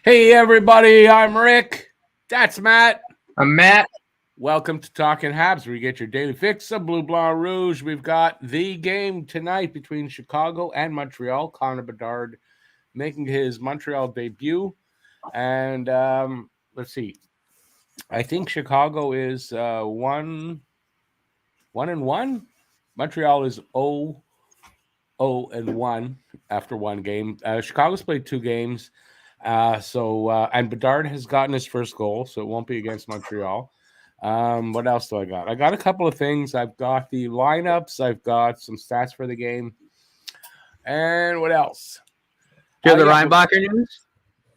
Hey, everybody, I'm Rick. That's Matt. I'm Matt. Welcome to Talking Habs, where you get your daily fix of Blue Blanc Rouge. We've got the game tonight between Chicago and Montreal. Connor Bedard making his Montreal debut. And let's see. I think Chicago is 1-1. Montreal is 0-1 after one game. Chicago's played two games. And Bedard has gotten his first goal, so it won't be against Montreal. What else do I got? I got a couple of things. I've got the lineups. I've got some stats for the game. And what else? Do you have the Reinbacher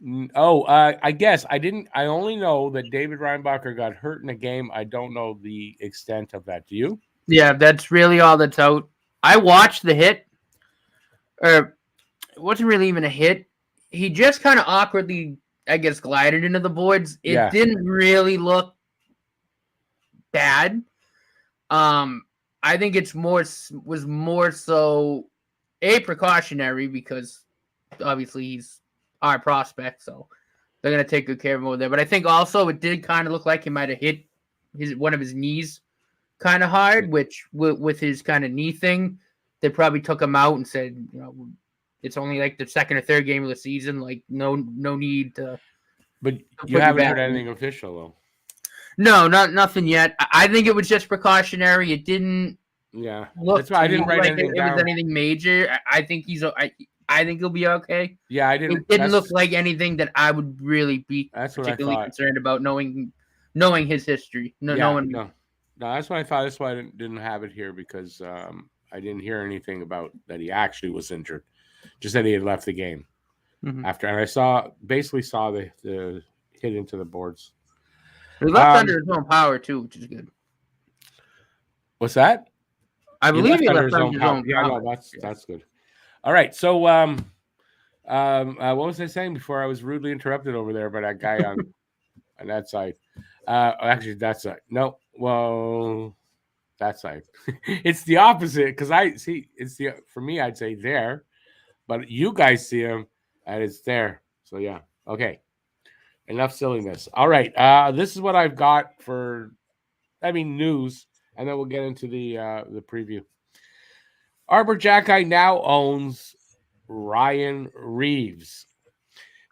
news? I guess I didn't. I only know that David Reinbacher got hurt in a game. I don't know the extent of that. Do you? Yeah, that's really all that's out. I watched the hit. Or it wasn't really even a hit. He just kind of awkwardly, I guess, glided into the boards. It didn't really look bad. I think was more so precautionary because obviously he's our prospect, so they're gonna take good care of him over there. But I think also it did kind of look like he might have hit one of his knees kind of hard, which with his kind of knee thing, they probably took him out and said, it's only like the second or third game of the season. Like no need to. But you haven't heard anything official though. No, nothing yet. I think it was just precautionary. It didn't. Yeah, that's why I didn't write anything down. It was anything major. I think I think he'll be okay. Yeah, I didn't. It didn't look like anything that I would really be particularly concerned about, knowing his history. No, that's what I thought. That's why I didn't have it here because I didn't hear anything about that he actually was injured. Just that he had left the game after, and I basically saw the hit into the boards. He left under his own power too, which is good. What's that? I believe he left under his own power. Yeah, no, that's good. All right, so what was I saying before I was rudely interrupted over there by that guy on that side? Actually, that side. No, well, that side. It's the opposite because I see for me I'd say there, but you guys see him and it's there. So yeah, okay. Enough silliness. All right, this is what I've got for, news, and then we'll get into the preview. Arbor Jacki now owns Ryan Reaves.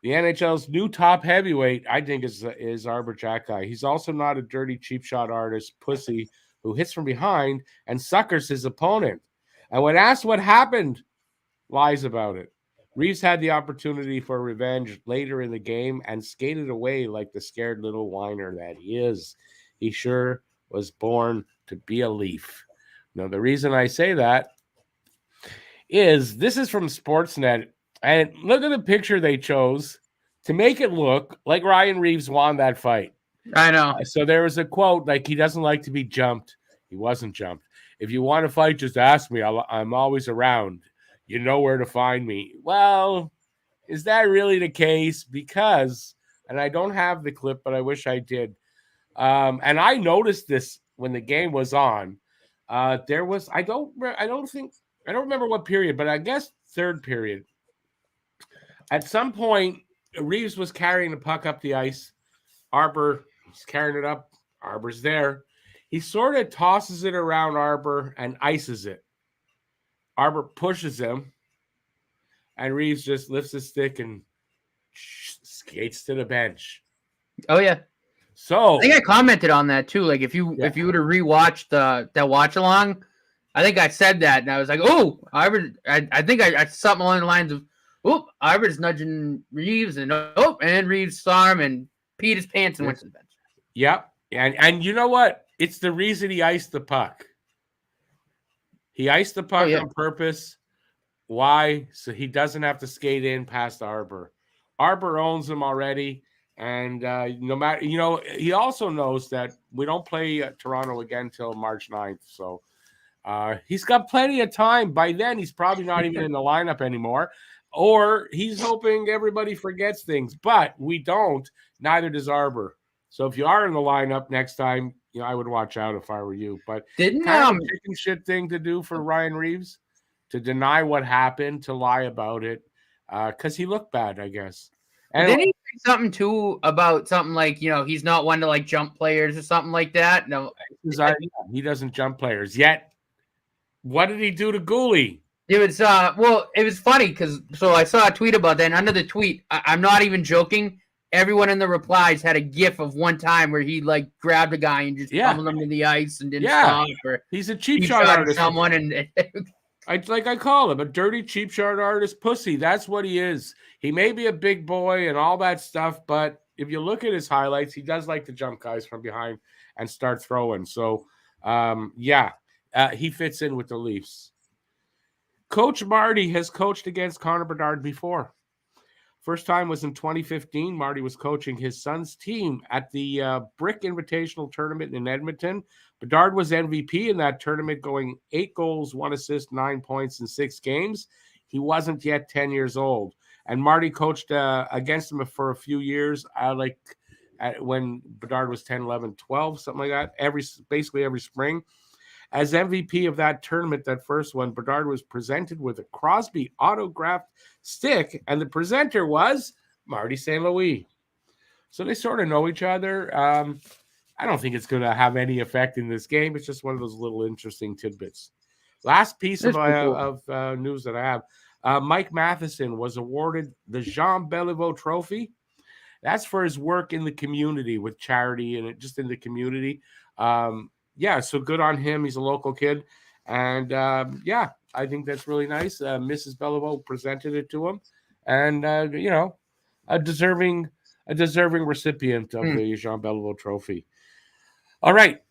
The NHL's new top heavyweight, I think, is Arbor Jacki. He's also not a dirty cheap shot artist pussy who hits from behind and suckers his opponent. And when asked what happened, lies about it. Reaves had the opportunity for revenge later in the game and skated away like the scared little whiner that he is. He sure was born to be a Leaf. Now, the reason I say that is this is from Sportsnet, and look at the picture they chose to make it look like Ryan Reaves won that fight. I know. So there was a quote like he doesn't like to be jumped. He wasn't jumped. If you want to fight, just ask me. I'm always around. You know where to find me. Well, is that really the case? Because, and I don't have the clip, but I wish I did. And I noticed this when the game was on. There was, I don't remember what period, but I guess third period. At some point, Reaves was carrying the puck up the ice. Arbor was carrying it up. Arbor's there. He sort of tosses it around Arbor and ices it. Arbor pushes him, and Reaves just lifts his stick and skates to the bench. Oh yeah. So I think I commented on that too. Like if you were to rewatch that watch along, I think I said that, and I was like, "Oh, Arbor." I think I something along the lines of, "Oh, Arbor's nudging Reaves, and and Reaves saw him and peed his pants and went to the bench." Yep, and you know what? It's the reason he iced the puck. He iced the puck on purpose. Why? So he doesn't have to skate in past Arbor. Arbor owns him already. And no matter, he also knows that we don't play Toronto again till March 9th. So he's got plenty of time. By then, he's probably not even in the lineup anymore. Or he's hoping everybody forgets things. But we don't. Neither does Arbor. So if you are in the lineup next time, I would watch out if I were you. But didn't kind of a chicken shit thing to do for Ryan Reaves, to deny what happened, to lie about it, because he looked bad, I guess. And didn't he something too about something like, he's not one to like jump players or something like that. No, he doesn't jump players yet. What did he do to Gooley? it was it was funny because I saw a tweet about that, and under the tweet, I'm not even joking. Everyone in the replies had a gif of one time where he like grabbed a guy and just pummeled him to the ice and didn't stop. Or he's a cheap shot artist. Someone and I call him a dirty cheap shot artist pussy. That's what he is. He may be a big boy and all that stuff, but if you look at his highlights, he does like to jump guys from behind and start throwing. So, he fits in with the Leafs. Coach Marty has coached against Connor Bedard before. First time was in 2015. Marty was coaching his son's team at the Brick Invitational Tournament in Edmonton. Bedard was MVP in that tournament, going 8 goals, 1 assist, 9 points in 6 games. He wasn't yet 10 years old. And Marty coached against him for a few years, when Bedard was 10, 11, 12, something like that, basically every spring. As MVP of that tournament, that first one, Bedard was presented with a Crosby autographed stick, and the presenter was Marty St. Louis. So they sort of know each other. I don't think it's going to have any effect in this game. It's just one of those little interesting tidbits. Last piece of news that I have, Mike Matheson was awarded the Jean Beliveau Trophy. That's for his work in the community with charity and just in the community. So good on him. He's a local kid. And, I think that's really nice. Mrs. Beliveau presented it to him. And, a deserving recipient of the Jean Beliveau Trophy. All right.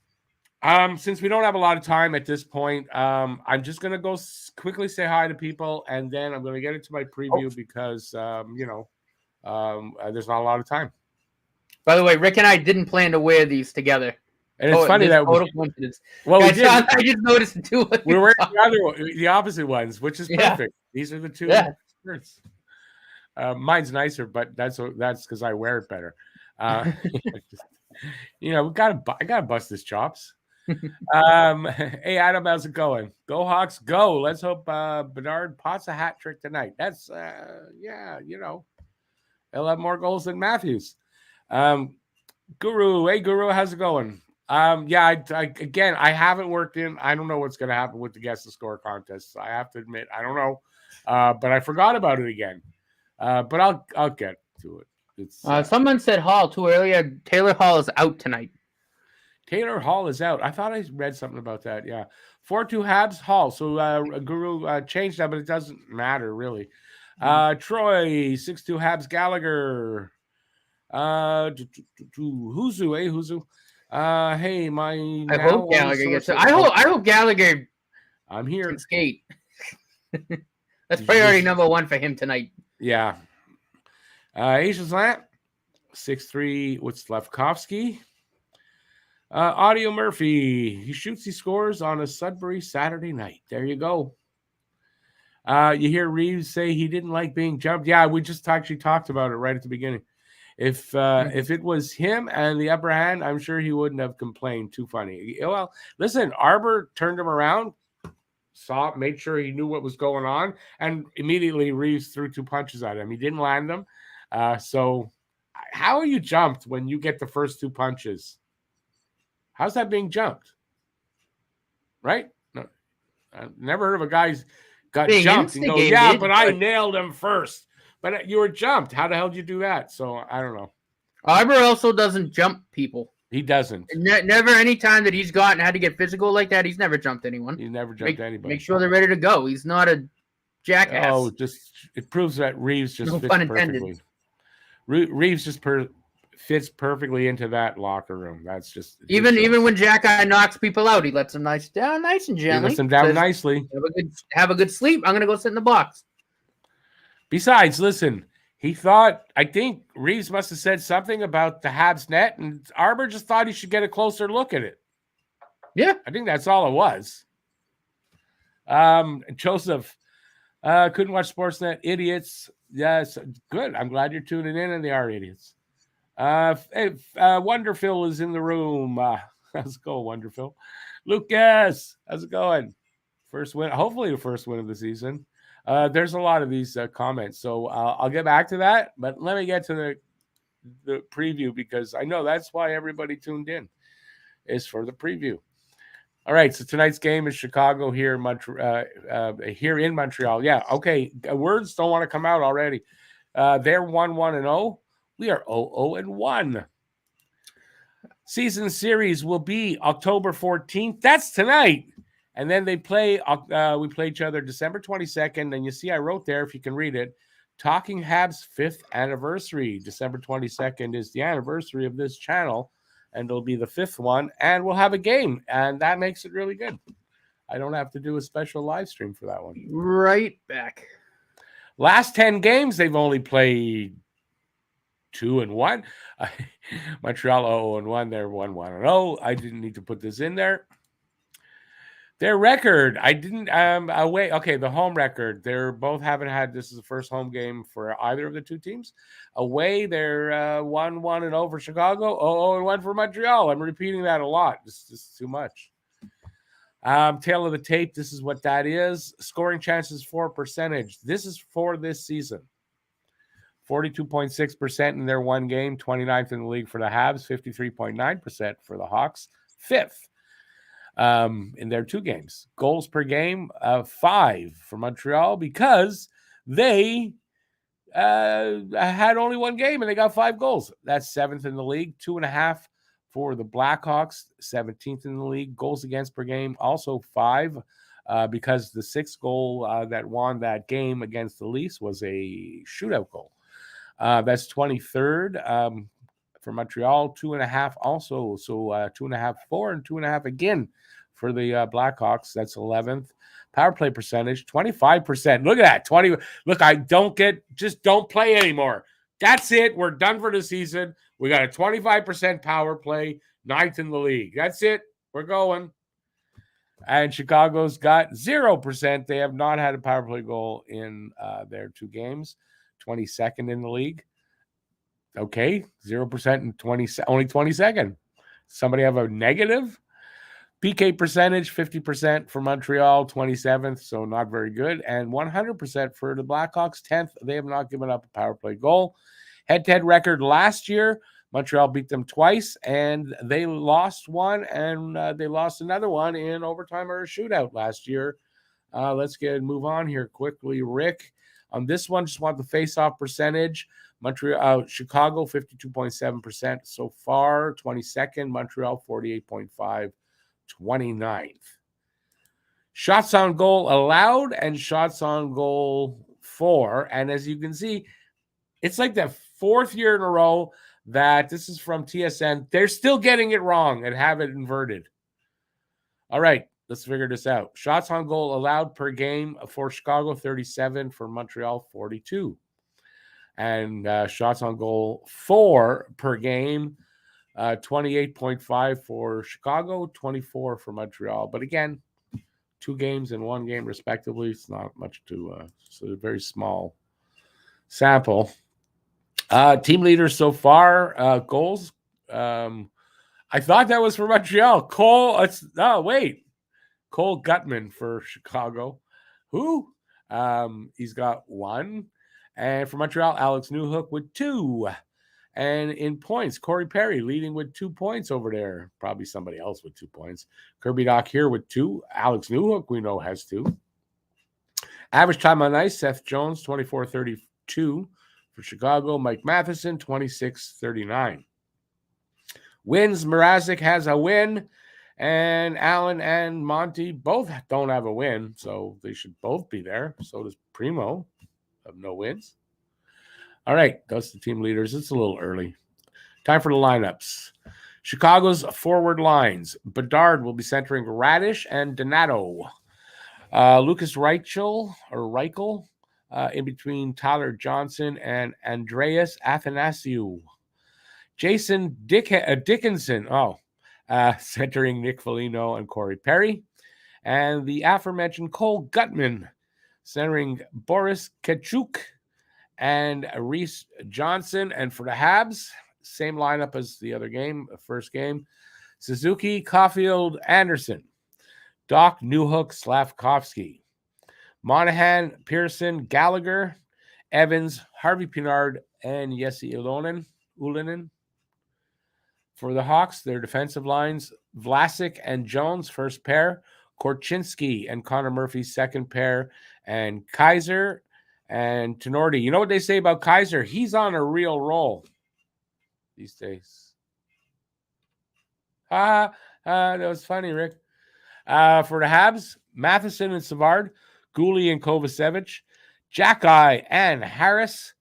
Since we don't have a lot of time at this point, I'm just going to go quickly say hi to people, and then I'm going to get into my preview because, there's not a lot of time. By the way, Rick and I didn't plan to wear these together. And it's funny that coincidence. Well, we did. I just noticed the two. We're wearing the opposite ones, which is perfect. These are the two shirts. Mine's nicer, but that's because I wear it better. I gotta bust his chops. Hey Adam, how's it going? Go Hawks, go! Let's hope Bedard pots a hat trick tonight. That's he'll have more goals than Matthews. Guru, hey Guru, how's it going? I haven't worked in. I don't know what's going to happen with the guess the score contests. I have to admit, I don't know. But I forgot about it again. But I'll get to it. It's someone said Hall too earlier. Taylor Hall is out tonight. Taylor Hall is out. I thought I read something about that. Yeah, 4-2 Habs Hall. So Guru changed that, but it doesn't matter really. Troy 6-2 Habs Gallagher. Huzu. Hey, I hope Gallagher gets it. I hope Gallagher. I'm here. Can skate. That's priority number 1 for him tonight. Yeah. Asian Slant 6-3 with Slavkovsky. Audio Murphy. He shoots, he scores on a Sudbury Saturday night. There you go. You hear Reeves say he didn't like being jumped. Yeah, we just actually talked about it right at the beginning. If it was him and the upper hand, I'm sure he wouldn't have complained. Too funny. Well, listen, Arbor turned him around, made sure he knew what was going on, and immediately Reeves threw 2 punches at him. He didn't land them. So how are you jumped when you get the first 2 punches? How's that being jumped? Right? No, I've never heard of a guy's got being jumped and go, but I nailed him first. But you were jumped. How the hell did you do that? So I don't know. Arbor also doesn't jump people. He doesn't. Never any time that he's had to get physical like that, he's never jumped anyone. He never jumped anybody. Make sure they're ready to go. He's not a jackass. Oh, it proves that Reeves just fits perfectly. Reeves just fits perfectly into that locker room. That's just even when Jack-Eye knocks people out, he lets them down nice and gently. He lets them down nicely. Have a good sleep. I'm gonna go sit in the box. Besides, listen, I think Reeves must have said something about the Habs net, and Arbor just thought he should get a closer look at it. Yeah. I think that's all it was. Joseph, couldn't watch Sportsnet. Idiots. Yes, good. I'm glad you're tuning in, and they are idiots. Wonderful is in the room. How's it going, Wonderful? Lucas, how's it going? First win, hopefully the first win of the season. There's a lot of these comments, so I'll get back to that. But let me get to the preview because I know that's why everybody tuned in, is for the preview. All right, so tonight's game is Chicago here in Montreal. Yeah, okay. Words don't want to come out already. They're 1-1-0. We are 0-0-1. Season series will be October 14th. That's tonight. And then we play each other December 22nd. And you see I wrote there, if you can read it, Talking Habs 5th anniversary. December 22nd is the anniversary of this channel. And it'll be the 5th one. And we'll have a game. And that makes it really good. I don't have to do a special live stream for that one. Right back. Last 10 games, they've only played 2-1. Montreal 0-1. They're 1-1-0. I didn't need to put this in there. Their record, I didn't away. Okay, the home record. They're both haven't had. This is the first home game for either of the two teams. Away, they're 1-1-0 for Chicago. 0-1 for Montreal. I'm repeating that a lot. This is too much. Tail of the tape. This is what that is. Scoring chances for percentage. This is for this season. 42.6% in their one game, 29th in the league for the Habs, 53.9% for the Hawks, 5th in their two games. Goals per game, 5 for Montreal because they had only one game and they got 5 goals. That's 7th in the league, 2.5 for the Blackhawks, 17th in the league. Goals against per game, also 5 because the 6th goal that won that game against the Leafs was a shootout goal. That's 23rd for Montreal, 2.5 also. So 2.5, 4, and 2.5 again for the Blackhawks. That's 11th. Power play percentage, 25%. Look at that. 20. Look, just don't play anymore. That's it. We're done for the season. We got a 25% power play, 9th in the league. That's it. We're going. And Chicago's got 0%. They have not had a power play goal in their two games. 22nd in the league. Okay, 0% and only 22nd. Somebody have a negative? PK percentage, 50% for Montreal, 27th, so not very good. And 100% for the Blackhawks, 10th. They have not given up a power play goal. Head-to-head record last year, Montreal beat them twice, and they lost one, and they lost another one in overtime or a shootout last year. Let's move on here quickly. Rick, on this one, just want the face-off percentage. Chicago, 52.7% so far. 22nd, Montreal, 48.5, 29th. Shots on goal allowed and shots on goal for. And as you can see, it's like the 4th year in a row that this is from TSN. They're still getting it wrong and have it inverted. All right. Let's figure this out. Shots on goal allowed per game for Chicago, 37. For Montreal, 42. And shots on goal for per game, 28.5 for Chicago, 24 for Montreal. But again, 2 games and 1 game respectively. It's not much it's a very small sample. Team leaders so far, goals. I thought that was for Montreal. Cole Gutman for Chicago. Who? He's got 1. And for Montreal, Alex Newhook with 2. And in points, Corey Perry leading with 2 points over there. Probably somebody else with 2 points. Kirby Doc here with 2. Alex Newhook, we know, has 2. Average time on ice, Seth Jones, 24-32 for Chicago. Mike Matheson, 26-39. Wins, Mrazek has a win. And Allen and Monty both don't have a win, so they should both be there. So does Primo, have no wins. All right, that's the team leaders. It's a little early. Time for the lineups. Chicago's forward lines. Bedard will be centering Radish and Donato. Lucas Reichel in between Tyler Johnson and Andreas Athanasiou. Jason Dickinson. Centering Nick Foligno and Corey Perry. And the aforementioned Cole Gutman centering Boris Kachuk and Reese Johnson. And for the Habs, same lineup as the first game. Suzuki, Caulfield, Anderson. Doc, Newhook, Slavkovsky. Monahan, Pearson, Gallagher, Evans, Harvey Pinard, and Jesse Ilonen. Ulinen. For the Hawks, their defensive lines, Vlasic and Jones, first pair. Korchinski and Connor Murphy, second pair. And Kaiser and Tenorti. You know what they say about Kaiser? He's on a real roll these days. That was funny, Rick. For the Habs, Matheson and Savard, Gouli and Kovacevic, Jackeye and Harris.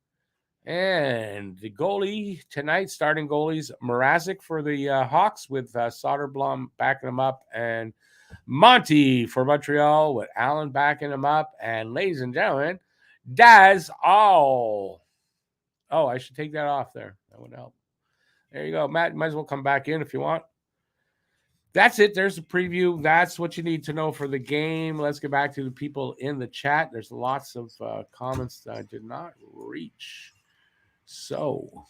And the goalie tonight, starting goalies, Mrazek for the Hawks with Soderblom backing him up, and Monty for Montreal with Allen backing him up. And ladies and gentlemen, Daz all. Oh, I should take that off there. That would help. There you go. Matt, you might as well come back in if you want. That's it. There's a preview. That's what you need to know for the game. Let's get back to the people in the chat. There's lots of comments that I did not reach. So,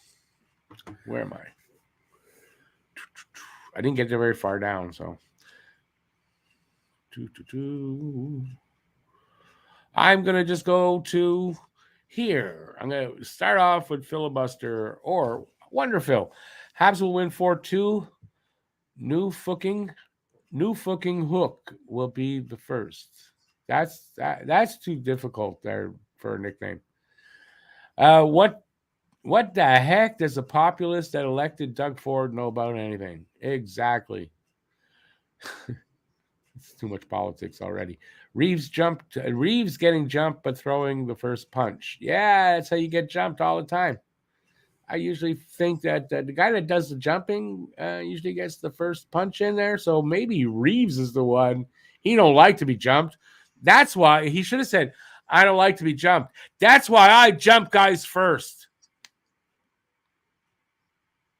where am I? I didn't get very far down, so. I'm going to just go to here. I'm going to start off with filibuster or Wonderful. Habs will win 4-2. New fucking hook will be the first. That's too difficult there for a nickname. What the heck does a populist that elected Doug Ford know about anything? Exactly. It's too much politics already. Reeves getting jumped but throwing the first punch. Yeah, that's how you get jumped all the time. I usually think that the guy that does the jumping usually gets the first punch in there. So maybe Reeves is the one. He don't like to be jumped. That's why he should have said, I don't like to be jumped. That's why I jump guys first.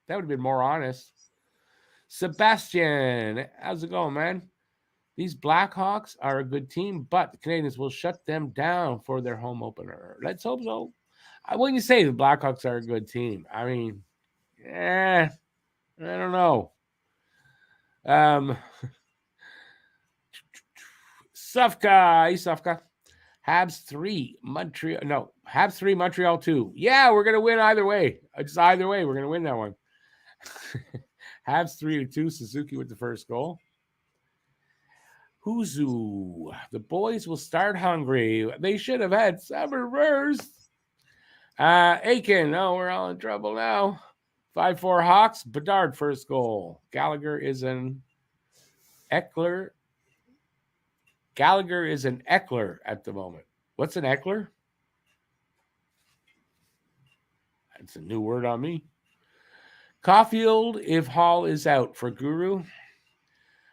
That would have been more honest. Sebastian, how's it going, man? These Blackhawks are a good team, but the Canadiens will shut them down for their home opener. Let's hope so. When you say the Blackhawks are a good team, I mean, I don't know. Sufka. Habs 3, Montreal 2. Yeah, we're going to win either way. It's either way. We're going to win that one. Habs 3-2, Suzuki with the first goal. Huzu, the boys will start hungry. They should have had summer first. Aiken, we're all in trouble now. 5-4 Hawks, Bedard first goal. Gallagher is an Eckler at the moment. What's an Eckler? That's a new word on me. Caulfield, if Hall is out for Guru.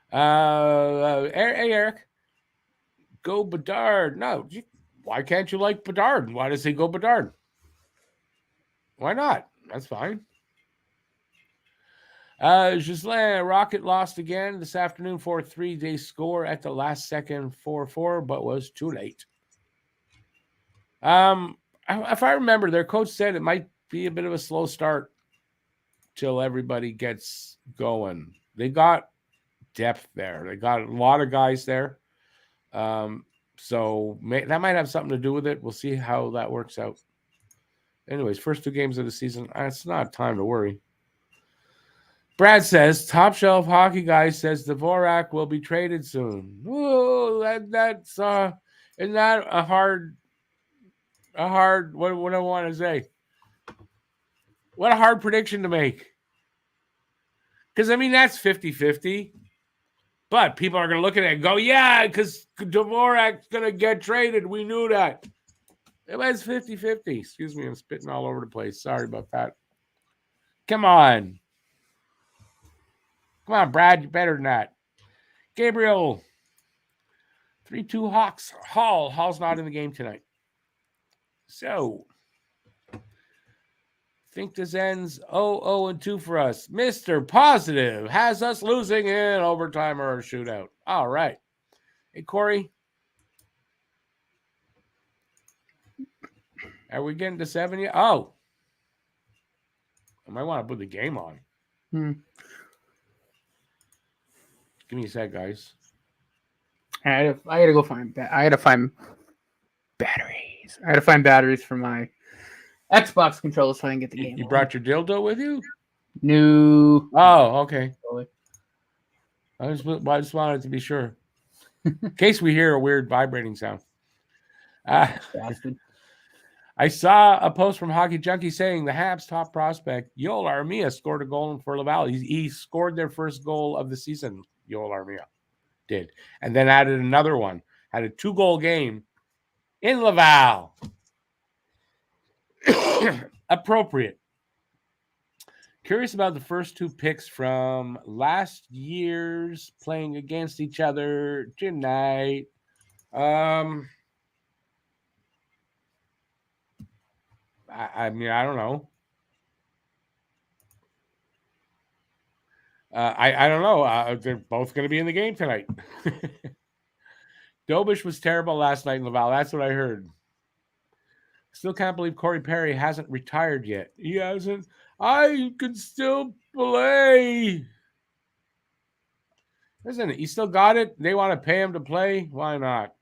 Hey, Eric. Go Bedard. No, why can't you like Bedard? Why does he go Bedard? Why not? That's fine. Gislain, Rocket lost again this afternoon 4-3. They score at the last second 4-4, but was too late. If I remember, their coach said it might be a bit of a slow start till everybody gets going. They got depth there. They got a lot of guys there. So that might have something to do with it. We'll see how that works out. Anyways, first 2 games of the season, it's not time to worry. Brad says, top shelf hockey guy says Dvorak will be traded soon. Whoa, that's isn't that a hard what I want to say? What a hard prediction to make. Because I mean that's 50-50. But people are gonna look at it and go, yeah, because Dvorak's gonna get traded. We knew that. It was 50-50. Excuse me, I'm spitting all over the place. Sorry about that. Come on. Come on, Brad. You're better than that. Gabriel. 3-2 Hawks. Hall's not in the game tonight. So, I think this ends 0-2 for us. Mr. Positive has us losing in overtime or a shootout. All right. Hey, Corey. Are we getting to 7 yet? Oh. I might want to put the game on. Give me a sec, guys. I gotta go find. I gotta find batteries. I gotta find batteries for my Xbox controller so I can get the game. You brought your dildo with you? No. Oh, okay. I just wanted to be sure. In case we hear a weird vibrating sound. I saw a post from Hockey Junkie saying the Habs top prospect, Yoel Armia, scored a goal for Laval. He scored their first goal of the season, Yoel Armia did. And then added another one. Had a 2-goal game in Laval. Appropriate. Curious about the first 2 picks from last year's playing against each other tonight. I mean, I don't know. I don't know. They're both going to be in the game tonight. Dobish was terrible last night in Laval. That's what I heard. Still can't believe Corey Perry hasn't retired yet. He hasn't. I can still play. Listen, he still got it. They want to pay him to play. Why not?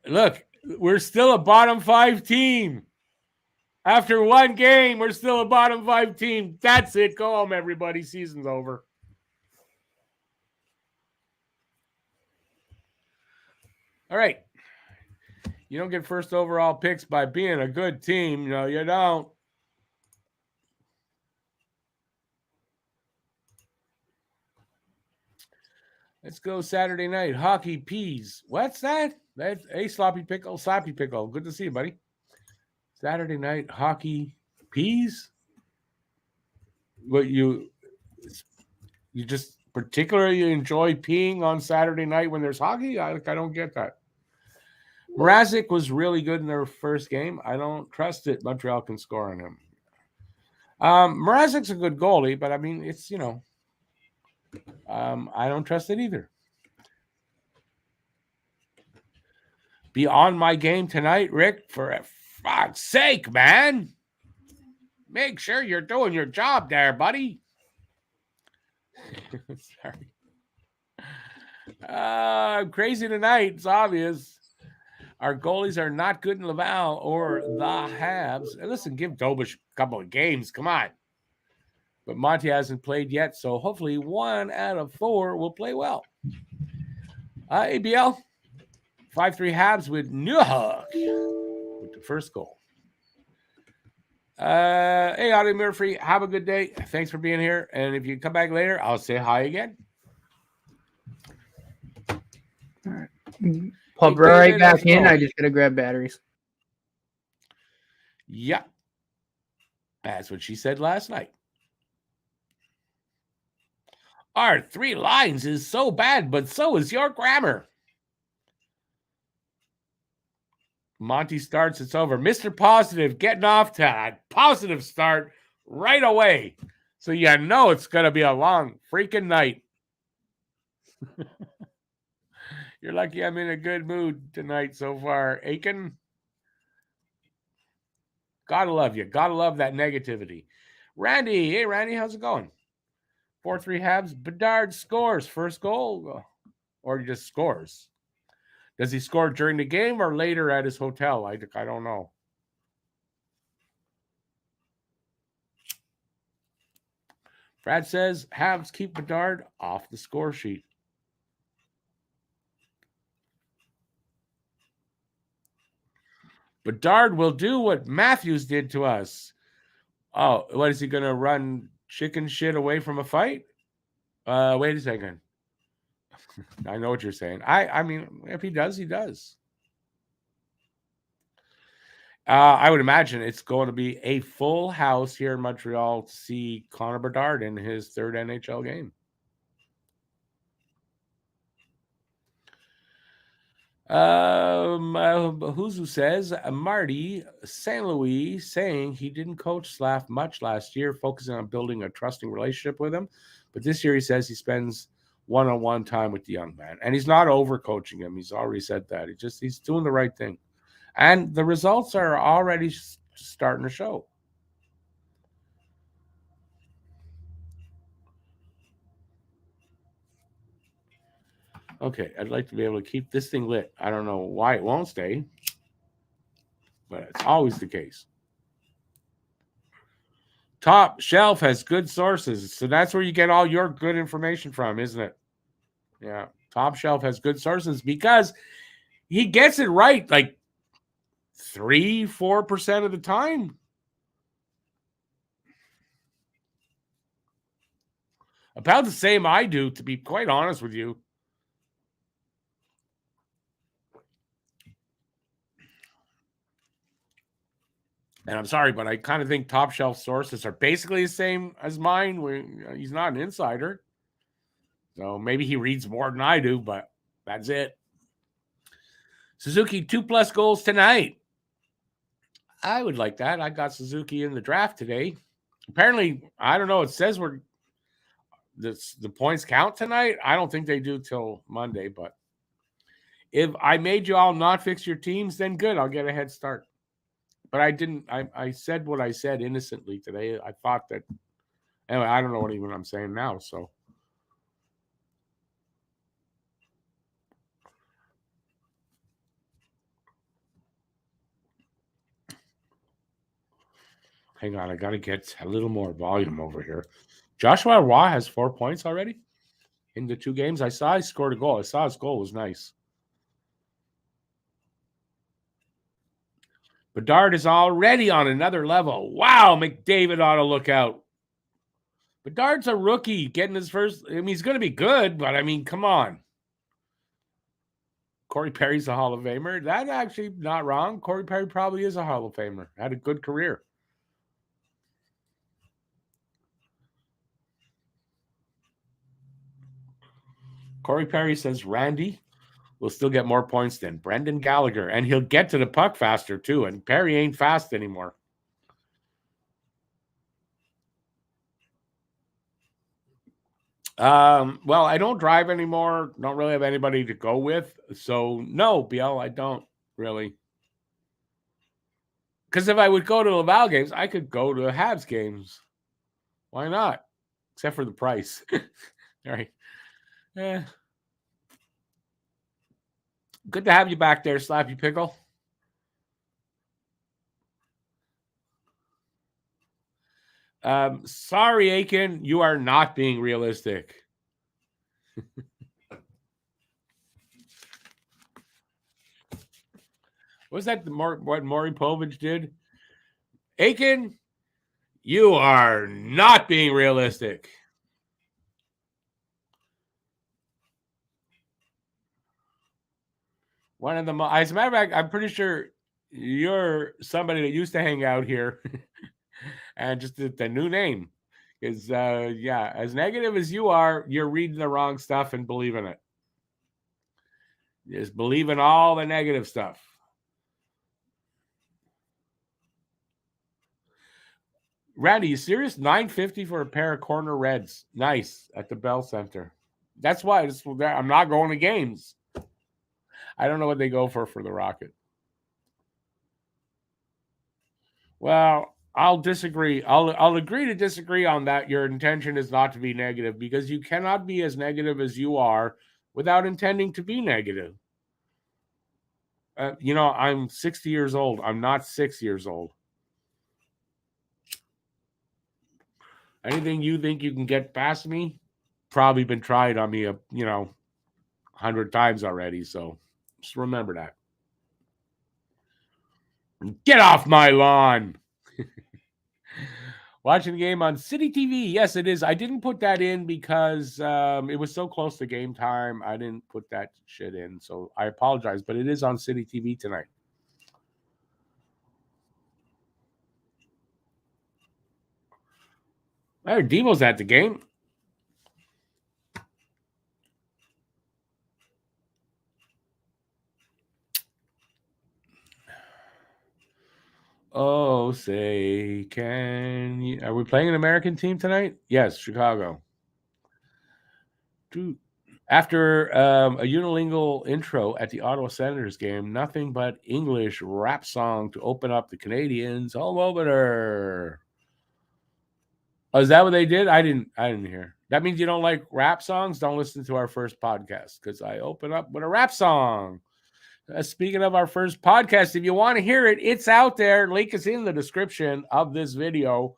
Look, we're still a bottom 5 team. After 1 game, we're still a bottom 5 team. That's it. Go home, everybody. Season's over. All right. You don't get first overall picks by being a good team. No, you don't. Let's go Saturday night. Hockey peas. What's that? That's a sloppy pickle. Sloppy pickle. Good to see you, buddy. Saturday night hockey peas. What you just particularly enjoy peeing on Saturday night when there's hockey? I don't get that. Mrazek was really good in their first game. I don't trust it. Montreal can score on him. Mrazek's a good goalie, but I mean, it's, I don't trust it either. Be on my game tonight, Rick, for fuck's sake, man. Make sure you're doing your job there, buddy. Sorry. I'm crazy tonight. It's obvious. Our goalies are not good in Laval or the Habs. And listen, give Dobish a couple of games. Come on. But Monty hasn't played yet, so hopefully 1 out of 4 will play well. ABL, 5-3 Habs with Newhook with the first goal. Hey, Audie Murphy, have a good day. Thanks for being here. And if you come back later, I'll say hi again. All right. Pop right back in. I just got to grab batteries. Yeah. That's what she said last night. Our 3 lines is so bad, but so is your grammar. Monty starts, it's over. Mr. Positive getting off to a positive start right away. So you know it's going to be a long freaking night. You're lucky I'm in a good mood tonight so far. Aiken, gotta love you. Gotta love that negativity. Randy, hey, Randy, how's it going? 4-3 Habs. Bedard scores first goal, or just scores. Does he score during the game or later at his hotel? I don't know. Brad says Habs keep Bedard off the score sheet. Bedard will do what Matthews did to us. Oh, what is he going to run chicken shit away from a fight? Wait a second. I know what you're saying. I mean, if he does, he does. I would imagine it's going to be a full house here in Montreal to see Connor Bedard in his 3rd NHL game. Who says Marty St. Louis saying he didn't coach Slav much last year, focusing on building a trusting relationship with him. But this year he says he spends one-on-one time with the young man. And he's not over-coaching him. He's already said that. He's doing the right thing. And the results are already starting to show. Okay, I'd like to be able to keep this thing lit. I don't know why it won't stay, but it's always the case. Top Shelf has good sources, so that's where you get all your good information from, isn't it? Yeah, Top Shelf has good sources because he gets it right like 3-4% of the time. About the same I do, to be quite honest with you. And I'm sorry, but I kind of think Top Shelf sources are basically the same as mine. He's not an insider. So maybe he reads more than I do, but that's it. Suzuki 2+ goals tonight. I would like that. I got Suzuki in the draft today. Apparently, I don't know. It says the points count tonight. I don't think they do till Monday, but if I made you all not fix your teams, then good. I'll get a head start. But I didn't. I said what I said innocently today. I thought that. Anyway, I don't know what even I'm saying now. So. Hang on, I got to get a little more volume over here. Joshua Roy has 4 points already in the 2 games. I saw he scored a goal. I saw his goal was nice. Bedard is already on another level. Wow, McDavid ought to look out. Bedard's a rookie getting his first. I mean, he's going to be good, but I mean, come on. Corey Perry's a Hall of Famer. That's actually not wrong. Corey Perry probably is a Hall of Famer. Had a good career. Corey Perry says Randy will still get more points than Brendan Gallagher, and he'll get to the puck faster too. And Perry ain't fast anymore. Well, I don't drive anymore. Don't really have anybody to go with. So no, BL, I don't really. Because if I would go to Laval games, I could go to Habs games. Why not? Except for the price. All right. Good to have you back there, Slappy Pickle. Sorry, Aiken, you are not being realistic. Was that what Maury Povich did? Aiken, you are not being realistic. One of the as a matter of fact, I'm pretty sure you're somebody that used to hang out here and just the new name is yeah, as negative as you are, you're reading the wrong stuff and believing it. Just believing all the negative stuff. Randy, you serious? $9.50 for a pair of corner reds. Nice at the Bell Center. That's why I'm not going to games. I don't know what they go for the Rocket. Well, I'll disagree. I'll agree to disagree on that. Your intention is not to be negative because you cannot be as negative as you are without intending to be negative. You know, I'm 60 years old. I'm not 6 years old. Anything you think you can get past me, probably been tried on me, 100 times already. So just remember that. Get off my lawn. Watching the game on City TV. Yes, it is. I didn't put that in because it was so close to game time. I didn't put that shit in. So I apologize, but it is on City TV tonight. There, Devo's at the game. Oh, say, can you... Are we playing an American team tonight? Yes, Chicago. Dude. After a unilingual intro at the Ottawa Senators game, nothing but English rap song to open up the Canadiens home opener. Oh, is that what they did? I didn't hear. That means you don't like rap songs? Don't listen to our first podcast because I open up with a rap song. Speaking of our first podcast, if you want to hear it, it's out there. Link is in the description of this video,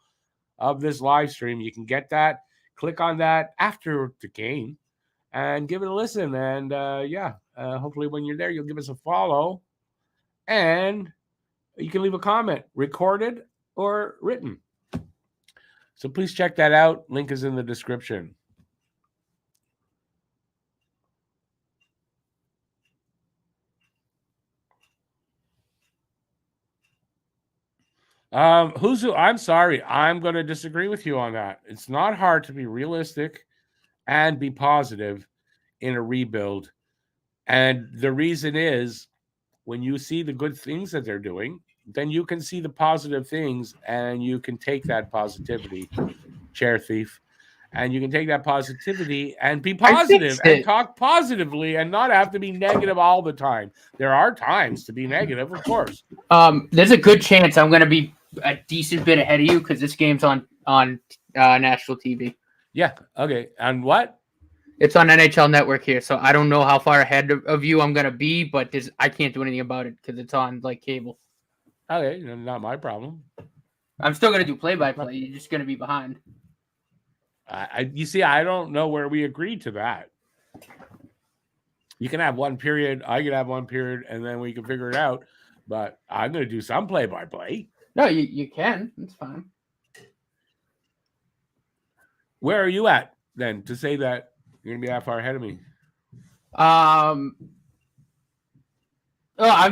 of this live stream. You can get that. Click on that after the game and give it a listen. And hopefully when you're there, you'll give us a follow. And you can leave a comment, recorded or written. So please check that out. Link is in the description. Who's who? I'm sorry. I'm going to disagree with you on that. It's not hard to be realistic and be positive in a rebuild. And the reason is when you see the good things that they're doing, then you can see the positive things and you can take that positivity, chair thief, and you can take that positivity and be positive and talk positively and not have to be negative all the time. There are times to be negative, of course. There's a good chance I'm going to be a decent bit ahead of you because this game's on national TV. Yeah. Okay. And what? It's on NHL Network here, so I don't know how far ahead of you I'm going to be, but I can't do anything about it because it's on like cable. Okay, not my problem. I'm still going to do play-by-play. You're just going to be behind. You see, I don't know where we agreed to that. You can have one period, I can have one period, and then we can figure it out. But I'm going to do some play-by-play. No, you can. It's fine. Where are you at, then, to say that you're going to be that far ahead of me? I'm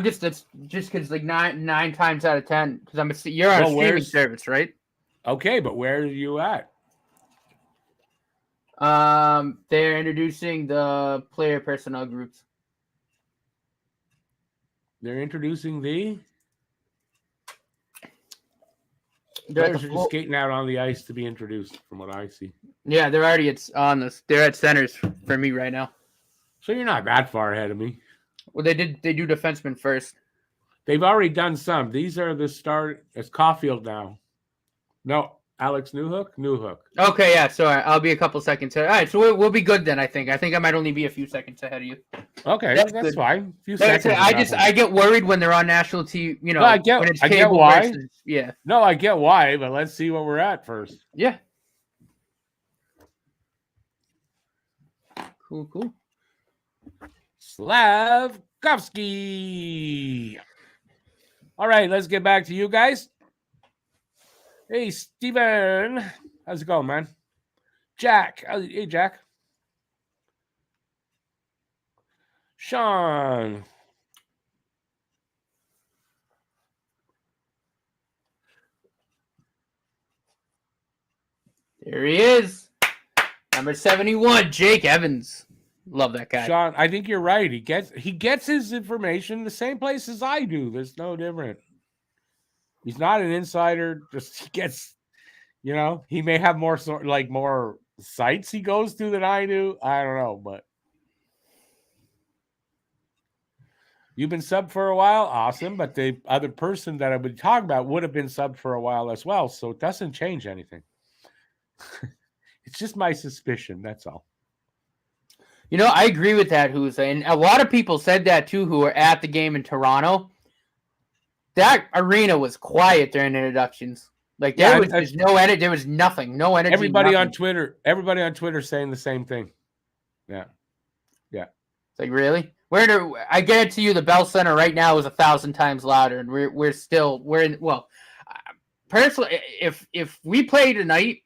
just because like nine times out of 10 because you're on a streaming service, right? Okay, but where are you at? They're introducing the player personnel groups. They're introducing the players are just skating out on the ice to be introduced, from what I see. Yeah, they're already on this. They're at centers for me right now. So you're not that far ahead of me. Well, they do defensemen first. They've already done some. These are the start. It's Caulfield now. No, Alex Newhook. Okay, yeah. Sorry, I'll be a couple seconds ahead. All right, so we'll be good then. I think I might only be a few seconds ahead of you. Okay, that's fine. A few seconds. I get worried when they're on national TV. You know, I get why. Versus, yeah. No, I get why, but let's see what we're at first. Yeah. Cool. Slavkovsky. All right, let's get back to you guys. Hey, Steven. How's it going, man? Jack. Hey, Jack. Sean. There he is. Number 71, Jake Evans. Love that guy. Sean, I think you're right. He gets his information the same place as I do. There's no different. He's not an insider. Just he gets, he may have more sites he goes to than I do. I don't know, but you've been subbed for a while. Awesome. But the other person that I've been talking about would have been subbed for a while as well. So it doesn't change anything. It's just my suspicion. That's all. I agree with that, Husa. And a lot of people said that too who were at the game in Toronto. That arena was quiet during introductions. Like there was no edit. There was nothing. No energy. Everybody on Twitter saying the same thing. Yeah. It's like, really? I get it to you. The Bell Center right now is 1,000 times louder, and we're in. Well, personally, if we play tonight,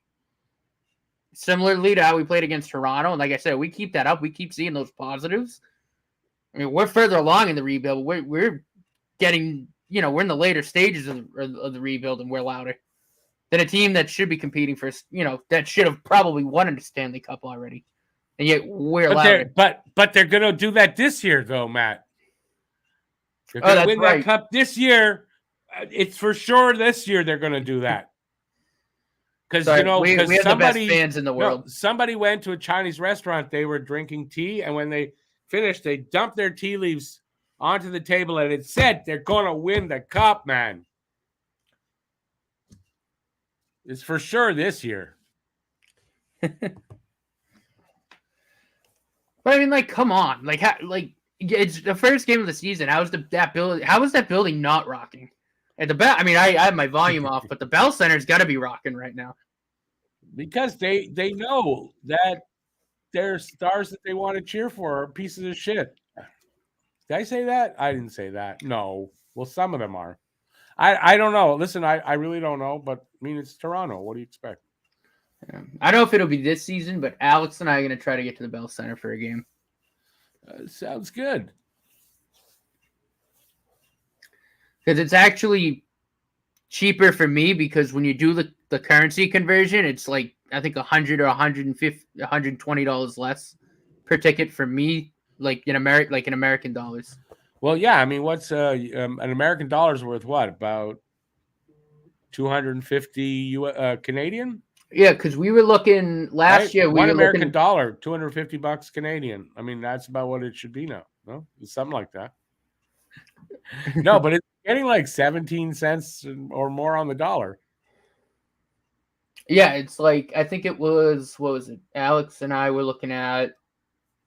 similarly to how we played against Toronto, and like I said, we keep that up. We keep seeing those positives. I mean, we're further along in the rebuild. We're getting, we're in the later stages of the rebuild, and we're louder than a team that should be competing for, that should have probably won a Stanley Cup already, and yet we're louder. But they're gonna do that this year, though, Matt. They're gonna win that cup this year. It's for sure this year they're gonna do that. Because we have the best fans in the world. Somebody went to a Chinese restaurant. They were drinking tea, and when they finished, they dumped their tea leaves onto the table, and it said they're going to win the cup, man. It's for sure this year. But I mean, like, come on, like, it's the first game of the season. How was that building not rocking? At the Bell, I mean, I have my volume off, but the Bell Center's got to be rocking right now. Because they know that their stars that they want to cheer for are pieces of shit. Did I say that? I didn't say that. No. Well, some of them are. I don't know. Listen, I really don't know, but I mean, it's Toronto. What do you expect? Yeah. I don't know if it'll be this season, but Alex and I are going to try to get to the Bell Center for a game. Sounds good. Because it's actually cheaper for me because when you do the currency conversion, it's like, I think $100 or $150, $120 less per ticket for me, like in American dollars. Well, yeah. I mean, what's an American dollar's worth? What, about 250 Canadian? Yeah, because we were looking last Right? year. One American dollar, $250 Canadian. I mean, that's about what it should be now. No, it's something like that. No, but it's getting like 17 cents or more on the dollar. Yeah, it's like, I think it was, what was it? Alex and I were looking at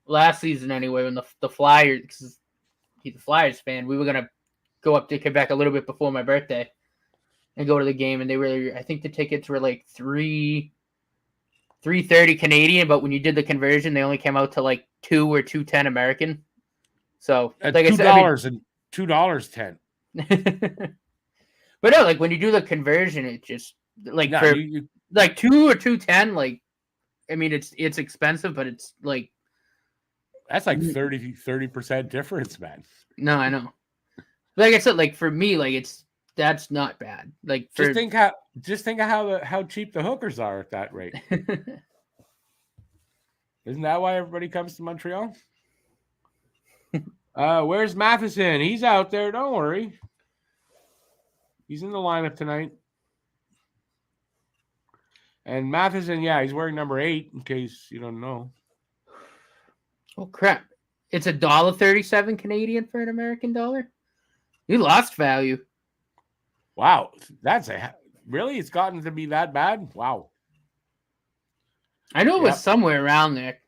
last season anyway, when the Flyers, because he's a Flyers fan, we were gonna go up to Quebec a little bit before my birthday and go to the game, and I think the tickets were like $330 Canadian, but when you did the conversion, they only came out to like $2 or $2.10 American. So At like $2 and $2.10. But no, like when you do the conversion, it just like No, for like $2 or $2.10, like, I mean, it's expensive, but it's like, that's like 30% difference, man. no, I know. Like I said, like for me, like that's not bad. Like just think of how cheap the hookers are at that rate. Isn't that why everybody comes to Montreal? Where's Matheson? He's out there. Don't worry. He's in the lineup tonight. And Matheson, yeah, he's wearing number 8, in case you don't know. Oh crap! It's $1.37 Canadian for an American dollar. You lost value. Wow, really? It's gotten to be that bad? Wow. I know it was somewhere around there.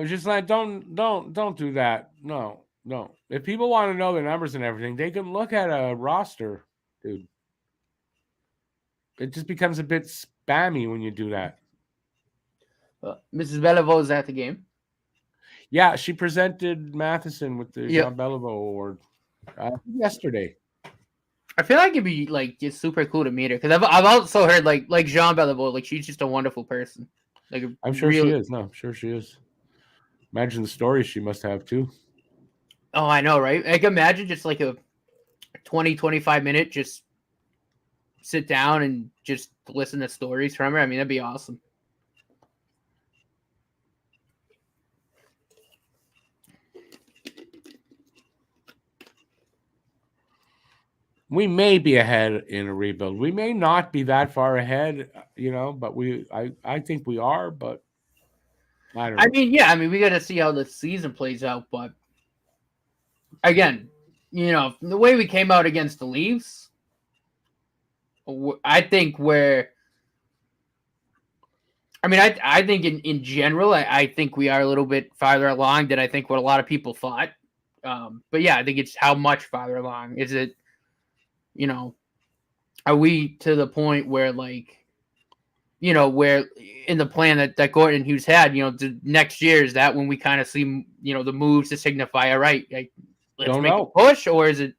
Just like don't do that. No. If people want to know the numbers and everything, they can look at a roster, dude. It just becomes a bit spammy when you do that. Mrs. Beliveau is at the game. Yeah, she presented Matheson with the Jean Beliveau Award yesterday. I feel like it'd be like just super cool to meet her because I've also heard like Jean Beliveau, like she's just a wonderful person. Like I'm sure she is. No, I'm sure she is. Imagine the stories she must have too. Oh, I know, right? Like imagine just like a 20-25 minute just sit down and just listen to stories from her. I mean, that'd be awesome. We may be ahead in a rebuild. We may not be that far ahead, but I think we are, but I don't know. I mean, yeah, we got to see how the season plays out, but again, the way we came out against the Leafs, I think I think in general, I think we are a little bit farther along than I think what a lot of people thought. But yeah, I think it's how much farther along. Is it, are we to the point where like, where in the plan that Gordon Hughes had, the next year, is that when we kind of see, the moves to signify, all right, like, let's make a push, or is it,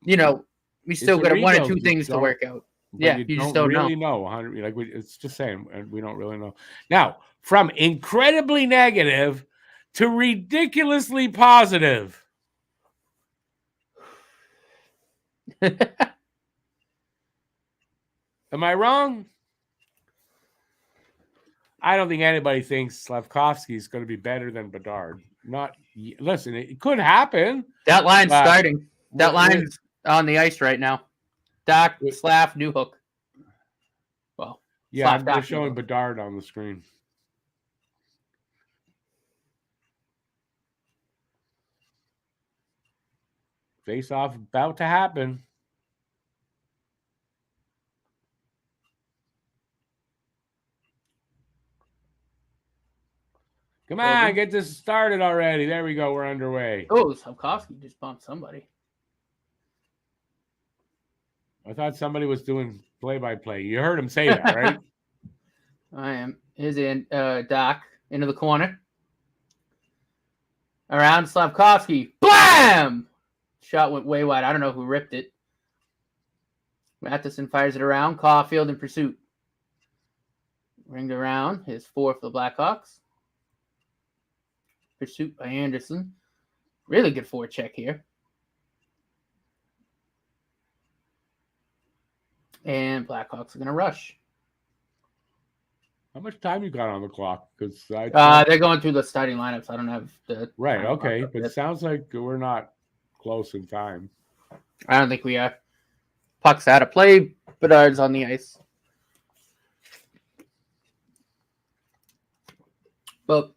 we still got one or two things to work out. Yeah, you just don't really know. Like it's just saying, we don't really know. Now, from incredibly negative to ridiculously positive. Am I wrong? I don't think anybody thinks Slavkovsky is going to be better than Bedard. Listen, it could happen. That line's starting. That line's on the ice right now. Doc, Slav, Newhook. Well, yeah, they're showing Bedard on the screen. Face off about to happen. Come on, get this started already. There we go. We're underway. Oh, Sapkowski just bumped somebody. I thought somebody was doing play-by-play. You heard him say that, right? I am. Here's in Doc into the corner. Around Slavkovsky. Blam! Shot went way wide. I don't know who ripped it. Matheson fires it around. Caulfield in pursuit. Ringed around. His 4 for the Blackhawks. Pursuit by Anderson. Really good forecheck here. And Blackhawks are going to rush. How much time you got on the clock? Because they're going through the starting lineups. I don't have the right. Okay, but it sounds like we're not close in time. I don't think we are. Puck's out of play. Bedard's on the ice. Well,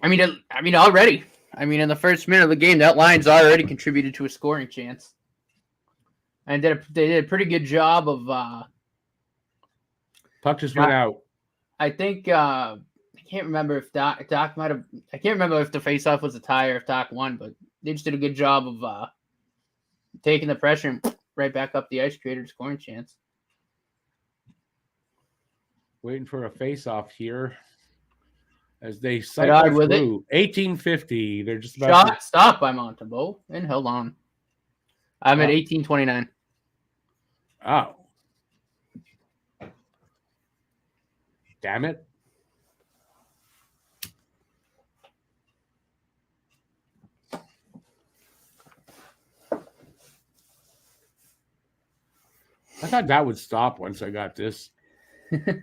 I mean, already. I mean, in the first minute of the game, that line's already contributed to a scoring chance. And they did a pretty good job of. Puck just went out. I think I can't remember if Doc might have. I can't remember if the faceoff was a tie or if Doc won, but they just did a good job of taking the pressure and right back up the ice, created a scoring chance. Waiting for a faceoff here. As they cycle with through 1850, they're just about shot stopped by Montembeault and held on. I'm at 1829. Oh, damn it! I thought that would stop once I got this. Well,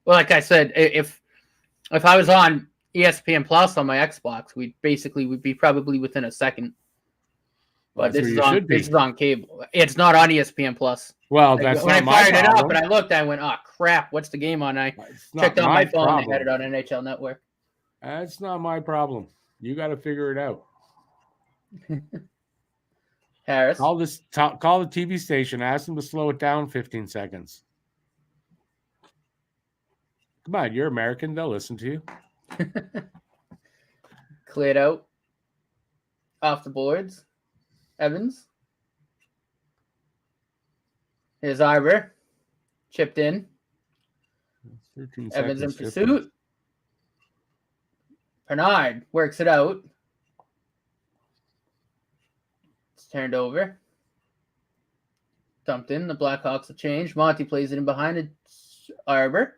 like I said, if I was on ESPN Plus on my Xbox, we'd be probably within a second. But this is on cable. It's not on ESPN Plus. Well, that's when not my I fired problem. it up and I looked, I went, "Oh crap! What's the game on?" I checked on my phone. They had it on NHL Network. That's not my problem. You got to figure it out. Harris, call the TV station. Ask them to slow it down 15 seconds. Come on, you're American. They'll listen to you. Cleared out. Off the boards. Evans. Here's Ivor. Chipped in. 13 Evans in seconds. pursuit. Bernard works it out. It's turned over. Dumped in. The Blackhawks have changed. Monty plays it in behind it. Ivor.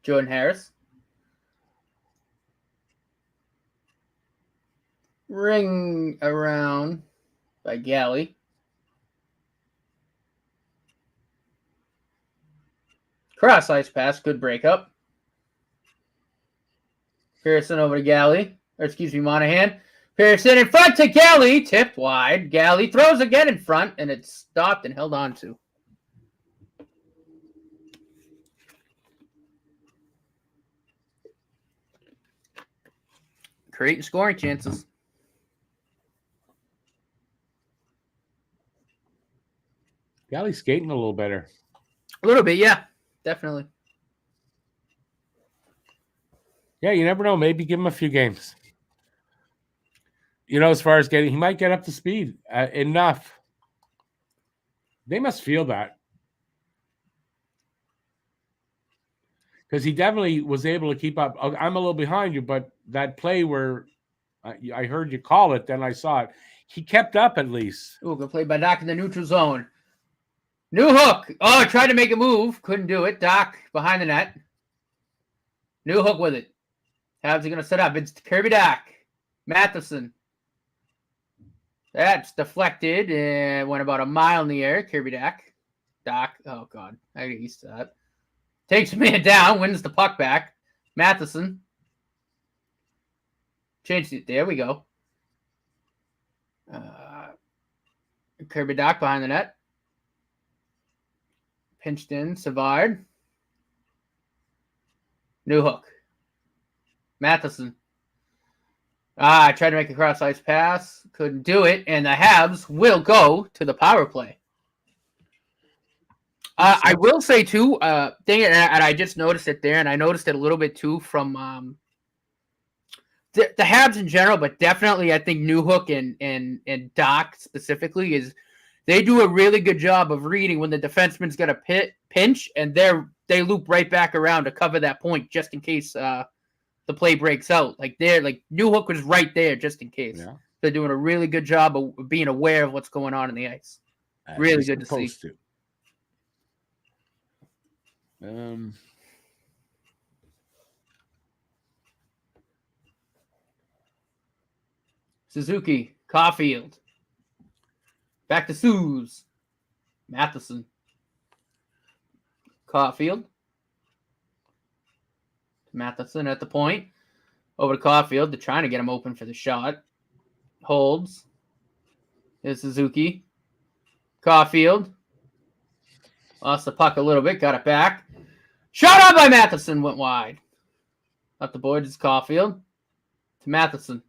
Jordan Harris. Ring around by Galley. Cross ice pass, good breakup. Pearson over to Galley. Monahan. Pearson in front to Galley. Tipped wide. Galley throws again in front, and it's stopped and held on to. Creating scoring chances. Galley's skating a little better. A little bit, yeah. Definitely. Yeah, you never know. Maybe give him a few games. You know, as far as he might get up to speed enough. They must feel that. Because he definitely was able to keep up. I'm a little behind you, but that play where I heard you call it, then I saw it. He kept up at least. Ooh, good play by Doc in the neutral zone. New hook. Oh, tried to make a move. Couldn't do it. Doc behind the net. New hook with it. Habs are going to set up. It's Kirby Doc. Matheson. That's deflected and went about a mile in the air. Kirby Doc. Doc. Oh, God. I get used to that. Takes a man down. Wins the puck back. Matheson. Changed it. There we go. Kirby Doc behind the net. Pinched in. Savard. New hook. Matheson. Tried to make a cross-ice pass. Couldn't do it. And the Habs will go to the power play. I will say too, thing, and I just noticed it there, and I noticed it a little bit too from the Habs in general, but definitely I think Newhook and Doc specifically is they do a really good job of reading when the defenseman's got a pinch, and they loop right back around to cover that point just in case the play breaks out. Like Newhook was right there just in case. Yeah. They're doing a really good job of being aware of what's going on in the ice. Really good to see. Suzuki, Caulfield. Back to Suze. Matheson. Caulfield. Matheson at the point. Over to Caulfield. They're trying to get him open for the shot. Holds. Here's Suzuki. Caulfield. Lost the puck a little bit. Got it back. Shot on by Matheson. Went wide. Up the board is Caulfield. To Matheson.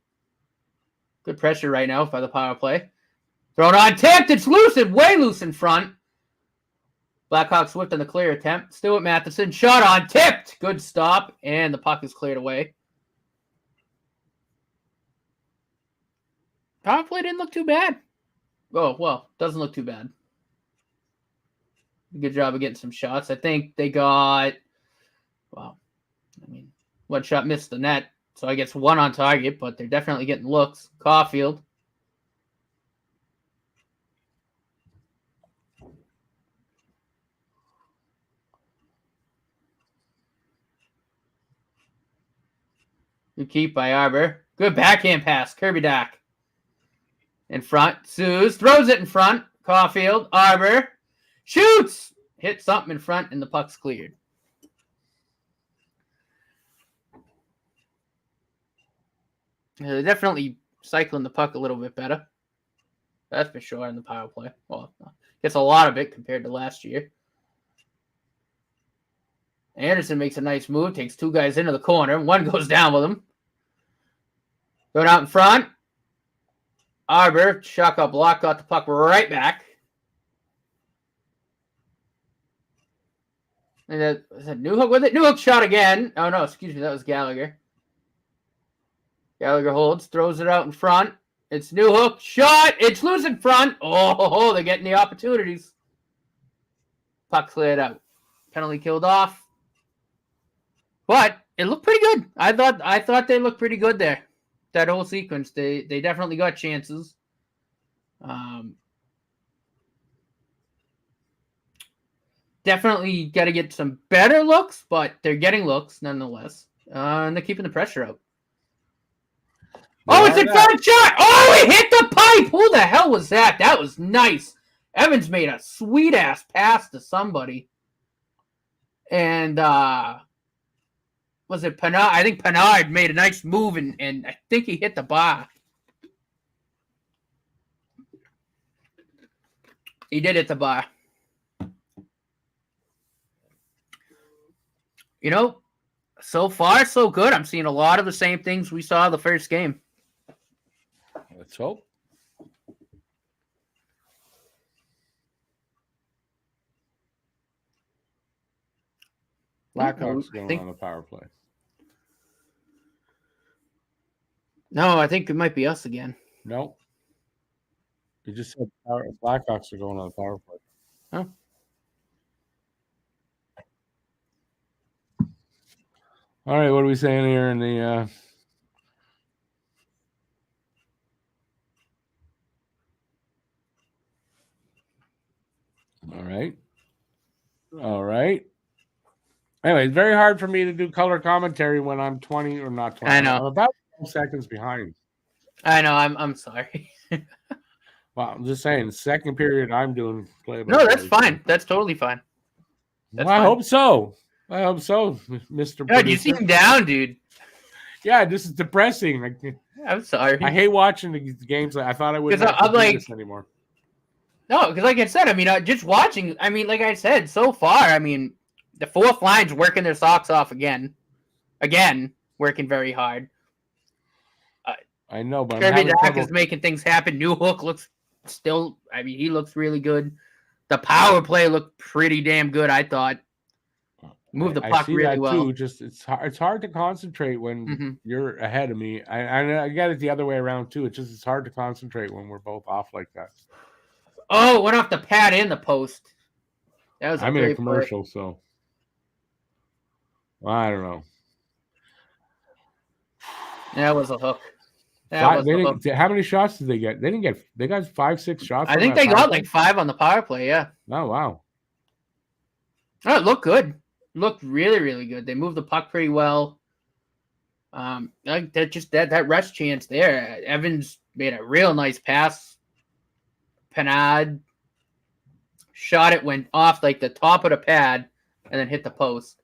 Good pressure right now by the power play. Thrown on, tipped. It's loose. It's way loose in front. Blackhawks whipped on the clear attempt. Still at Matheson. Shot on, tipped. Good stop. And the puck is cleared away. Power play didn't look too bad. Oh, well, doesn't look too bad. Good job of getting some shots. I think they got, one shot missed the net. So I guess one on target, but they're definitely getting looks. Caulfield. Good keep by Arbor. Good backhand pass. Kirby Doc. In front. Suze throws it in front. Caulfield. Arbor. Shoots. Hit something in front and the puck's cleared. They're definitely cycling the puck a little bit better. That's for sure in the power play. Well, gets a lot of it compared to last year. Anderson makes a nice move. Takes two guys into the corner. One goes down with him. Going out in front. Arbor, shotgun block, got the puck right back. And is that Newhook with it? Newhook shot again. Oh, no, excuse me. That was Gallagher. Gallagher holds, throws it out in front. It's Newhook. Shot. It's loose in front. Oh, they're getting the opportunities. Puck cleared out. Penalty killed off. But it looked pretty good. I thought they looked pretty good there. That whole sequence. They definitely got chances. Definitely got to get some better looks, but they're getting looks nonetheless. And they're keeping the pressure up. Oh, it's a third shot! Oh, it hit the pipe! Who the hell was that? That was nice. Evans made a sweet-ass pass to somebody. And, was it Pinard? I think Pinard made a nice move, and I think he hit the bar. He did hit the bar. You know, so far, so good. I'm seeing a lot of the same things we saw the first game. Let's hope. Blackhawks going on the power play. No, I think it might be us again. No. You just said Blackhawks are going on the power play. Oh. All right, what are we saying here in the All right. Anyway, it's very hard for me to do color commentary when I'm 20 or not 20. I know. I'm about 12 seconds behind. I know. I'm sorry. Well, I'm just saying, second period I'm doing play. No, that's fine. That's totally fine. Well, I hope so. I hope so, Mr. God, you seem down, dude. Yeah, this is depressing. I'm sorry. I hate watching the games. I thought I wouldn't have to do this anymore. No, because like I said, I mean, just watching. I mean, like I said, so far, I mean, the fourth line's working their socks off again, working very hard. I know, but Kirby Doc is making things happen. Newhook looks still. I mean, he looks really good. The power play looked pretty damn good, I thought. Moved the puck really well. Too. Just it's hard to concentrate when you're ahead of me. I get it the other way around too. It's hard to concentrate when we're both off like that. Oh, it went off the pad and the post. That was I'm in a commercial, so I don't know. That was a hook. How many shots did they get? They got 5-6 shots. I think they got like 5 on the power play. Yeah. Oh wow. Oh, it looked good. Looked really, really good. They moved the puck pretty well. That rush chance there. Evans made a real nice pass. Penard shot it, went off like the top of the pad, and then hit the post.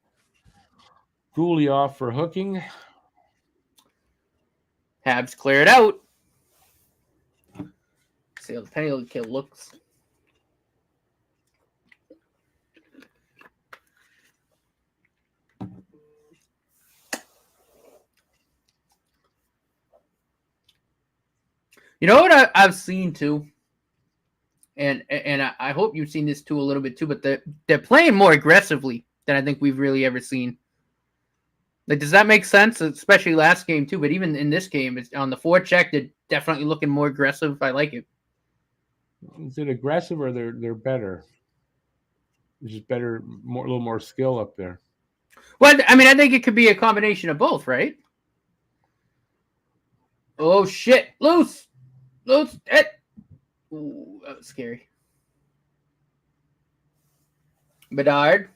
Gooley off for hooking. Habs clear it out. See how the penalty kill looks. You know what I've seen too, and I hope you've seen this too a little bit too, but they're playing more aggressively than I think we've really ever seen. Like, does that make sense? Especially last game too, but even in this game, it's on the forecheck. They're definitely looking more aggressive. I like it. Is it aggressive or they're better? It's just better, a little more skill up there. Well, I mean, I think it could be a combination of both, right? Oh shit! Loose. Ooh, that was scary. Bedard.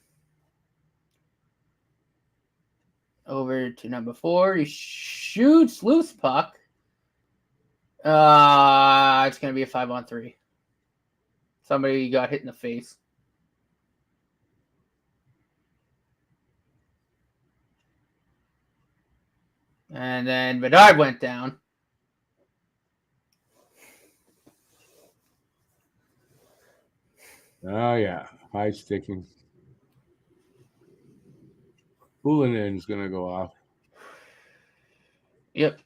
Over to number 4. He shoots loose puck. It's going to be a 5-on-3. Somebody got hit in the face. And then Bedard went down. Oh, yeah. High sticking. Bulletin is going to go off. Yep.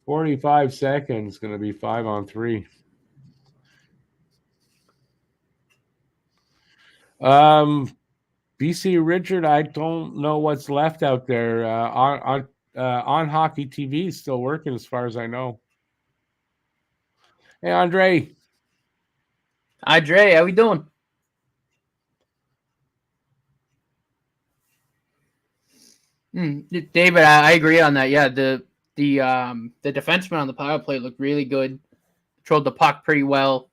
45 seconds. Going to be 5-on-3. BC Richard, I don't know what's left out there. On Hockey TV is still working as far as I know. Hey, Andre. Hi, Dre. How we doing? David, I agree on that. Yeah, the defenseman on the power play looked really good. Controlled the puck pretty well.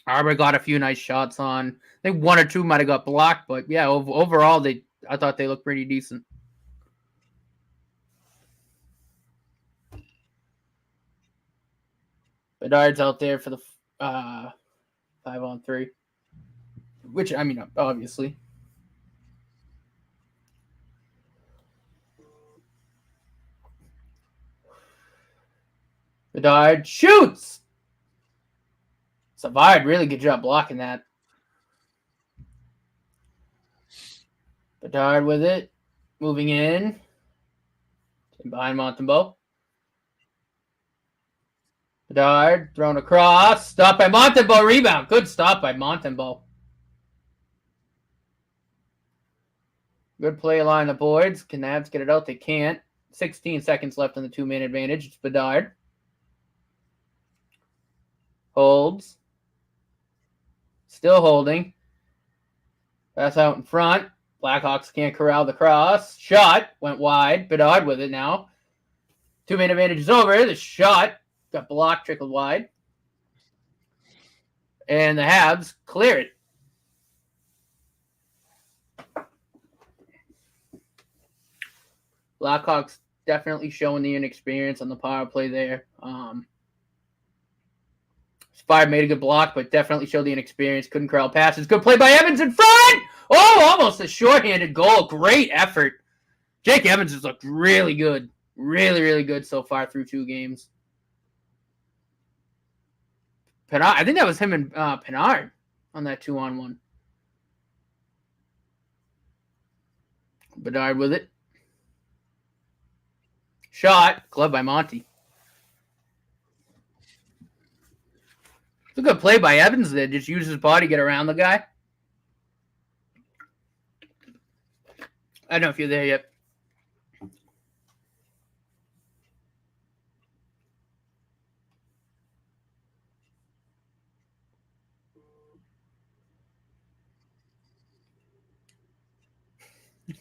Arbor got a few nice shots on. I think 1 or 2 might have got blocked, but yeah, overall, I thought they looked pretty decent. Bedard's out there for the 5-on-3, which, I mean, obviously. Bedard shoots! Savard, really good job blocking that. Bedard with it. Moving in. Behind Montembeault. Bedard thrown across. Stop by Montembeault. Rebound. Good stop by Montembeault. Good play along the boards. Can Habs get it out? They can't. 16 seconds left on the 2-man advantage. It's Bedard. Holds. Still holding. Pass out in front. Blackhawks can't corral the cross. Shot. Went wide. Bedard with it now. 2-man advantage is over. The shot got blocked, trickled wide. And the Habs clear it. Blackhawks definitely showing the inexperience on the power play there. Spire made a good block, but definitely showed the inexperience. Couldn't corral passes. Good play by Evans in front. Oh, almost a shorthanded goal. Great effort. Jake Evans has looked really good. Really, really good so far through 2 games. Penard, I think that was him and Penard on that 2-on-1. Bedard with it. Shot. Glove by Monty. It's a good play by Evans there. Just use his body, get around the guy. I don't know if you're there yet.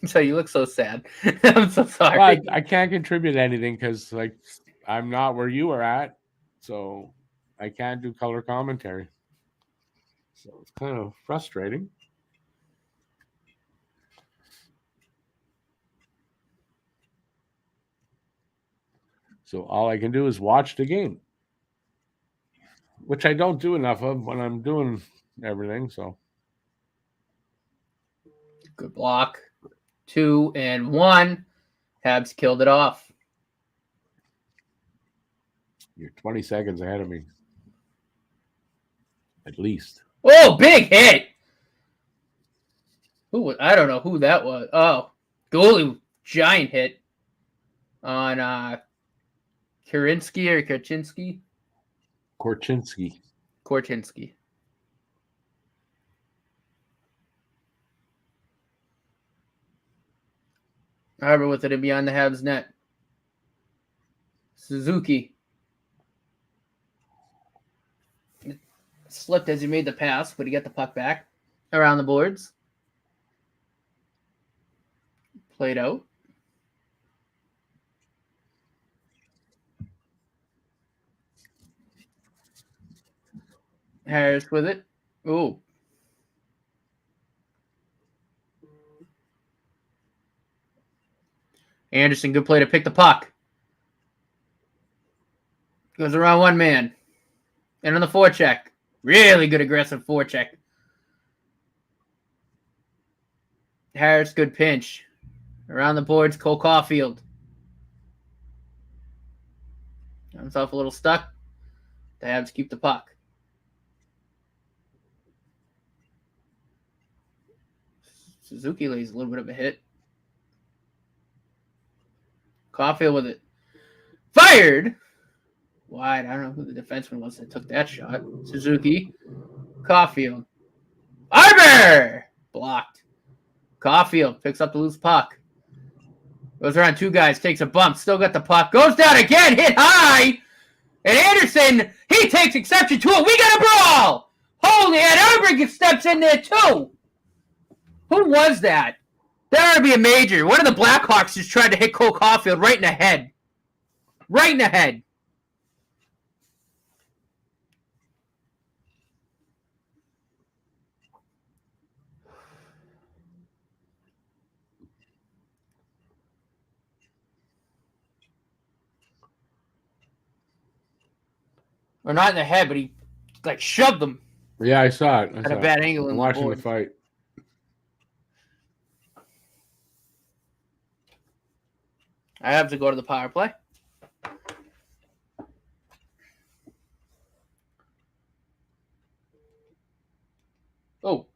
So you look so sad. I'm so sorry. Well, I can't contribute anything because like I'm not where you are at, so I can't do color commentary. So it's kind of frustrating. So all I can do is watch the game, which I don't do enough of when I'm doing everything. So Good block. 2 and 1. Habs killed it off. you're 20 seconds ahead of me, at least. Oh, big hit. I don't know who that was. Oh, goalie, giant hit on Kurinsky or Korchinski. Korchinski. Harbor with it and beyond the Habs net. Suzuki. Slipped as he made the pass, but he got the puck back around the boards. Played out. Harris with it. Ooh. Anderson, good play to pick the puck. Goes around one man. And on the forecheck. Really good aggressive forecheck. Harris, good pinch. Around the boards, Cole Caulfield. Himself a little stuck. The Habs keep the puck. Suzuki lays a little bit of a hit. Caulfield with it. Fired! Wide. I don't know who the defenseman was that took that shot. Suzuki. Caulfield. Arbor! Blocked. Caulfield picks up the loose puck. Goes around two guys, takes a bump, still got the puck. Goes down again, hit high! And Anderson, he takes exception to it. We got a brawl! Holy, and Arbor steps in there too! Who was that? That would be a major. One of the Blackhawks just tried to hit Cole Caulfield right in the head. Right in the head. Or not in the head, but he like shoved them. Yeah, I saw it. At a bad angle in I'm the watching board. the fight. I have to go to the power play. Oh.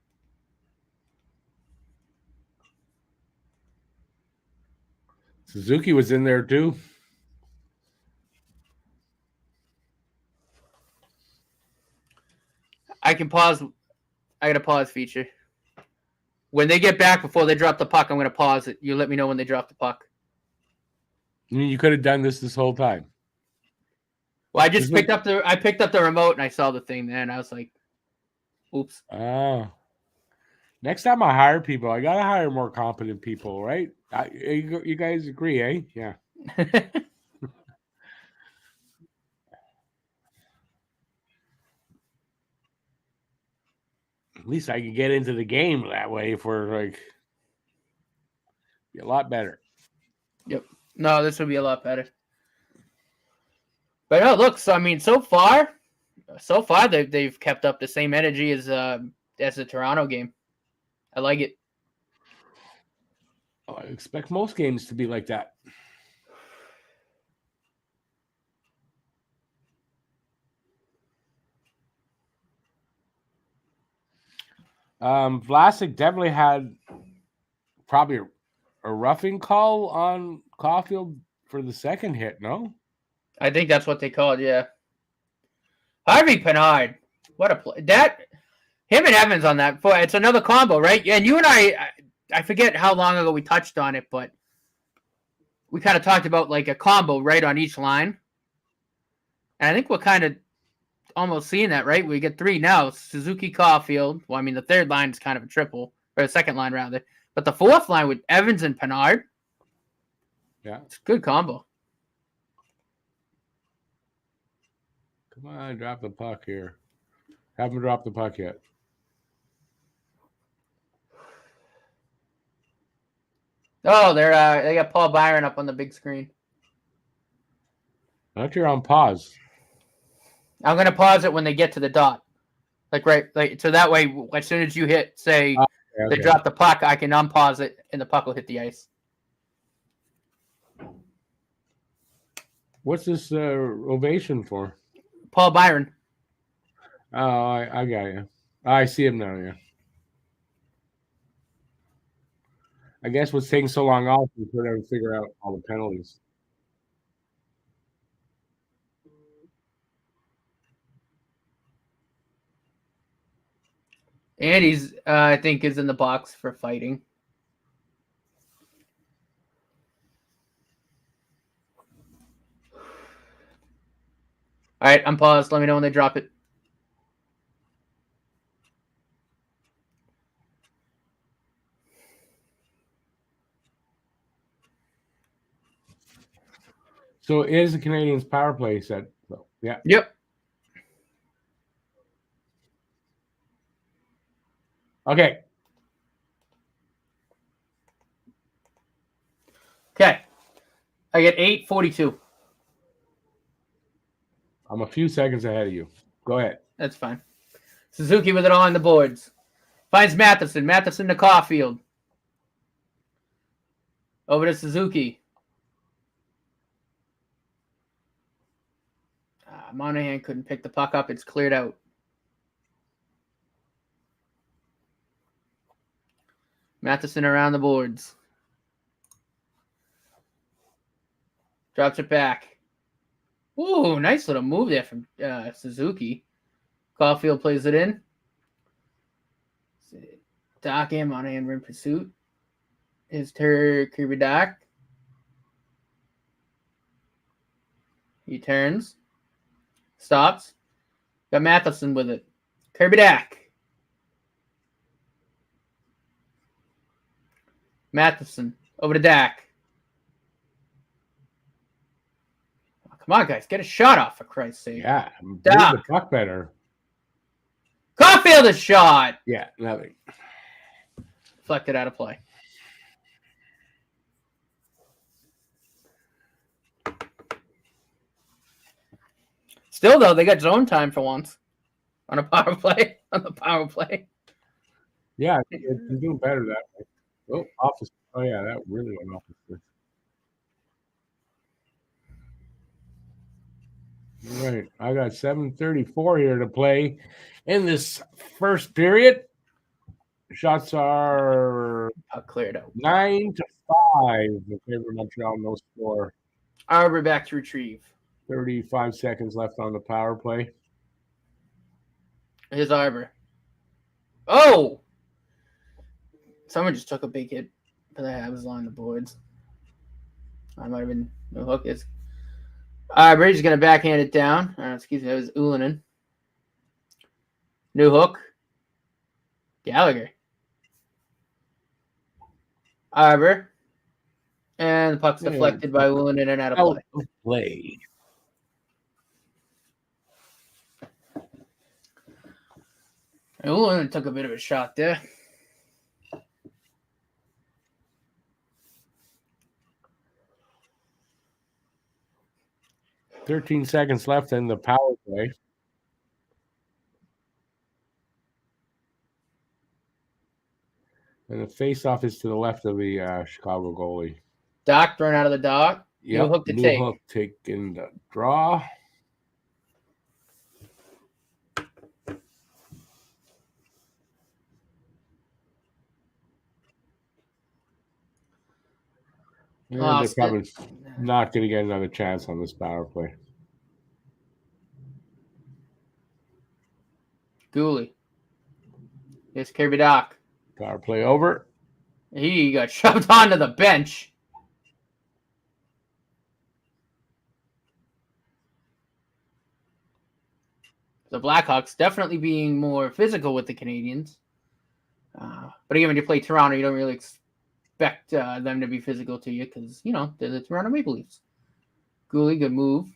Suzuki was in there too. I can pause. I got a pause feature. When they get back before they drop the puck, I'm going to pause it. You let me know when they drop the puck. I mean, you could have done this whole time. Well, I just picked up the remote and I saw the thing there and I was like, oops. Oh. Next time I hire people, I gotta hire more competent people, right? You guys agree, eh? Yeah. At least I could get into the game that way if we're like be a lot better. Yep. No, this would be a lot better. But no, look. So I mean, so far they've kept up the same energy as the Toronto game. I like it. Oh, I expect most games to be like that. Vlasic definitely had probably a roughing call on Caulfield for the second hit, no? I think that's what they call it, yeah. Harvey Pinard. What a play! Him and Evans on that. It's another combo, right? And you and I forget how long ago we touched on it, but we kind of talked about like a combo right on each line. And I think we're kind of almost seeing that, right? We get 3 now. Suzuki, Caulfield. Well, I mean, the third line is kind of a triple, or the second line rather. But the fourth line with Evans and Pennard. Yeah. It's a good combo. Come on, drop the puck here. Haven't dropped the puck yet. Oh, they got Paul Byron up on the big screen. Not you're on pause. I'm gonna pause it when they get to the dot, so that way, as soon as you hit, say they drop the puck, I can unpause it and the puck will hit the ice. What's this ovation for? Paul Byron. Oh, I got you. I see him now. Yeah. I guess what's taking so long off is trying to figure out all the penalties. And he's, I think, is in the box for fighting. All right, I'm paused. Let me know when they drop it. So it is the Canadiens power play set. So, yeah. Yep. Okay. Okay. I get 8:42. I'm a few seconds ahead of you. Go ahead. That's fine. Suzuki with it all on the boards. Finds Matheson. Matheson to Caulfield. Over to Suzuki. Monahan couldn't pick the puck up. It's cleared out. Matheson around the boards. Drops it back. Ooh, nice little move there from Suzuki. Caulfield plays it in. Doc and Monahan were in pursuit. His Kirby Doc. He turns. Stops. Got Matheson with it. Kirby Doc. Matheson. Over to Dak. Oh, come on, guys. Get a shot off, for Christ's sake. Yeah. Move Doc. the puck better. Caulfield a shot. Yeah. Nothing. Deflected out of play. Still, though, they got zone time for once on a power play. On the power play. Yeah, you're doing better that way. Oh, office. Oh, yeah, that really went off the All right, I got 7:34 here to play in this first period. Shots are Cleared out. 9-5 in favor of Montreal. No score. Arbor back to retrieve. 35 seconds left on the power play. Here's Arbor. Oh! Someone just took a big hit for the Habs along the boards. I might have been no hook. It's Arbor. He's going to backhand it down. Excuse me, that was Ullinen. New hook. Gallagher. Arbor. And the puck's deflected by Ullinen and out of play. Ullinen took a bit of a shot there. $13 seconds left in the power play. And the face-off is to the left of the Chicago goalie. Doc thrown out of the dock. Yep, new hook to new take. Hook taking the draw. And they're probably not going to get another chance on this power play. Gooley. It's Kirby Doc. Power play over. He got shoved onto the bench. The Blackhawks definitely being more physical with the Canadiens. But again, when you play Toronto, you don't really expect them to be physical to you because, they're the Toronto Maple Leafs. Gooley, good move.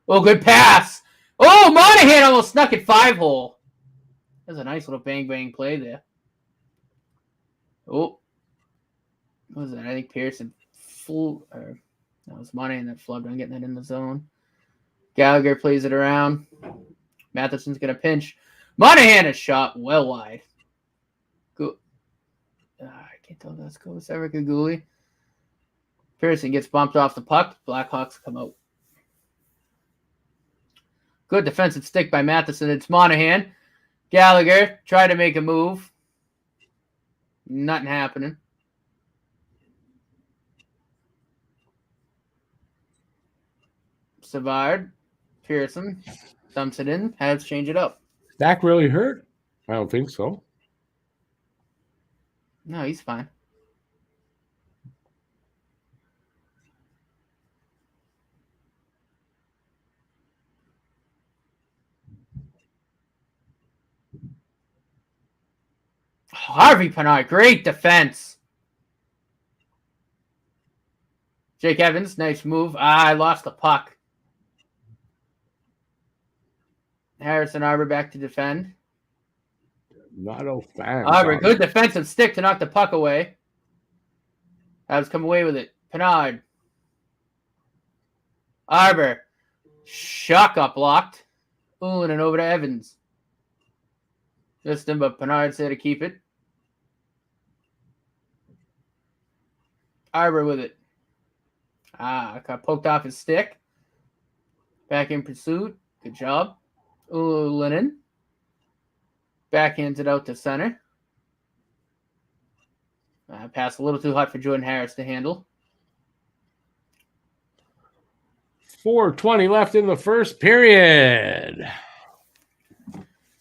Oh, good pass. Oh, Monahan almost snuck it 5-hole. That's a nice little bang-bang play there. Oh. What was that? I think Pearson that was Monahan that flubbed on getting that in the zone. Gallagher plays it around. Matheson's going to pinch. Monahan is shot well wide. I can't tell if that's Kovacevic or Gooley. Pearson gets bumped off the puck. Blackhawks come out. Good defensive stick by Matheson. It's Monahan. Gallagher tried to make a move. Nothing happening. Savard. Pearson dumps it in. Habs change it up. Dak really hurt? I don't think so. No, he's fine. Harvey Pinard, great defense. Jake Evans, nice move. I lost the puck. Harrison Arbor back to defend. Not a fan. Arbor, good defensive stick to knock the puck away. Habs come away with it. Pinard. Arbor. Shot got blocked. Ooh, and over to Evans. Just him, but Pinard said to keep it. Arbor with it. Got poked off his stick. Back in pursuit. Good job. Ooh, Lennon. Backhands it out to center. Pass a little too hot for Jordan Harris to handle. 4:20 left in the first period.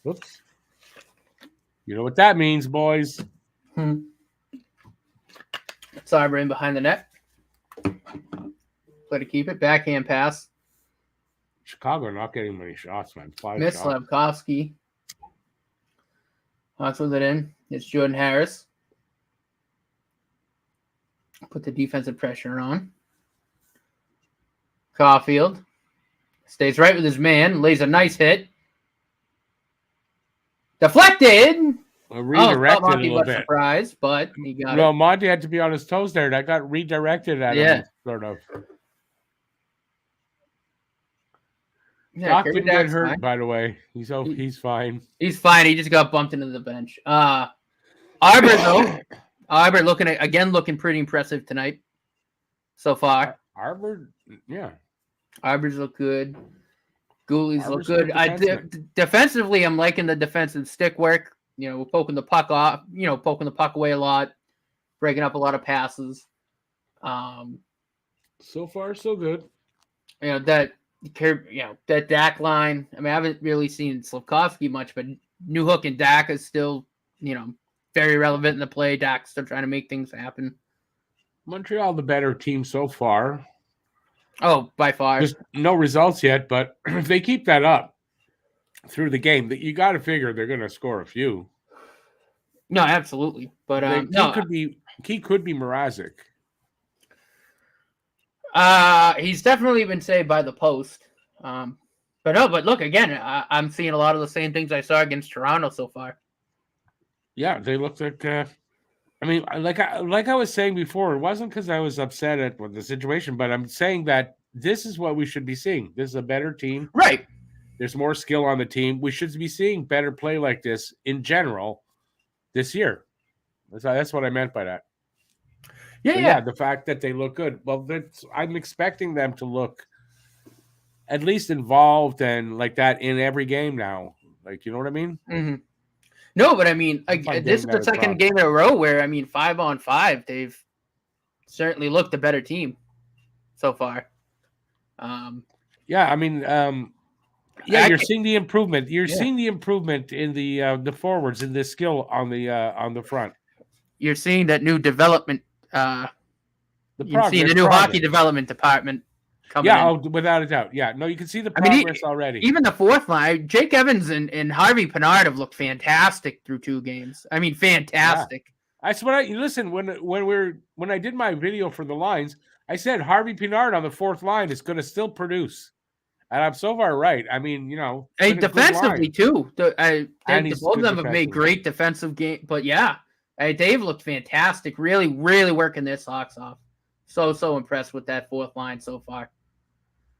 Whoops. You know what that means, boys. Cyber in behind the net. Play to keep it. Backhand pass. Chicago not getting many shots, man. 5 Miss shots. Slavkovsky. Hawks with it in. It's Jordan Harris. Put the defensive pressure on. Caulfield stays right with his man. Lays a nice hit. Deflected. Redirected a Monty little was bit. surprised, but he got No, it. Monty had to be on his toes there. That got redirected at him, sort of. Yeah, Doc Kirby didn't get Dac's hurt, fine. by the way. He's fine. He's fine. He just got bumped into the bench. Arbor though. Arbor looking pretty impressive tonight so far. Arbor, yeah. Arbors look good. Goolies look Arbor's good. good Defensively, I'm liking the defensive stick work. Poking the puck off. Poking the puck away a lot, breaking up a lot of passes. So far, so good. That Dak line. I mean, I haven't really seen Slavkovsky much, but Newhook and Dak is still, very relevant in the play. Dak's still trying to make things happen. Montreal, the better team so far. Oh, by far. Just no results yet, but if they keep that up through the game, you got to figure they're going to score a few. No, absolutely. But he could be Mrazek. He's definitely been saved by the post. But look again. I'm seeing a lot of the same things I saw against Toronto so far. Yeah, they look like. I mean, like I was saying before, it wasn't because I was upset at the situation, but I'm saying that this is what we should be seeing. This is a better team, right? There's more skill on the team. We should be seeing better play like this in general this year. That's what I meant by that. Yeah, the fact that they look good. Well, I'm expecting them to look at least involved and like that in every game now. Like, you know what I mean? Mm-hmm. No, but I mean, this is the second game in a row where, 5-on-5, they've certainly looked a better team so far. Yeah, you're seeing the improvement. You're seeing the improvement in the forwards in the skill on the front. You're seeing that new development. You're seeing the new hockey development department coming in. Without a doubt. Yeah, no, you can see the progress already. Even the fourth line, Jake Evans and Harvey Pinard have looked fantastic through 2 games. I mean, fantastic. Yeah. That's what listen, when I did my video for the lines, I said Harvey Pinard on the 4th line is going to still produce. And I'm so far right. I mean, and defensively too. Both of them have made great defensive game. But yeah, they've looked fantastic. Really, really working their socks off. So impressed with that 4th line so far.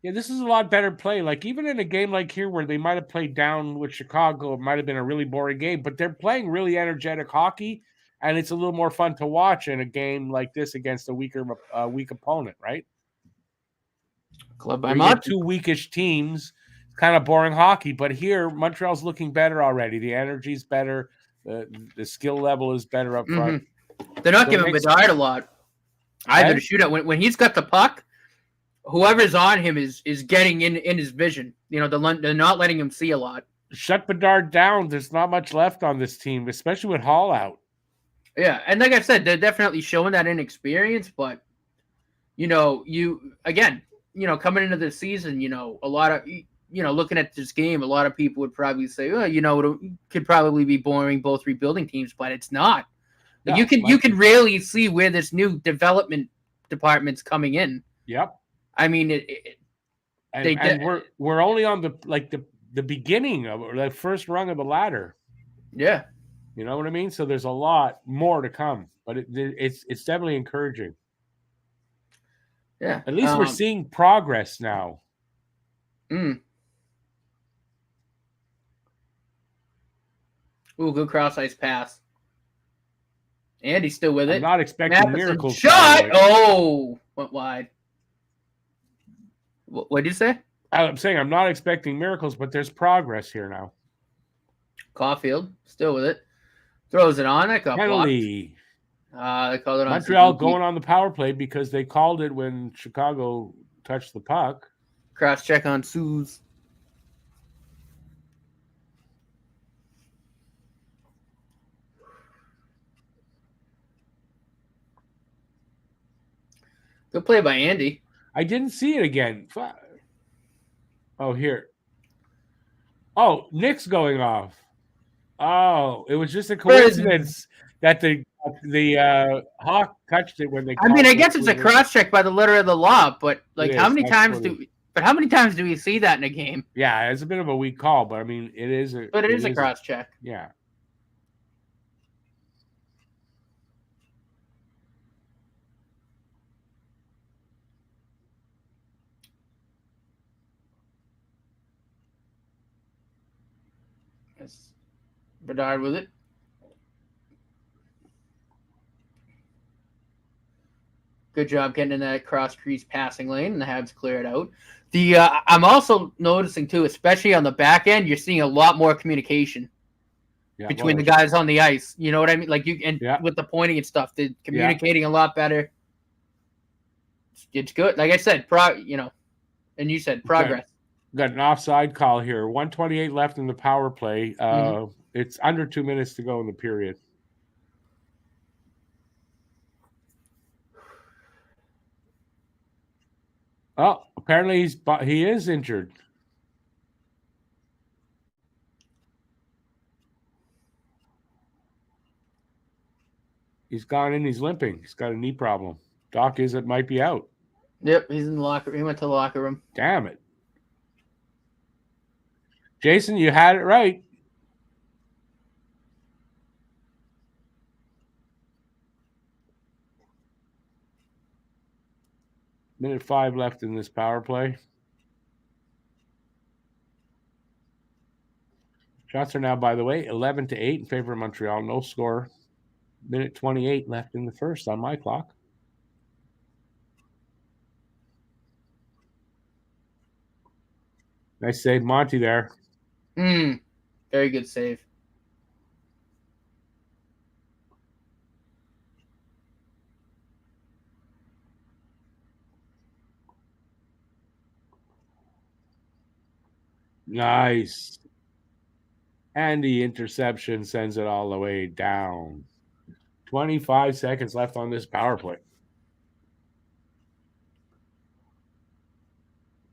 Yeah, this is a lot better play. Like even in a game like here where they might have played down with Chicago, it might have been a really boring game, but they're playing really energetic hockey, and it's a little more fun to watch in a game like this against a weak opponent, right? Club by Monty. 2 weakish teams, kind of boring hockey, but here Montreal's looking better already. The energy's better, the skill level is better up front. They're not giving Bedard a lot either to shoot at. When he's got the puck, whoever's on him is getting in his vision. They're not letting him see a lot. Shut Bedard down. There's not much left on this team, especially with Hall out. Yeah, and like I said, they're definitely showing that inexperience, but coming into the season, a lot of looking at this game, a lot of people would probably say, oh, it could probably be boring, both rebuilding teams, but it's not. No, you can really see where this new development department's coming in. Yep. I mean, we're only on the beginning of the first rung of the ladder. Yeah. You know what I mean? So there's a lot more to come, but it's definitely encouraging. Yeah. At least we're seeing progress now. Ooh, good cross-ice pass. And he's still with it. I'm not expecting miracles. Shot! Oh! Went wide. What did you say? I'm saying I'm not expecting miracles, but there's progress here now. Caulfield, still with it. Throws it on. That got penalty. Blocked. They called it on Montreal going on the power play because they called it when Chicago touched the puck. Cross check on Suze. Good play by Andy. I didn't see it again. Oh, here. Oh, Nick's going off. Oh, it was just a coincidence that the Hawk touched it when they. I guess it's a cross check by the letter of the law, but how many times do we see that in a game? Yeah, it's a bit of a weak call, but I mean, it is a cross check. Yeah. Bedard with it. Good job getting in that cross crease passing lane, and the Habs clear it out. I'm also noticing too, especially on the back end, you're seeing a lot more communication between the guys on the ice. You know what I mean? With the pointing and stuff, they're communicating a lot better. It's good. Like I said, and you said progress. Got an offside call here. 1:28 left in the power play. It's under 2 minutes to go in the period. Oh, apparently he is injured. He's gone in. He's limping. He's got a knee problem. Doc might be out. Yep, he's in the locker room. He went to the locker room. Damn it. Jason, you had it right. Minute 5 left in this power play. Shots are now, by the way, 11-8 in favor of Montreal. No score. Minute 28 left in the first on my clock. Nice save, Monty, there. Very good save. Nice. And the interception sends it all the way down. 25 seconds left on this power play.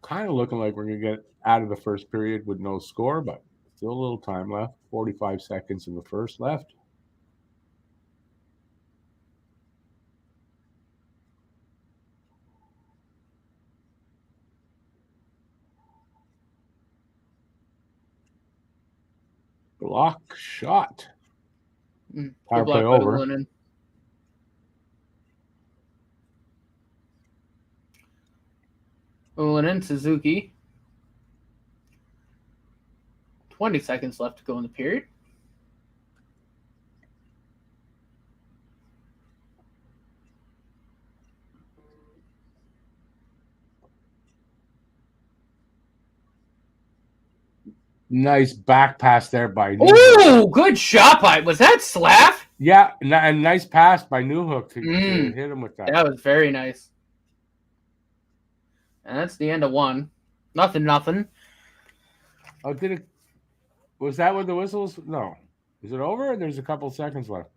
Kind of looking like we're going to get out of the first period with no score, but still a little time left. 45 seconds in the first left. Block shot. Power play over. Ulinen, Suzuki. 20 seconds left to go in the period. Nice back pass there by Newhook. Oh, good shot by. Was that Slav? Yeah, and nice pass by Newhook to hit him with that. That was very nice. And that's the end of one. Nothing. Oh, did it? Was that what the whistle was? No. Is it over? There's a couple seconds left.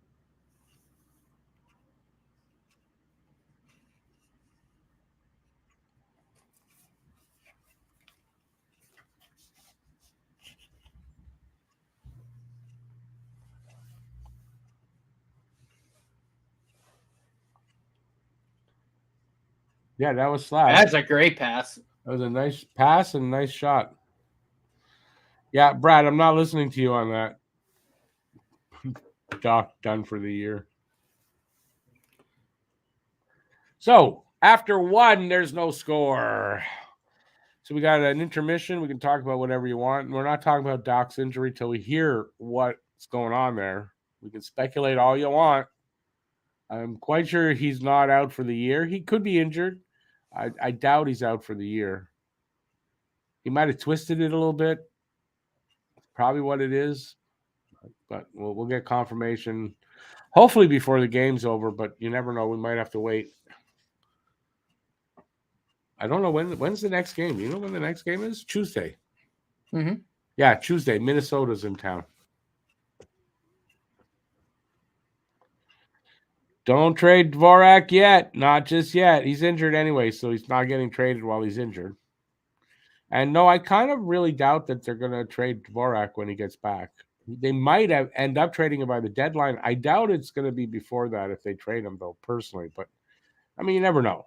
Yeah, that was Slav. That's a great pass. That was a nice pass and nice shot. Yeah, Brad, I'm not listening to you on that. Doc done for the year. So, after one, there's no score. So we got an intermission. We can talk about whatever you want. We're not talking about Doc's injury till we hear what's going on there. We can speculate all you want. I'm quite sure he's not out for the year. He could be injured. I doubt he's out for the year. He might have twisted it a little bit. Probably what it is. But we'll get confirmation hopefully before the game's over, but you never know. We might have to wait. I don't know when's the next game. You know when the next game is? Tuesday. Mm-hmm. Yeah, Tuesday. Minnesota's in town. Don't trade Dvorak yet. Not just yet. He's injured anyway, so he's not getting traded while he's injured. And no, I kind of really doubt that they're going to trade Dvorak when he gets back. They might end up trading him by the deadline. I doubt it's going to be before that if they trade him, though, personally. But, I mean, you never know.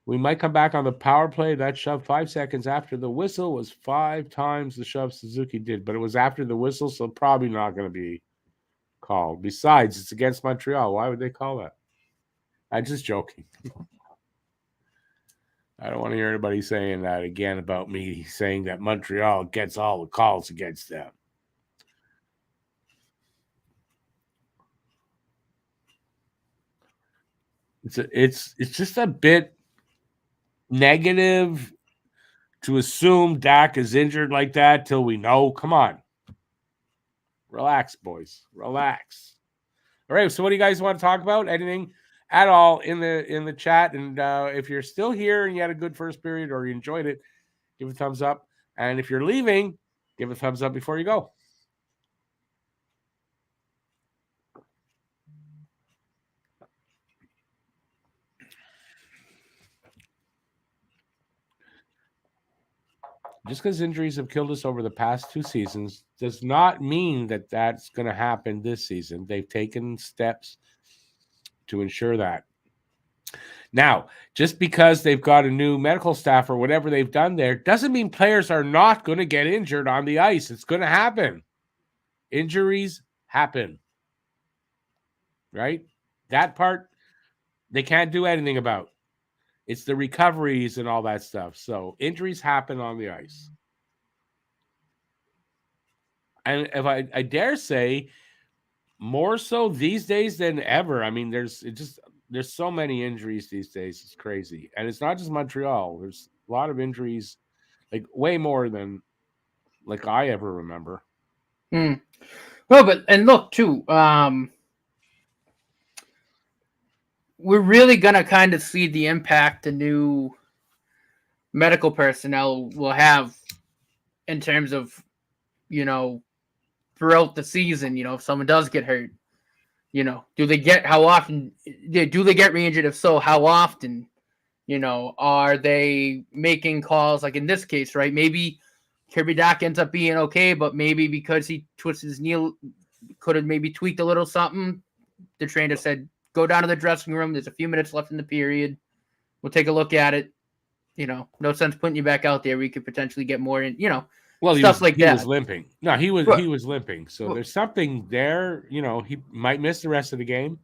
We might come back on the power play. That shove 5 seconds after the whistle was 5 times the shove Suzuki did. But it was after the whistle, so probably not going to be called. Besides, it's against Montreal. Why would they call that? I'm just joking. I don't want to hear anybody saying that again about me saying that Montreal gets all the calls against them. It's just a bit negative to assume Dak is injured like that till we know. Come on. Relax, boys. Relax. All right, so what do you guys want to talk about? Anything at all in the chat? And if you're still here and you had a good first period or you enjoyed it, give a thumbs up. And if you're leaving, give a thumbs up before you go. Just because injuries have killed us over the past 2 seasons does not mean that that's going to happen this season. They've taken steps to ensure that. Now, just because they've got a new medical staff or whatever they've done there doesn't mean players are not going to get injured on the ice. It's going to happen. Injuries happen. Right? That part, they can't do anything about. It's the recoveries and all that stuff. So injuries happen on the ice. And if I dare say, more so these days than ever. I mean, there's so many injuries these days. It's crazy. And it's not just Montreal. There's a lot of injuries, like way more than like I ever remember. Well, but and look too, we're really gonna kind of see the impact the new medical personnel will have in terms of, throughout the season. If someone does get hurt, do they get how often? Do they get re-injured? If so, how often? Are they making calls like in this case, right? Maybe Kirby Dach ends up being okay, but maybe because he twisted his knee, could have maybe tweaked a little something. The trainer said, go down to the dressing room. There's a few minutes left in the period. We'll take a look at it. No sense putting you back out there. We could potentially get more in, Well, stuff he like that. was limping. No, he was limping. So there's something there. He might miss the rest of the game.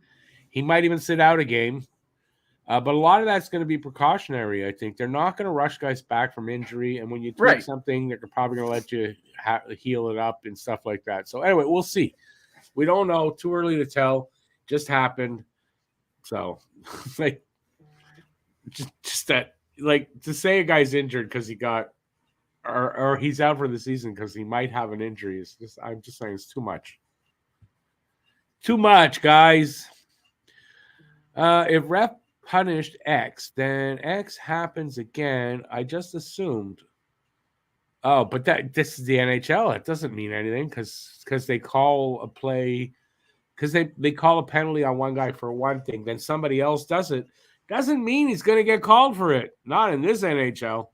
He might even sit out a game. But a lot of that's going to be precautionary, I think. They're not going to rush guys back from injury. And when you tweak something, they're probably going to let you heal it up and stuff like that. So anyway, we'll see. We don't know. Too early to tell. Just happened. So, just that, to say a guy's injured because he got, or he's out for the season because he might have an injury. I'm just saying it's too much. Too much, guys. If ref punished X, then X happens again. I just assumed. Oh, but this is the NHL. It doesn't mean anything because they call a play, because they call a penalty on one guy for one thing, then somebody else does it. Doesn't mean he's going to get called for it. Not in this NHL.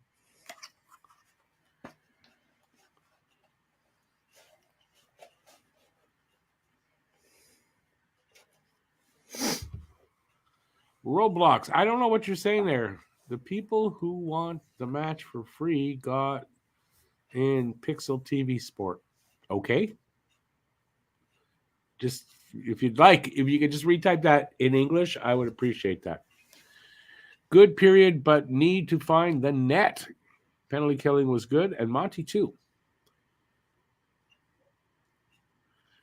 Roblox. I don't know what you're saying there. The people who want the match for free got in Pixel TV Sport. Okay. Just if you'd like, if you could just retype that in English, I would appreciate that. Good period, but need to find the net. Penalty killing was good, and Monty too.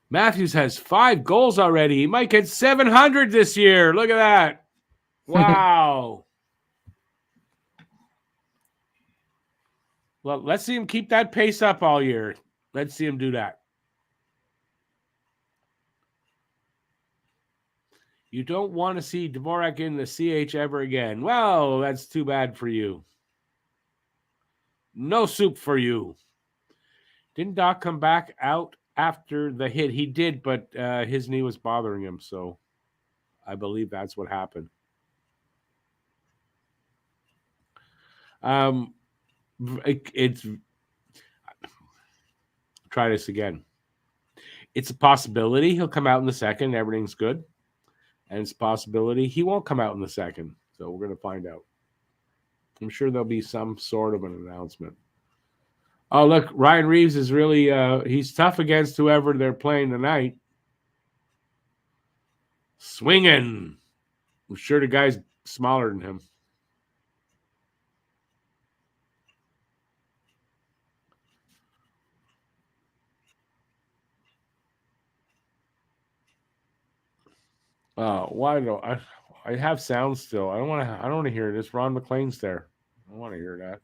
Matthews has 5 goals already. He might get 700 this year. Look at that. Wow. Well, let's see him keep that pace up all year. Let's see him do that. You don't want to see Dvorak in the CH ever again. Well, that's too bad for you. No soup for you. Didn't Doc come back out after the hit? He did, but his knee was bothering him, so I believe that's what happened. It's try this again. It's a possibility he'll come out in the second. Everything's good. And it's a possibility he won't come out in the second. So we're going to find out. I'm sure there'll be some sort of an announcement. Oh, look, Ryan Reeves is really, he's tough against whoever they're playing tonight. Swinging. I'm sure the guy's smaller than him. Why do I have sound still? I don't want to hear this. Ron McLean's there. I don't want to hear that.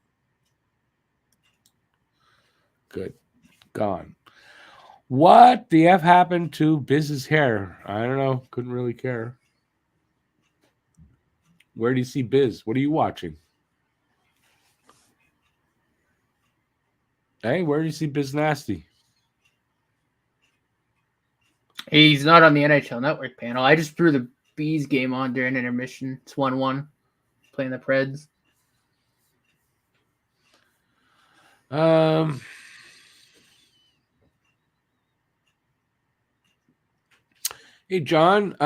Good. Gone. What the F happened to Biz's hair? I don't know. Couldn't really care. Where do you see Biz? What are you watching? Hey, where do you see Biz Nasty? He's not on the NHL Network panel. I just threw the Bees game on during intermission. It's 1-1. Playing the Preds. Hey, John.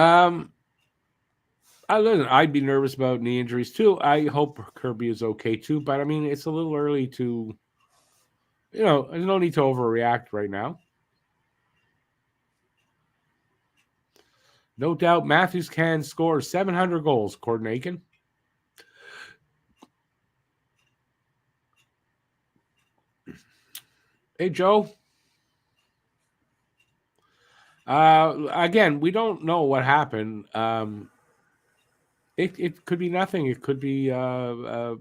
Listen, I'd be nervous about knee injuries too. I hope Kirby is okay too, but I mean, it's a little early to, there's no need to overreact right now. No doubt Matthews can score 700 goals, Gordon Aiken. Hey, Joe. Again, we don't know what happened. It could be nothing. It could be it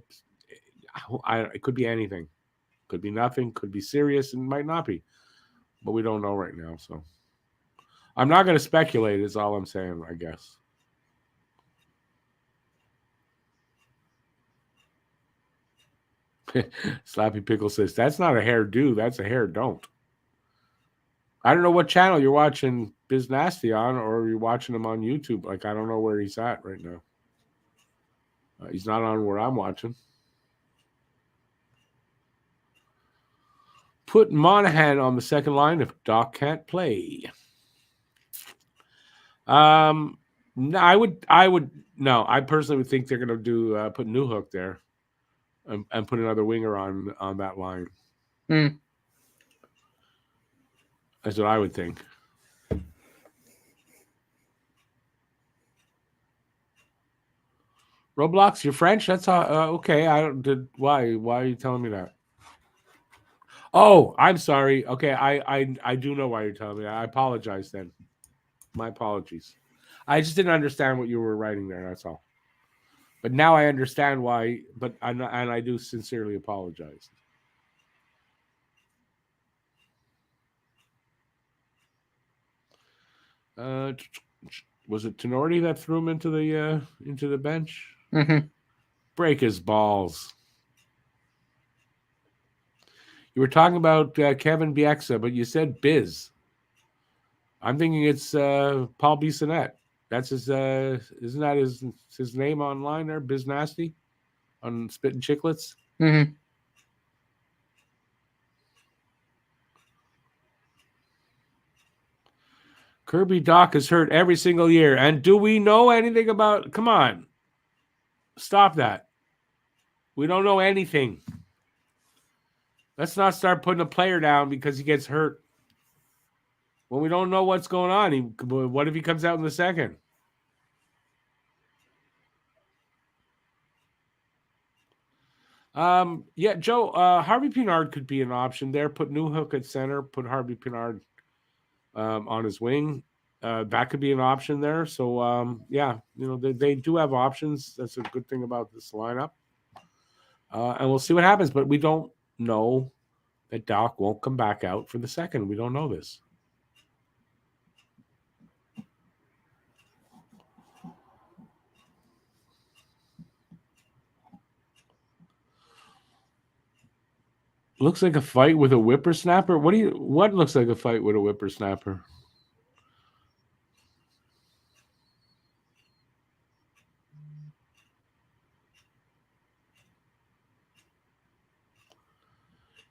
could be anything. Could be nothing. Could be serious and might not be. But we don't know right now. So I'm not going to speculate. Is all I'm saying. I guess. Slappy Pickle says, that's not a hair do, that's a hair don't. I don't know what channel you're watching Biz Nasty on, or you're watching him on YouTube. Like, I don't know where he's at right now. He's not on where I'm watching. Put Monahan on the second line if Doc can't play. No, I personally would think they're going to do put Newhook there and put another winger on that line. That's what I would think. Roblox, you're French? That's okay. Why are you telling me that? Oh, I'm sorry. Okay, I do know why you're telling me that. I apologize then. My apologies. I just didn't understand what you were writing there. That's all. But now I understand why. But I do sincerely apologize. Was it Tenorti that threw him into the bench? Mm-hmm. Break his balls. You were talking about Kevin Bieksa, but you said Biz. I'm thinking it's Paul Bissonnette. That's his. Isn't that his name online there? Biz Nasty on Spittin' Chicklets. Mm-hmm. Kirby Doc is hurt every single year, and do we know anything about? Come on, stop that. We don't know anything. Let's not start putting a player down because he gets hurt. When we don't know what's going on, what if he comes out in the second? Yeah, Joe, Harvey Pinard could be an option there. Put Newhook at center, put Harvey Pinard on his wing. That could be an option there. So, yeah, they do have options. That's a good thing about this lineup. And we'll see what happens. But we don't know that Doc won't come back out for the second. We don't know this. Looks like a fight with a whippersnapper. What looks like a fight with a whippersnapper?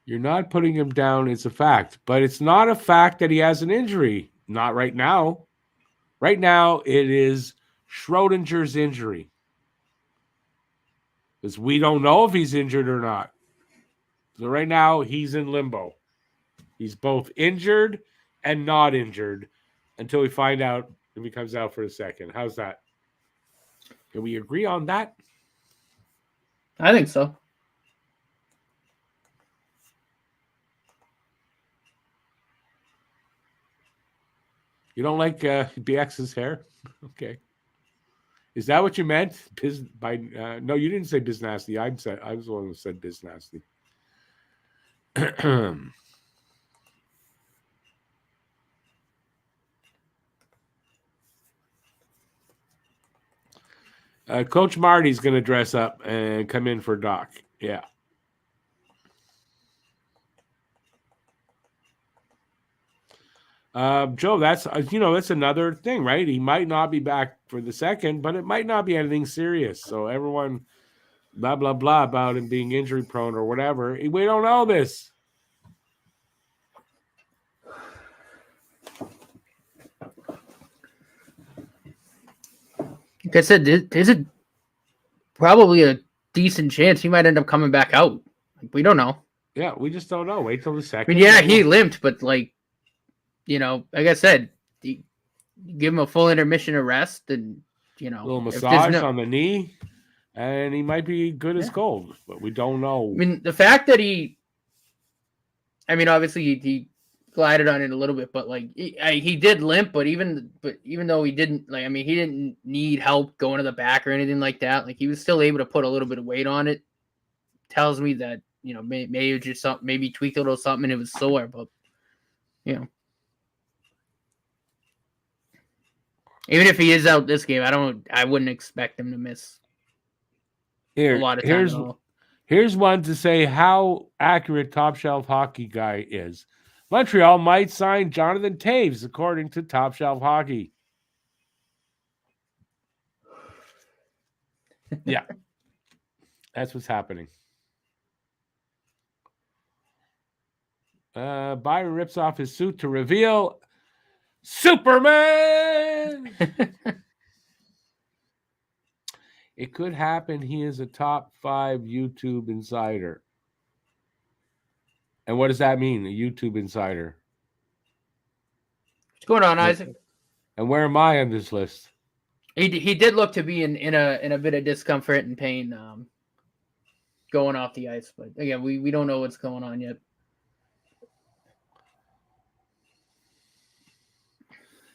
You're not putting him down. It's a fact. But it's not a fact that he has an injury. Not right now. Right now, it is Schrodinger's injury. Because we don't know if he's injured or not. So right now, he's in limbo. He's both injured and not injured until we find out if he comes out for a second. How's that? Can we agree on that? I think so. You don't like BX's hair? Okay. Is that what you meant? No, you didn't say Biz Nasty. I was the one who said Biz Nasty. Coach Marty's going to dress up and come in for Doc. Yeah. Joe, that's another thing, right? He might not be back for the second, but it might not be anything serious. So everyone, blah blah blah about him being injury prone or whatever. We don't know this. Like I said, there's probably a decent chance he might end up coming back out. We don't know. Yeah, we just don't know. Wait till the second. I mean, yeah, he limped, but like I said, give him a full intermission of rest and, a little massage on the knee, and he might be good as gold, but we don't know. I mean, the fact that obviously he glided on it a little bit, but like he did limp, but even though he didn't, he didn't need help going to the back or anything like that. Like, he was still able to put a little bit of weight on it. Tells me that, maybe just maybe tweaked a little something and it was sore, but even if he is out this game, I wouldn't expect him to miss a lot of time at all. Here's one to say how accurate Top Shelf Hockey Guy is. Montreal might sign Jonathan Toews, according to Top Shelf Hockey. Yeah. That's what's happening. Byron rips off his suit to reveal Superman. It could happen. He is a top 5 YouTube insider. And what does that mean? A YouTube insider. What's going on, Isaac? And where am I on this list? He did look to be in a bit of discomfort and pain going off the ice, but again, we don't know what's going on yet.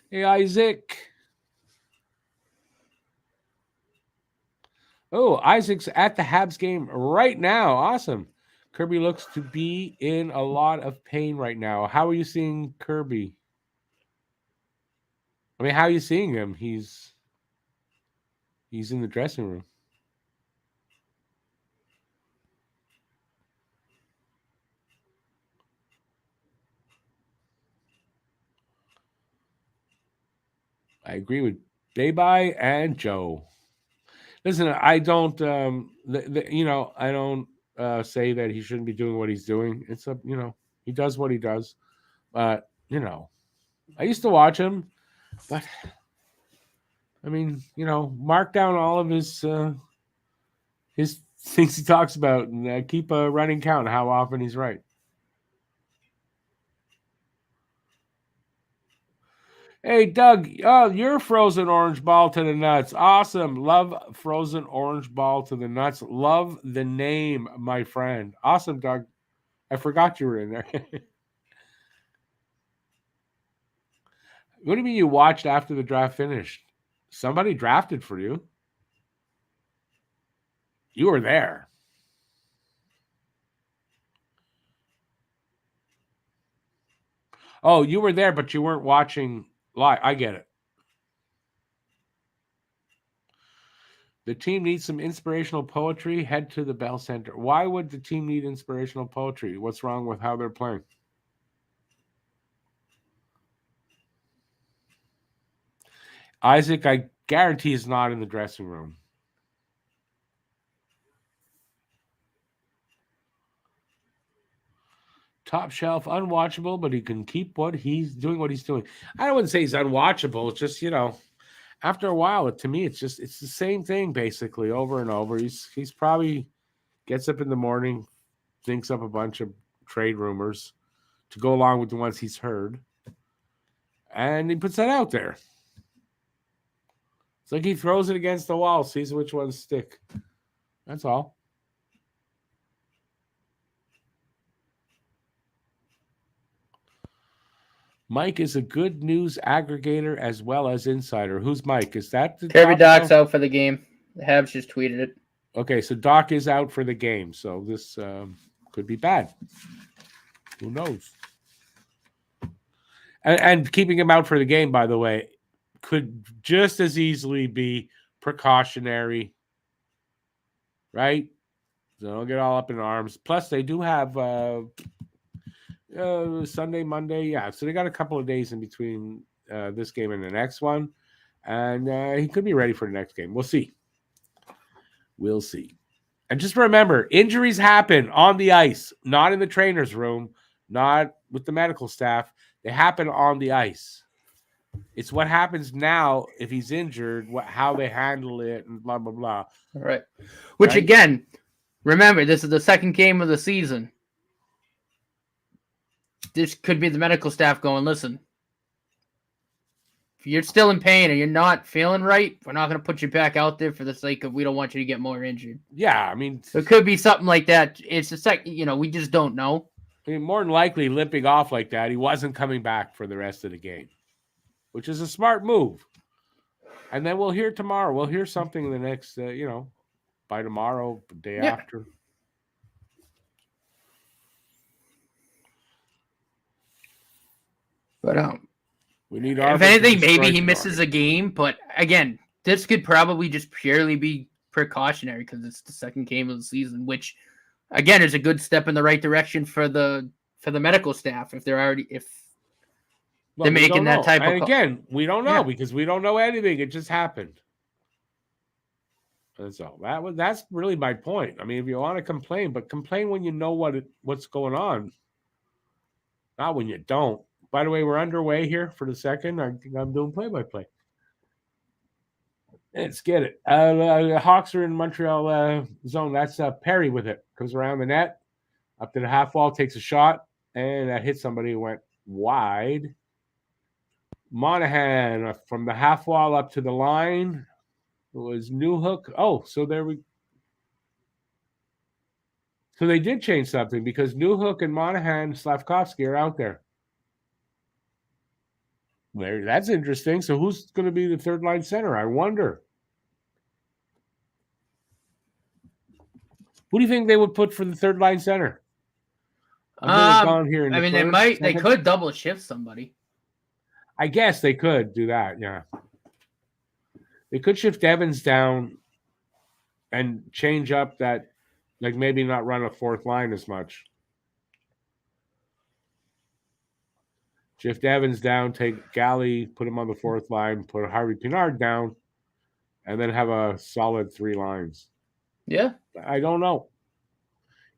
Hey, Isaac. Oh, Isaac's at the Habs game right now. Awesome. Kirby looks to be in a lot of pain right now. How are you seeing Kirby? I mean, how are you seeing him? He's in the dressing room. I agree with Baby and Joe. Listen, I don't, I don't say that he shouldn't be doing what he's doing. It's he does what he does. But I used to watch him, but I mean, mark down all of his things he talks about and keep a running count how often he's right. Hey, Doug, oh, you're frozen orange ball to the nuts. Awesome. Love frozen orange ball to the nuts. Love the name, my friend. Awesome, Doug. I forgot you were in there. What do you mean you watched after the draft finished? Somebody drafted for you. You were there. Oh, you were there, but you weren't watching live. I get it. The team needs some inspirational poetry. Head to the Bell Center. Why would the team need inspirational poetry? What's wrong with how they're playing? Isaac, I guarantee is not in the dressing room. Top shelf, unwatchable, but he can keep what he's doing. I wouldn't say he's unwatchable. It's just, after a while, to me, it's the same thing basically over and over. He's probably gets up in the morning, thinks up a bunch of trade rumors to go along with the ones he's heard, and he puts that out there. It's like he throws it against the wall, sees which ones stick. That's all. Mike is a good news aggregator as well as insider. Who's Mike? Is that the Kirby Doc's out for the game. The Habs just tweeted it. Okay, so Doc is out for the game. So this could be bad. Who knows? And keeping him out for the game, by the way, could just as easily be precautionary, right? So don't get all up in arms. Plus, they do have Sunday, Monday. Yeah, so they got a couple of days in between this game and the next one. And he could be ready for the next game. We'll see. We'll see. And just remember, injuries happen on the ice, not in the trainer's room, not with the medical staff. They happen on the ice. It's what happens now if he's injured, how they handle it, and blah, blah, blah. All right. Which, again, remember, this is the second game of the season. This could be the medical staff going, listen, if you're still in pain and you're not feeling right, we're not going to put you back out there for the sake of we don't want you to get more injured. Yeah, I mean, it could be something like that. It's a we just don't know. I mean, more than likely, limping off like that, he wasn't coming back for the rest of the game, which is a smart move. And then we'll hear tomorrow. We'll hear something in the next, by tomorrow, day after. But we need. If anything, maybe he misses a game. But again, this could probably just purely be precautionary because it's the second game of the season, which again, it's a good step in the right direction for the medical staff if they're making that type of. And again, we don't know because we don't know anything. It just happened. And so that's really my point. I mean, if you want to complain, but complain when you know what's going on, not when you don't. By the way, we're underway here for the second. I think I'm doing play-by-play. Let's get it. The Hawks are in Montreal zone. That's Perry with it. Comes around the net, up to the half wall, takes a shot, and that hit somebody who went wide. Monahan from the half wall up to the line. It was Newhook. Oh, so they did change something because Newhook and Monahan, Slavkovsky are out there. That's interesting. So who's going to be the third line center? I wonder. Who do you think they would put for the third line center? Gone here. I mean, they could double shift somebody. I guess they could do that. Yeah. They could shift Evans down and change up that, like maybe not run a fourth line as much. Shift Evans down, take Galley, put him on the fourth line, put Harvey Pinard down, and then have a solid 3 lines. Yeah. I don't know.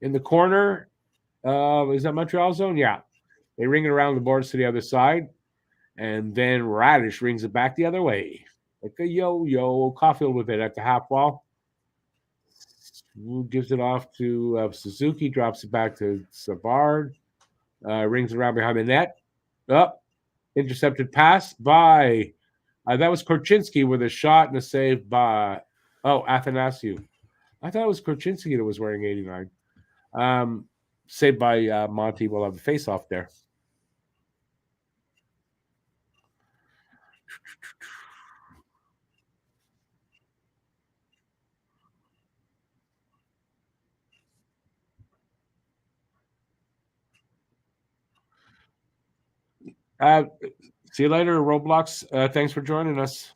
In the corner, is that Montreal zone? Yeah. They ring it around the boards to the other side, and then Radish rings it back the other way. Like a yo-yo, Caulfield with it at the half wall. Gives it off to Suzuki, drops it back to Savard, rings it around behind the net. Intercepted pass by, that was Korchinski with a shot and a save by, Athanasiou. I thought it was Korchinski that was wearing 89. Saved by Monty. We'll have a face-off there. See you later, Roblox. Thanks for joining us.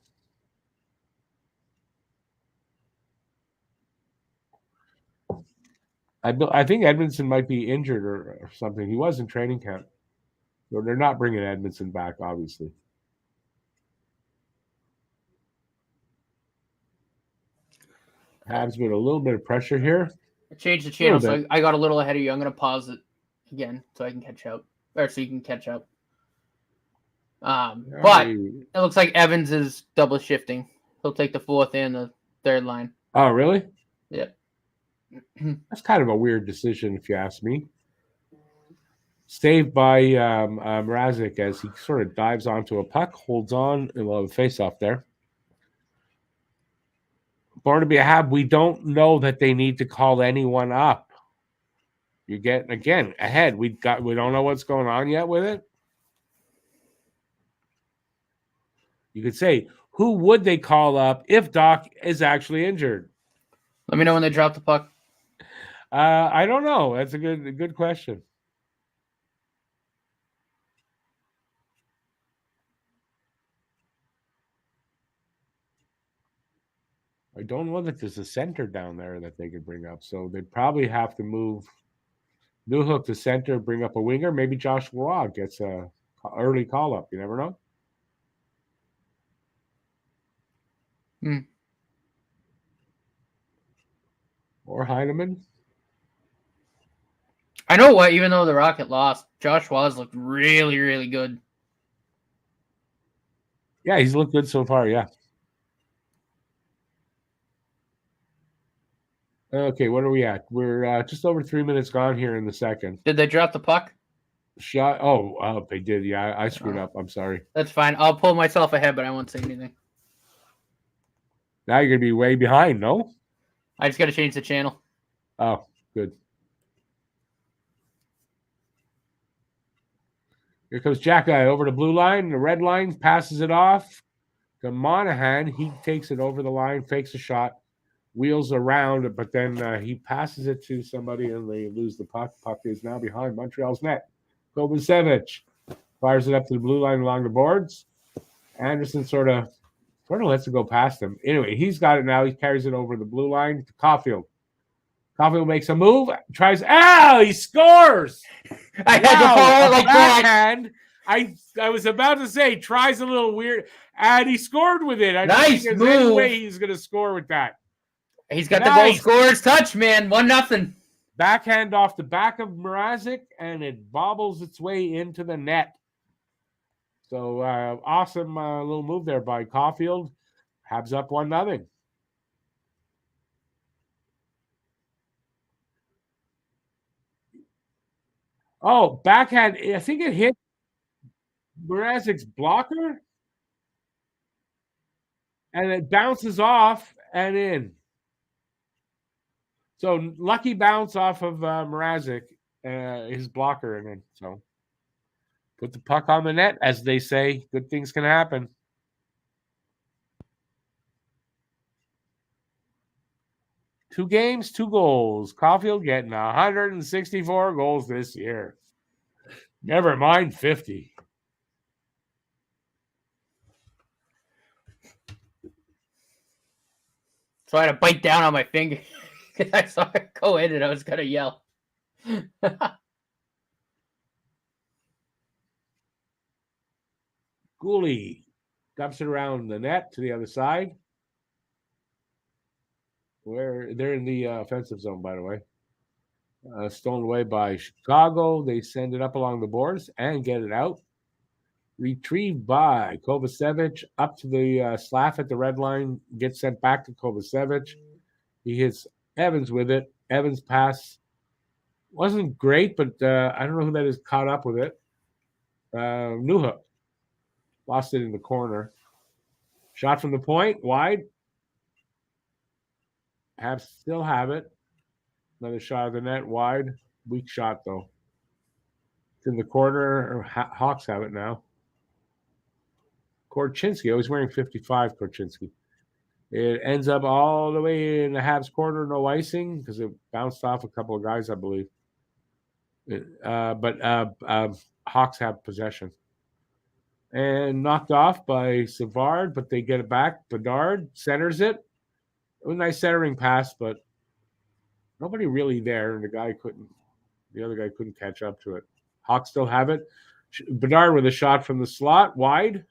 I think Edmondson might be injured or something. He was in training camp. So they're not bringing Edmondson back, obviously. Habs with a little bit of pressure here. I changed the channel, so I got a little ahead of you. I'm going to pause it again so I can catch up. Or so you can catch up. But it looks like Evans is double shifting. He'll take the fourth and the third line. Oh, really? Yep. That's kind of a weird decision, if you ask me. Saved by Mrazek as he sort of dives onto a puck, holds on, and we'll have a face-off there. Born to be a Hab, we don't know that they need to call anyone up. You're getting, again, ahead. We don't know what's going on yet with it. You could say, who would they call up if Doc is actually injured? Let me know when they drop the puck. I don't know. That's a good question. I don't know that there's a center down there that they could bring up. So they'd probably have to move Newhook to center, bring up a winger. Maybe Josh Roy gets a early call-up. You never know. Or Heineman. I know what, even though the Rocket lost, Josh Roy looked really, really good. Yeah, he's looked good so far, yeah. Okay, what are we at? We're just over 3 minutes gone here in the second. Did they drop the puck? Shot. Oh, they did. Yeah, I screwed up. I'm sorry. That's fine. I'll pull myself ahead, but I won't say anything. Now you're going to be way behind, no? I just got to change the channel. Oh, good. Here comes Jackeye over the blue line. The red line passes it off to Monahan. He takes it over the line, fakes a shot, wheels around, but then he passes it to somebody and they lose the puck. Puck is now behind Montreal's net. Kovacevic fires it up to the blue line along the boards. Anderson sort of lets it go past him. Anyway, he's got it now. He carries it over the blue line to Caulfield. Caulfield makes a move, tries. He scores! I had to follow it like that. Backhand. I was about to say, tries a little weird, and he scored with it. I don't Nice think there's any move. way he's going to score with that. He's got the goal scorer's touch, man. 1-0. Backhand off the back of Mrazek, and it bobbles its way into the net. So awesome little move there by Caulfield. Habs up 1-0. Oh, backhand. I think it hit Mrazek's blocker, and it bounces off and in. So lucky bounce off of Mrazek, his blocker, and then so put the puck on the net, as they say. Good things can happen. Two games, 2 goals. Caulfield getting 164 goals this year. Never mind 50. So I had to bite down on my finger because I saw it go in and I was going to yell. Gooley dumps it around the net to the other side. Where they're in the offensive zone, by the way. Stolen away by Chicago. They send it up along the boards and get it out. Retrieved by Kovacevic up to the slash at the red line. Gets sent back to Kovacevic. He hits Evans with it. Evans' pass wasn't great, but I don't know who that is caught up with it. Newhook lost it in the corner. Shot from the point, wide. Habs still have it. Another shot of the net, wide. Weak shot, though. It's in the corner. Hawks have it now. Korchinski. I was wearing 55, Korchinski. It ends up all the way in the Habs corner, no icing, because it bounced off a couple of guys, I believe. But Hawks have possession. And knocked off by Savard, but they get it back. Bedard centers it. It was a nice centering pass, but nobody really there, and the other guy couldn't catch up to it. Hawks still have it. Bedard with a shot from the slot, wide.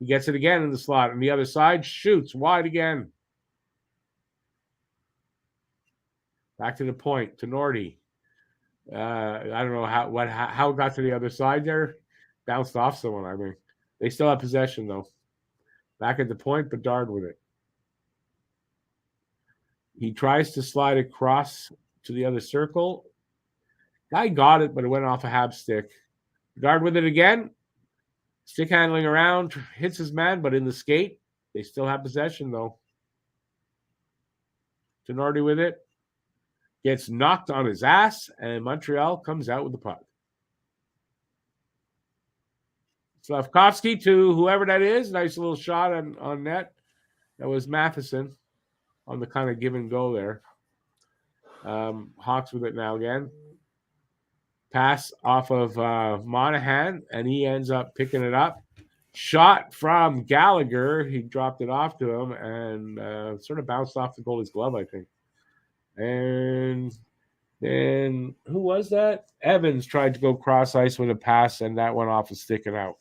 He gets it again in the slot. On the other side, shoots wide again. Back to the point, to Nordy. I don't know how it got to the other side there. Bounced off someone, I mean. They still have possession, though. Back at the point, Bedard with it. He tries to slide across to the other circle. Guy got it, but it went off a Habs stick. Bedard with it again. Stick handling around, hits his man, but in the skate. They still have possession, though. Tenardi with it. Gets knocked on his ass, and Montreal comes out with the puck. Slavkovsky to whoever that is. Nice little shot on net. That was Matheson on the kind of give and go there. Hawks with it now again. Pass off of Monahan, and he ends up picking it up. Shot from Gallagher. He dropped it off to him and sort of bounced off the goalie's glove, I think. And then who was that? Evans tried to go cross ice with a pass, and that went off and sticking out.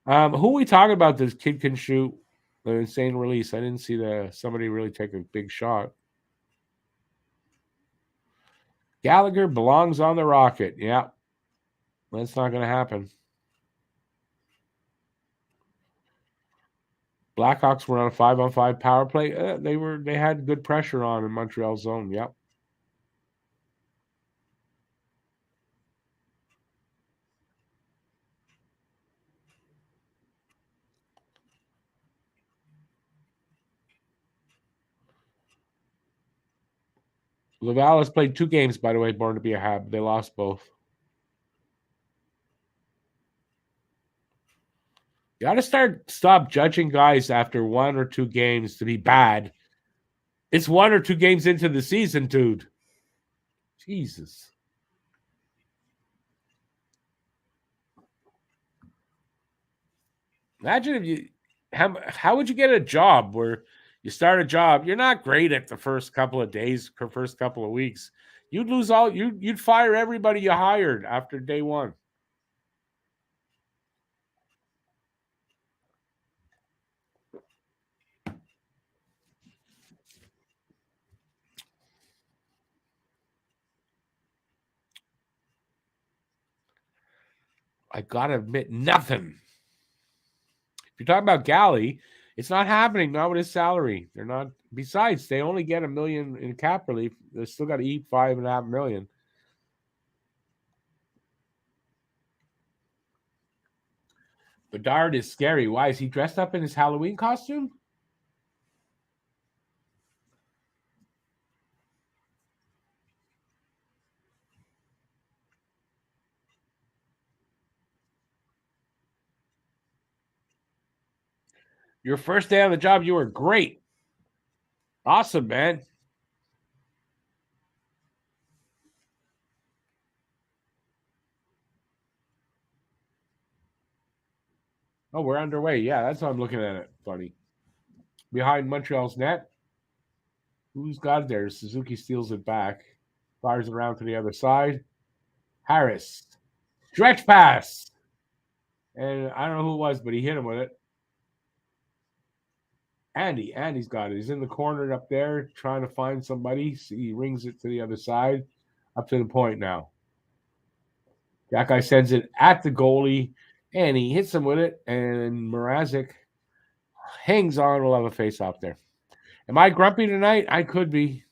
Who are we talking about? This kid can shoot. The insane release. I didn't see somebody really take a big shot. Gallagher belongs on the Rocket. Yeah. That's not going to happen. Blackhawks were on a 5-on-5 power play. They had good pressure on in Montreal's zone. Yep. Laval has played 2 games, by the way, born to be a Hab. They lost both. You got to stop judging guys after 1 or 2 games to be bad. It's 1 or 2 games into the season, dude. Jesus. Imagine if you how would you get a job where you start a job, you're not great at the first couple of days or first couple of weeks. You'd lose you'd fire everybody you hired after day one. I gotta admit, nothing. If you're talking about Galley, it's not happening. Not with his salary. They're not. Besides, they only get $1 million in cap relief. They still got to eat $5.5 million. Bedard is scary. Why is he dressed up in his Halloween costume? Your first day on the job, you were great. Awesome, man. Oh, we're underway. Yeah, that's how I'm looking at it. Funny. Behind Montreal's net. Who's got it there? Suzuki steals it back. Fires it around to the other side. Harris. Stretch pass. And I don't know who it was, but he hit him with it. Andy's got it. He's in the corner up there trying to find somebody. He rings it to the other side. Up to the point now. That guy sends it at the goalie, and he hits him with it, and Mrazek hangs on. We'll have a face-off there. Am I grumpy tonight? I could be.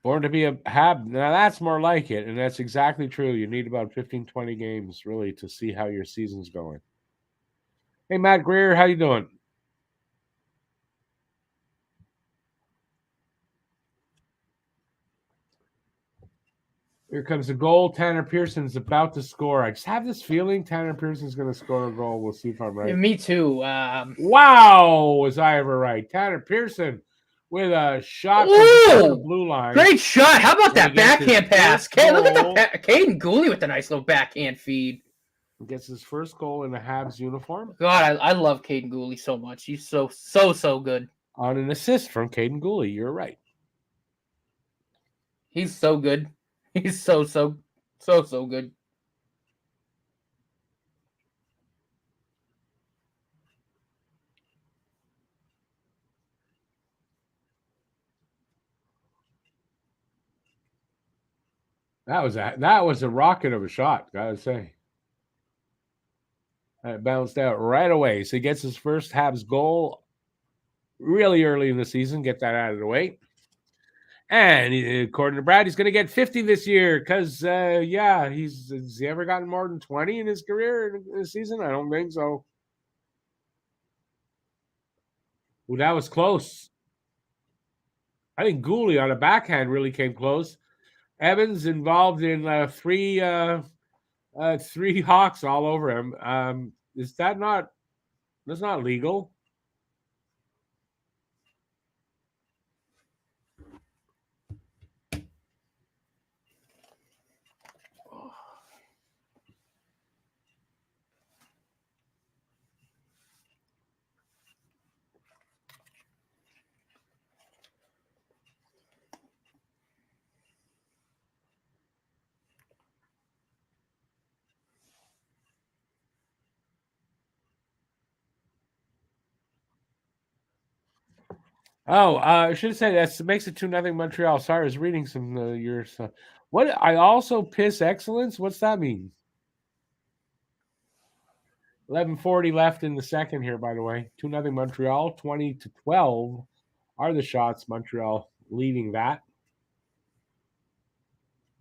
Born to be a Hab. Now that's more like it, and that's exactly true. You need about 15, 20 games, really, to see how your season's going. Hey, Matt Greer, how you doing? Here comes the goal. Tanner Pearson's about to score. I just have this feeling Tanner Pearson's going to score a goal. We'll see if I'm right. Yeah, me too. Wow, was I ever right? Tanner Pearson with a shot from the blue line. Great shot. How about that backhand pass? Look at the Caden Gooley with a nice little backhand feed. Gets his first goal in the Habs uniform. God, I love Caden Gooley so much. He's so good. On an assist from Caden Gooley. You're right. He's so good. He's so good. That was a rocket of a shot, gotta say. It bounced out right away. So he gets his first Habs goal really early in the season. Get that out of the way. And according to Brad, he's going to get 50 this year because, has he ever gotten more than 20 in his career in a season? I don't think so. Well, that was close. I think Gooley on a backhand really came close. Evans involved in three Hawks all over him. Is that not? That's not legal. Oh, I should say that makes it 2-0 Montreal. Sorry, I was reading some your stuff. What I also piss excellence. What's that mean? 11:40 left in the second here. By the way, 2-0 Montreal. 20-12 are the shots. Montreal leading that.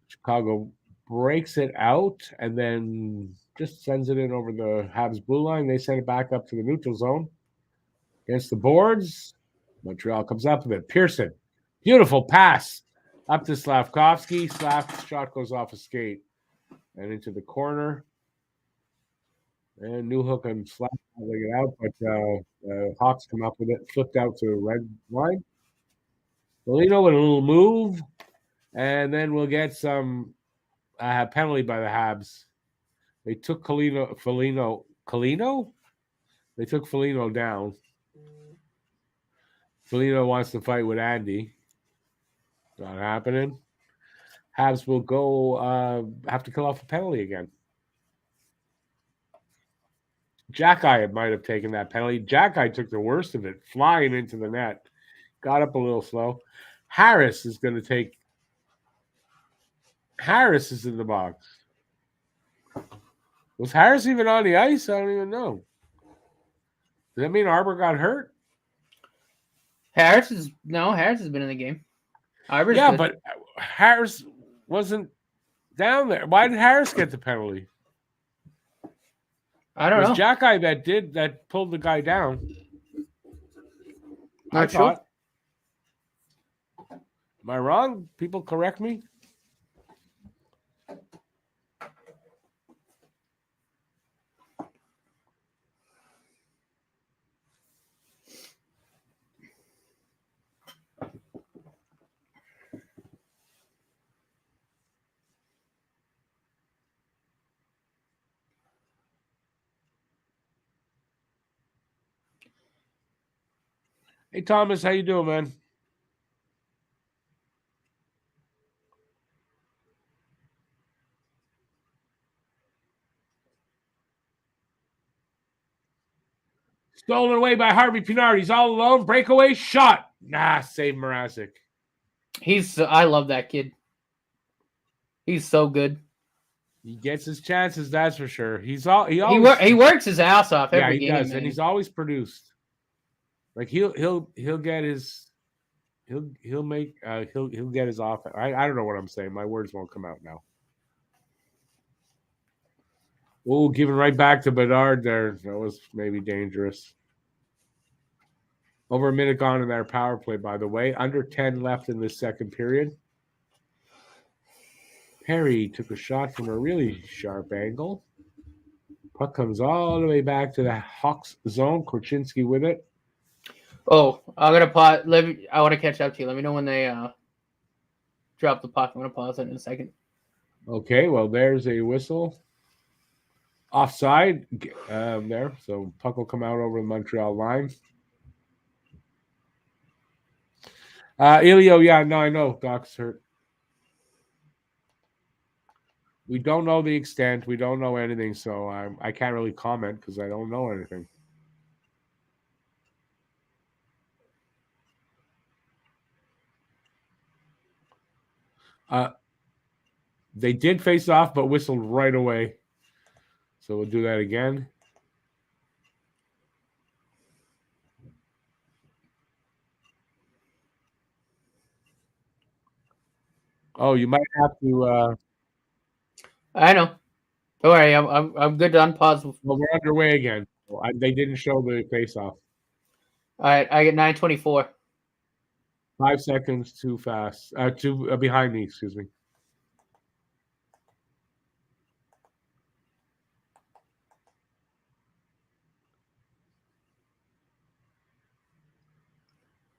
Chicago breaks it out and then just sends it in over the Habs blue line. They send it back up to the neutral zone against the boards. Montreal comes up with it. Pearson, beautiful pass up to Slavkovsky. Slav's shot goes off a skate and into the corner. And Newhook and Slack it out, but Hawks come up with it, flipped out to red line. Foligno with a little move, and then we'll get some penalty by the Habs. They took Foligno. They took Foligno down. Foligno wants to fight with Andy. Not happening. Habs will go have to kill off a penalty again. Jackeye might have taken that penalty. Jackeye took the worst of it, flying into the net. Got up a little slow. Harris is going to take. Harris is in the box. Was Harris even on the ice? I don't even know. Does that mean Arbor got hurt? Harris has been in the game. Arbor's yeah, good. But Harris wasn't down there. Why did Harris get the penalty? I don't know. It was Jackeye that pulled the guy down. Not sure. Am I wrong? People correct me. Hey, Thomas, how you doing, man? Stolen away by Harvey Pinard. He's all alone. Breakaway shot. Nah, save Mrazek. I love that kid. He's so good. He gets his chances, that's for sure. He works his ass off every game. Does, man. And he's always produced. Like he'll get his he'll get his offense. I don't know what I'm saying. My words won't come out now. Oh, giving right back to Bedard there. That was maybe dangerous. Over a minute gone in their power play, by the way. Under 10 left in this second period. Perry took a shot from a really sharp angle. Puck comes all the way back to the Hawks zone. Korchinski with it. Oh, I'm gonna pause. I want to catch up to you. Let me know when they drop the puck. I'm gonna pause it in a second. Okay, well, there's a whistle. Offside there, so puck will come out over the Montreal line. Elio, yeah, no, I know Doc's hurt. We don't know the extent. We don't know anything, so I can't really comment because I don't know anything. They did face off, but whistled right away. So we'll do that again. Oh, you might have to. I know. Don't worry, I'm good to unpause. Well, we're underway again. They didn't show the face-off. All right, I get 9:24. 5 seconds too fast. Too behind me. Excuse me.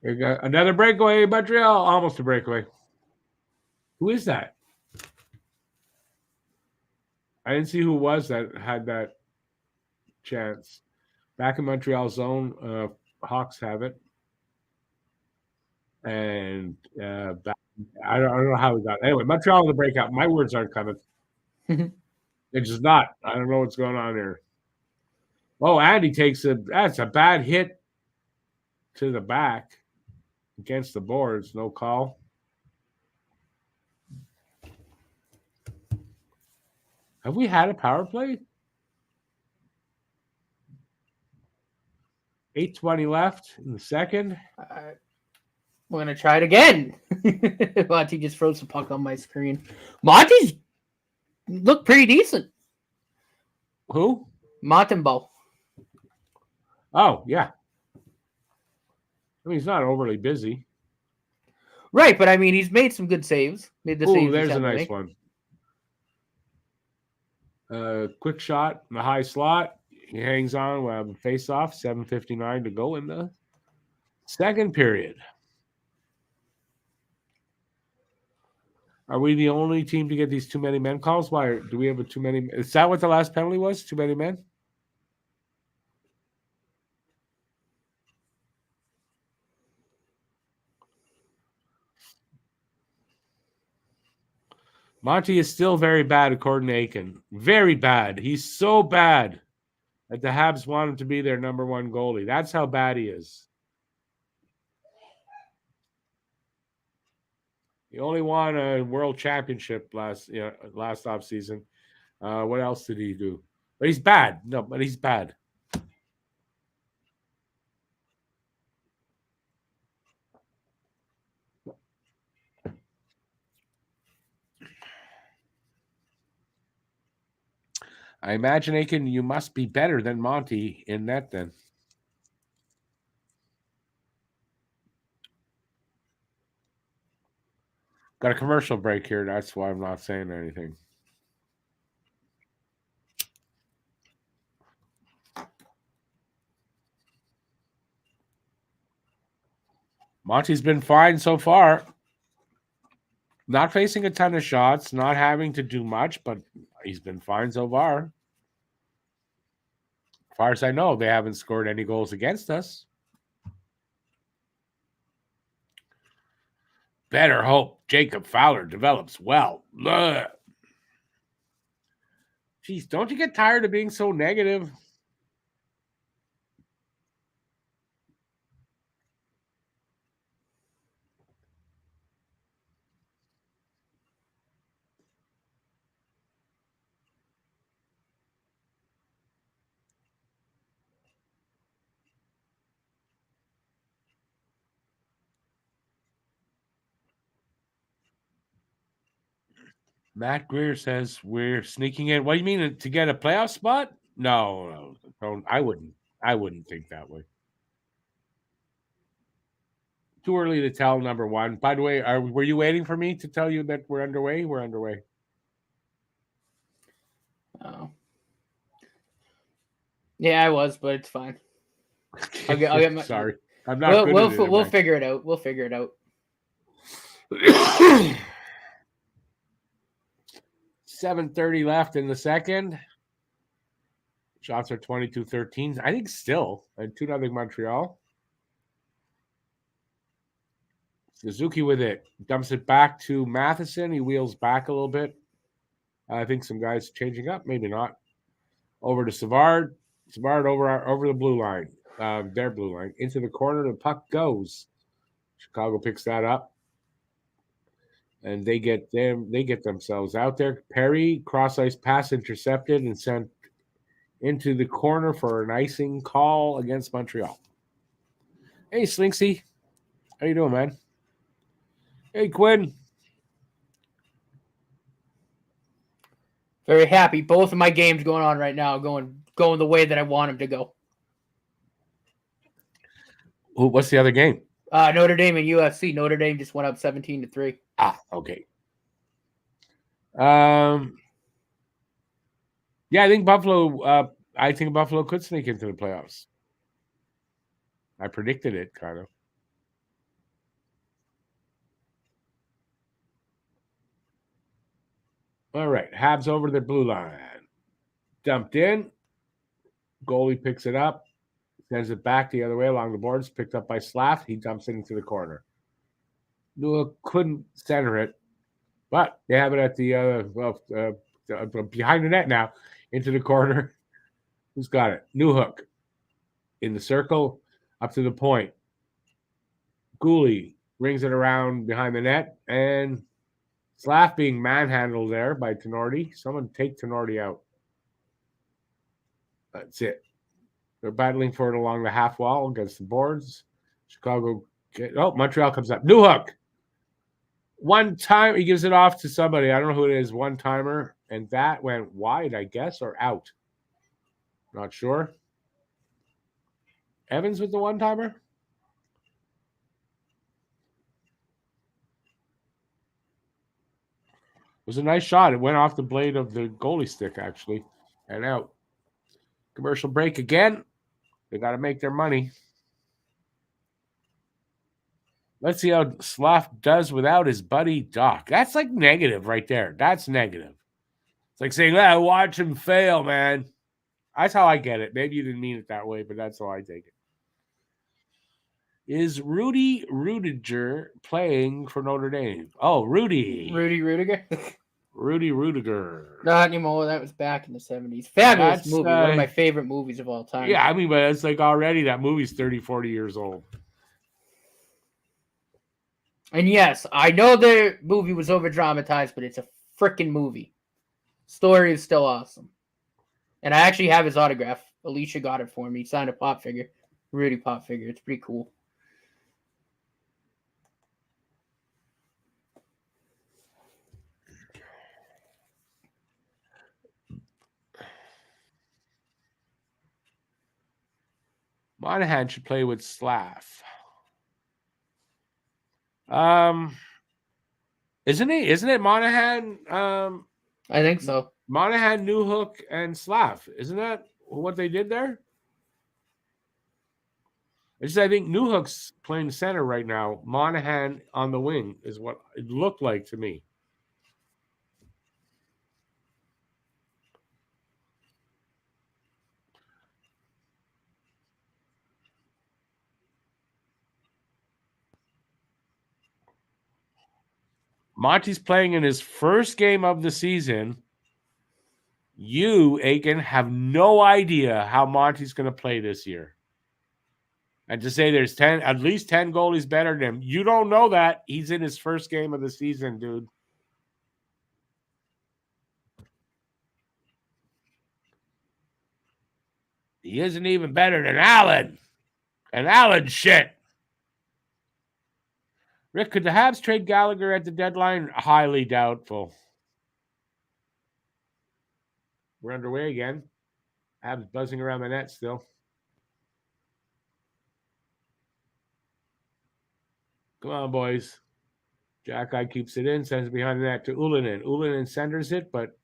We got another breakaway, Montreal. Almost a breakaway. Who is that? I didn't see who it was that had that chance. Back in Montreal zone, Hawks have it. And I don't know how we got it. Anyway, Montreal in the breakout. My words aren't coming. They're just not. I don't know what's going on here. Oh, Andy that's a bad hit to the back against the boards. No call. Have we had a power play? 8:20 left in the second. We're going to try it again. Monty just froze the puck on my screen. Monty's looked pretty decent. Who? Montembeault. Oh, yeah. I mean, he's not overly busy. Right, but I mean, he's made some good saves. Oh, there's a nice one. Quick shot in the high slot. He hangs on. We'll have a face-off. 7:59 to go in the second period. Are we the only team to get these too many men calls? Why do we have a too many? Is that what the last penalty was? Too many men? Monty is still very bad, according to Aiken. Very bad. He's so bad that the Habs want him to be their number one goalie. That's how bad he is. He only won a world championship last offseason. What else did he do? But he's bad. No, but he's bad. I imagine, Aiken, you must be better than Monty in net then. Got a commercial break here. That's why I'm not saying anything. Monty's been fine so far. Not facing a ton of shots, not having to do much, but he's been fine so far. As far as I know, they haven't scored any goals against us. Better hope Jacob Fowler develops well. Ugh. Jeez, don't you get tired of being so negative? Matt Greer says we're sneaking in. What do you mean, to get a playoff spot? No, don't. I wouldn't think that way. Too early to tell. Number one. By the way, were you waiting for me to tell you that we're underway? We're underway. Oh. Yeah, I was, but it's fine. I'll get my. Sorry, I'm not. We'll figure it out. We'll figure it out. 7:30 left in the second. Shots are 22-13. I think still. And 2-0 Montreal. Suzuki with it. Dumps it back to Matheson. He wheels back a little bit. I think some guys changing up. Maybe not. Over to Savard. Savard over the blue line. Their blue line. Into the corner. The puck goes. Chicago picks that up. And they get themselves out there. Perry, cross-ice pass intercepted and sent into the corner for an icing call against Montreal. Hey, Slinksy. How you doing, man? Hey, Quinn. Very happy. Both of my games going on right now, going the way that I want them to go. What's the other game? Notre Dame and UFC. Notre Dame just went up 17-3. Okay. Yeah, I think Buffalo. I think Buffalo could sneak into the playoffs. I predicted it, kind of. All right, Habs over their blue line. Dumped in. Goalie picks it up. Sends it back the other way along the boards. Picked up by Slav. He dumps it into the corner. Newell couldn't center it, but they have it at the behind the net now, into the corner. Who's got it? Newhook in the circle, up to the point. Gooley rings it around behind the net, and Slav being manhandled there by Tenorti. Someone take Tenorti out. That's it. They're battling for it along the half wall against the boards. Montreal comes up. Newhook. One time, he gives it off to somebody. I don't know who it is. One timer, and that went wide, I guess, or out. Not sure. Evans with the one timer. It was a nice shot. It went off the blade of the goalie stick, actually, and out. Commercial break again. They got to make their money. Let's see how Sloth does without his buddy Doc. That's like negative right there. That's negative. It's like saying, watch him fail, man. That's how I get it. Maybe you didn't mean it that way, but that's how I take it. Is Rudy Rudiger playing for Notre Dame? Oh, Rudy. Rudy Rudiger? Rudy Rudiger. Not anymore. That was back in the 70s. Fabulous movie. One of my favorite movies of all time. Yeah, I mean, but it's like already that movie's 30, 40 years old. And yes, I know the movie was over-dramatized, but it's a freaking movie. Story is still awesome. And I actually have his autograph. Alicia got it for me. He signed a pop figure. Rudy pop figure. It's pretty cool. Monahan should play with Slav. Isn't it Monahan? I think so. Monahan, Newhook, and Slav. Isn't that what they did there? I think Newhook's playing center right now. Monahan on the wing is what it looked like to me. Monty's playing in his first game of the season. You, Aiken, have no idea how Monty's going to play this year. And to say there's at least 10 goalies better than him, you don't know that. He's in his first game of the season, dude. He isn't even better than Allen. And Allen's shit. Rick, could the Habs trade Gallagher at the deadline? Highly doubtful. We're underway again. Habs buzzing around the net still. Come on, boys. Jack-Eye keeps it in, sends it behind the net to Ullinen. Ullinen centers it, but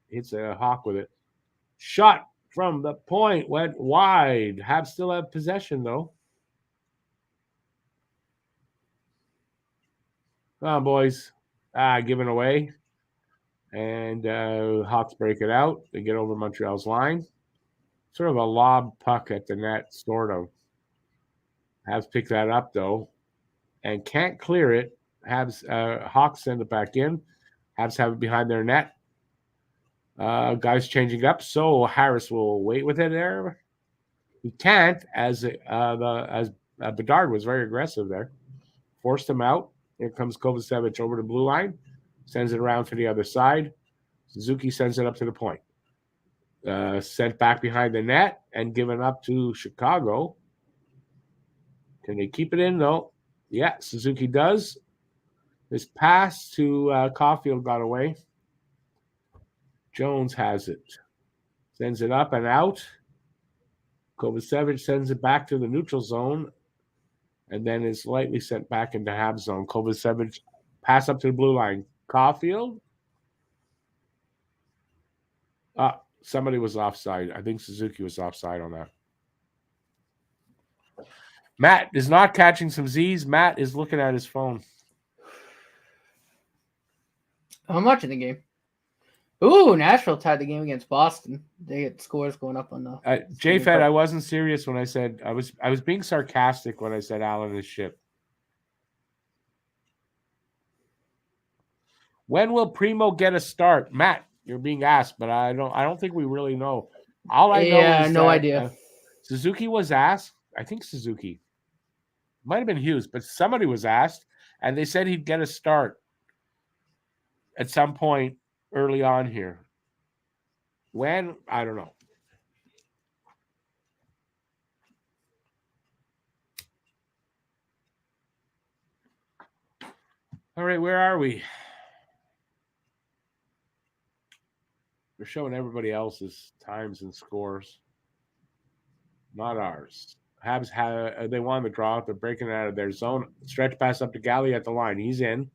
hits a hawk with it. Shot from the point, went wide. Habs still have possession, though. Come on, boys. Given away. And Hawks break it out. They get over Montreal's line. Sort of a lob puck at the net, sort of. Habs pick that up, though, and can't clear it. Hawks send it back in. Habs have it behind their net. Guys changing up, so Harris will wait with it there. He can't, as Bedard was very aggressive there. Forced him out. Here comes Kovacevic over the blue line. Sends it around to the other side. Suzuki sends it up to the point. Sent back behind the net and given up to Chicago. Can they keep it in, though? Yeah, Suzuki does. This pass to Caulfield got away. Jones has it. Sends it up and out. Kovacevic sends it back to the neutral zone and then is lightly sent back into Habs zone. Kovacevic pass up to the blue line. Caulfield. Somebody was offside. I think Suzuki was offside on that. Matt is not catching some Z's. Matt is looking at his phone. I'm watching the game. Ooh, Nashville tied the game against Boston. They had scores going up on the. J-Fed, I wasn't serious when I said I was being sarcastic when I said Allen is shit. When will Primo get a start, Matt? You're being asked, but I don't think we really know. All I know is no idea. Suzuki was asked. I think Suzuki might have been Hughes, but somebody was asked, and they said he'd get a start at some point early on here. When? I don't know. All right, where are we? We're showing everybody else's times and scores, not ours. Habs they won the draw. They're breaking it out of their zone. Stretch pass up to Galley at the line. He's in.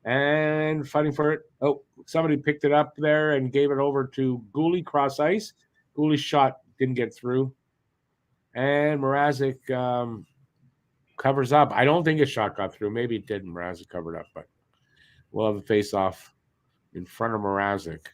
And fighting for it. Oh, somebody picked it up there and gave it over to Gooley, cross ice. Cooley's shot didn't get through. And Mrazek covers up. I don't think his shot got through. Maybe it didn't. Mrazek covered up, but we'll have a face-off in front of Mrazek.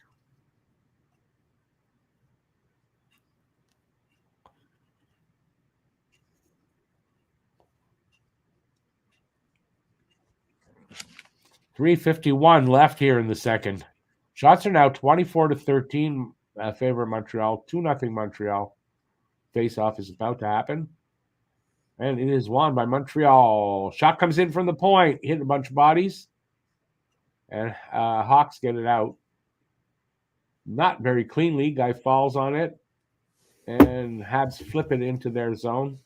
.351 left here in the second. Shots are now 24-13 favor of Montreal. 2-0 Montreal. Face-off is about to happen. And it is won by Montreal. Shot comes in from the point. Hit a bunch of bodies. And Hawks get it out. Not very cleanly. Guy falls on it. And Habs flip it into their zone.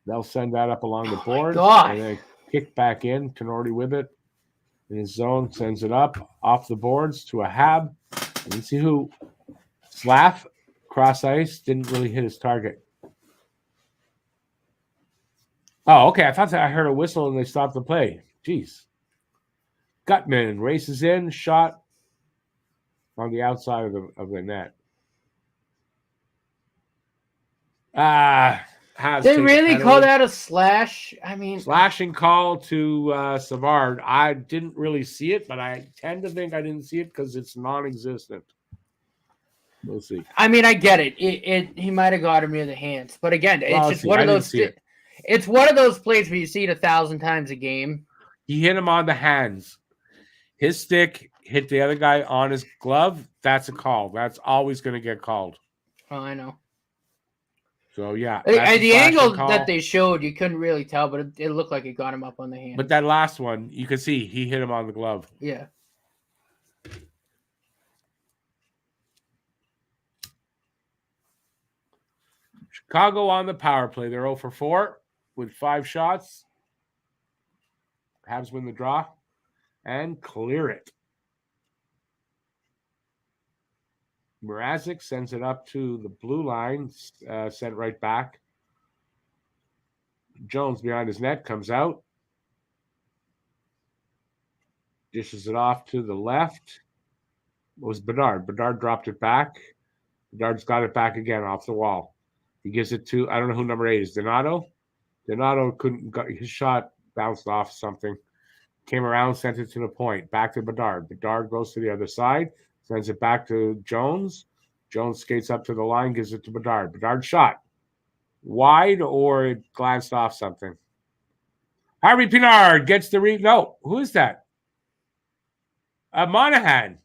They'll send that up along the board. And they kick back in. Tenorti with it. In his zone. Sends it up. Off the boards to a Hab. And you see who? Slav. Cross ice. Didn't really hit his target. Oh, okay. I thought that I heard a whistle and they stopped the play. Jeez. Gutman races in. Shot on the outside of the net. They really called out a slash. I mean, slashing call to Savard. I didn't really see it, but I tend to think I didn't see it because it's non-existent. We'll see. I mean, I get it. He might have got him near the hands, but again, it's just one of those. It's one of those plays where you see it 1,000 times a game. He hit him on the hands. His stick hit the other guy on his glove. That's a call. That's always going to get called. Oh, I know. So, yeah. The angle that they showed, you couldn't really tell, but it looked like it got him up on the hand. But that last one, you could see he hit him on the glove. Yeah. Chicago on the power play. They're 0 for 4 with 5 shots. Habs win the draw and clear it. Mrazek sends it up to the blue line, sent right back. Jones behind his net comes out. Dishes it off to the left. It was Bedard. Bedard dropped it back. Bedard's got it back again off the wall. He gives it to, I don't know who number 8 is, Donato. Donato his shot bounced off something. Came around, sent it to the point. Back to Bedard. Bedard goes to the other side, sends it back to Jones. Jones skates up to the line, gives it to Bedard. Bedard shot. Wide or it glanced off something. Harvey Pinard gets the No, who is that? Monahan.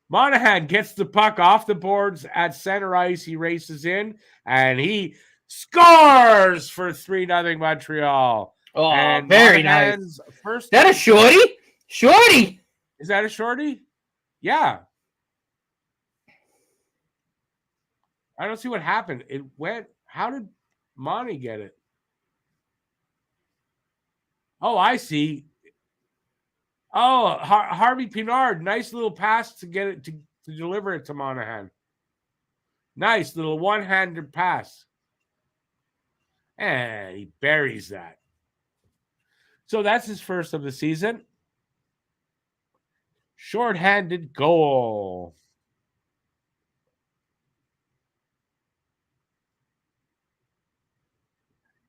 Monahan gets the puck off the boards at center ice. He races in, and he scores for 3-0 Montreal. Oh, and very Monahan's nice. First, that a shorty? Shorty! Is that a shorty? Yeah. I don't see what happened. It went. How did Monty get it? Oh, I see. Oh, Harvey Pinard, nice little pass to get it to deliver it to Monahan. Nice little one-handed pass. And he buries that. So that's his first of the season. Short-handed goal.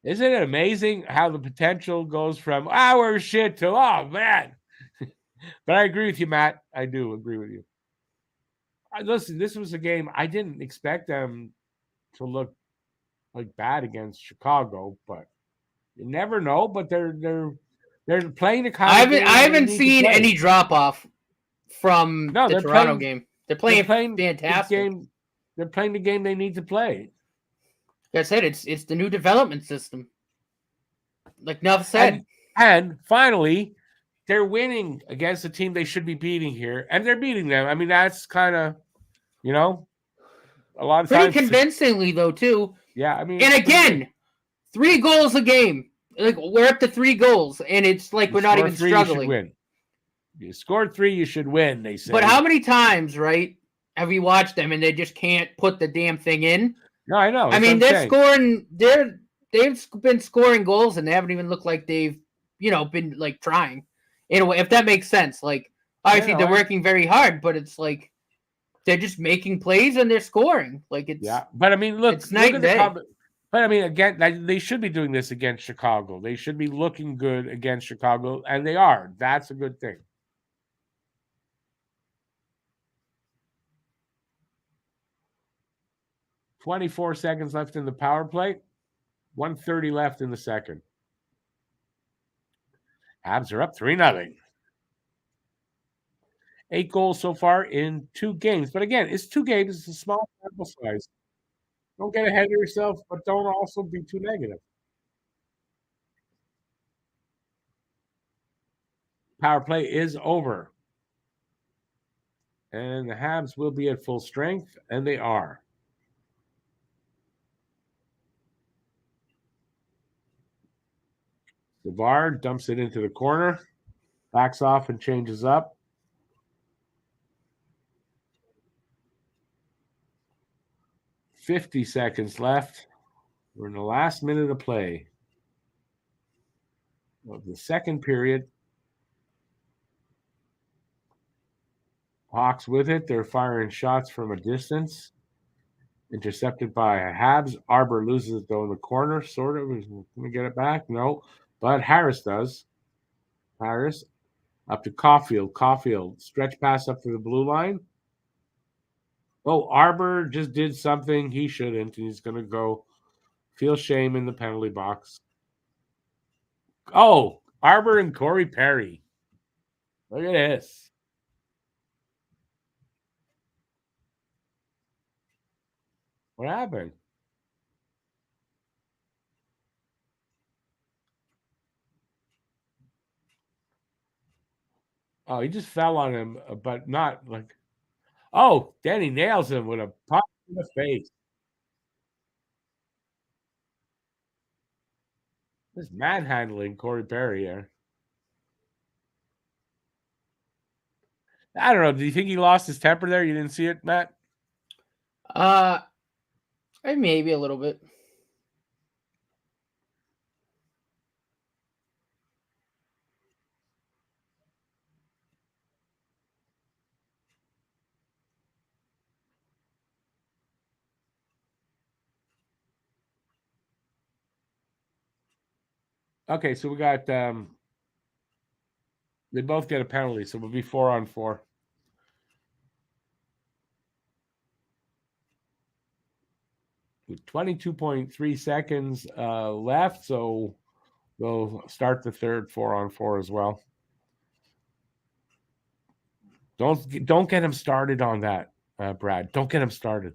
Isn't it amazing how the potential goes from our shit to, oh, man. But I agree with you, Matt. I do agree with you. Listen, this was a game I didn't expect them to look like bad against Chicago, but you never know. But they're playing the kind of game I haven't seen any drop off from the Toronto game. They're playing fantastic. They're playing the game they need to play. Like I said, it's the new development system. Like Nuff said. And finally, they're winning against a team they should be beating here, and they're beating them. I mean, that's kind of, a lot of pretty times. Convincingly, though, too. Yeah, I mean. And again, 3 goals a game. Like, we're up to 3 goals, and it's like we're not even struggling. You should win. You scored 3, you should win, they say. But how many times, right, have we watched them and they just can't put the damn thing in? No, I know. I mean, they've been scoring goals, and they haven't even looked like they've, been, like, trying. In a way, if that makes sense. Like, obviously, they're working very hard, but it's like, they're just making plays and they're scoring. Like it's But I mean, look it's night at and day. but I mean, again, they should be doing this against Chicago. They should be looking good against Chicago, and they are. That's a good thing. "24 seconds left in the power play. 1:30 left in the second. Habs are up 3-0. 8 goals so far in 2 games. But again, it's 2 games. It's a small sample size. Don't get ahead of yourself, but don't also be too negative. Power play is over. And the Habs will be at full strength, and they are. Savard dumps it into the corner, backs off and changes up. 50 seconds left. We're in the last minute of play of the second period. Hawks with it. They're firing shots from a distance. Intercepted by Habs. Arbor loses it, though, in the corner, sort of. Can we get it back? No. But Harris does. Harris up to Caulfield. Caulfield, stretch pass up to the blue line. Oh, Arbor just did something he shouldn't. He's going to go feel shame in the penalty box. Oh, Arbor and Corey Perry. Look at this. What happened? Oh, he just fell on him, but not like. Oh, Danny nails him with a pop in the face. This manhandling Corey Perry here. I don't know. Do you think he lost his temper there? You didn't see it, Matt? Maybe a little bit. Okay, so we got they both get a penalty, so we'll be 4-on-4. With 22.3 seconds left, so we'll start the third 4-on-4 as well. Don't get him started on that, Brad. Don't get him started.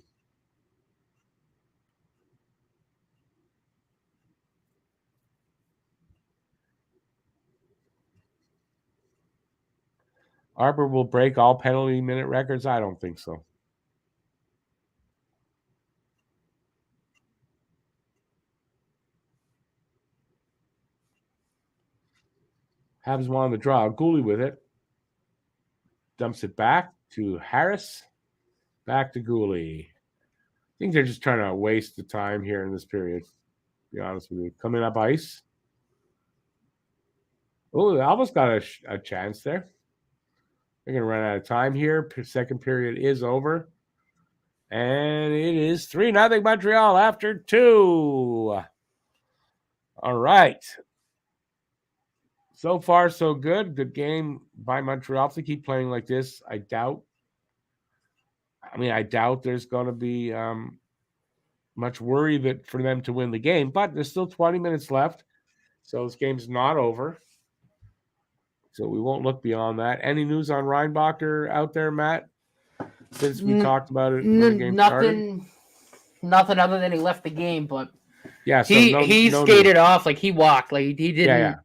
Arbor will break all penalty minute records? I don't think so. Habs won the draw. Gooley with it. Dumps it back to Harris. Back to Gooley. I think they're just trying to waste the time here in this period, to be honest with you. Coming up ice. Oh, they almost got a chance there. They're going to run out of time here. Second period is over. And it is 3-0 Montreal after 2. All right. So far, so good. Good game by Montreal. If they keep playing like this, I doubt there's going to be much worry that for them to win the game. But there's still 20 minutes left. So this game's not over. So we won't look beyond that. Any news on Reinbacher out there, Matt? Since we talked about it when the game started? Nothing other than he left the game, but yeah, so he skated off, like he walked, like he didn't. Yeah.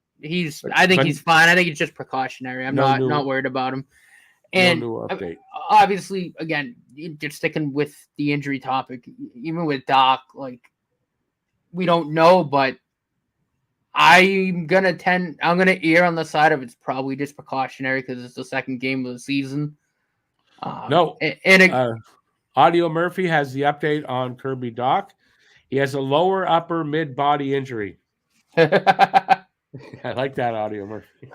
I think he's fine. I think it's just precautionary. I'm not worried about him. And no new update. Obviously, again, just sticking with the injury topic, even with Doc, like we don't know, but I'm gonna err on the side of it's probably just precautionary because it's the second game of the season. Audio Murphy has the update on Kirby Doc. He has a lower upper mid body injury. I like that, Audio Murphy.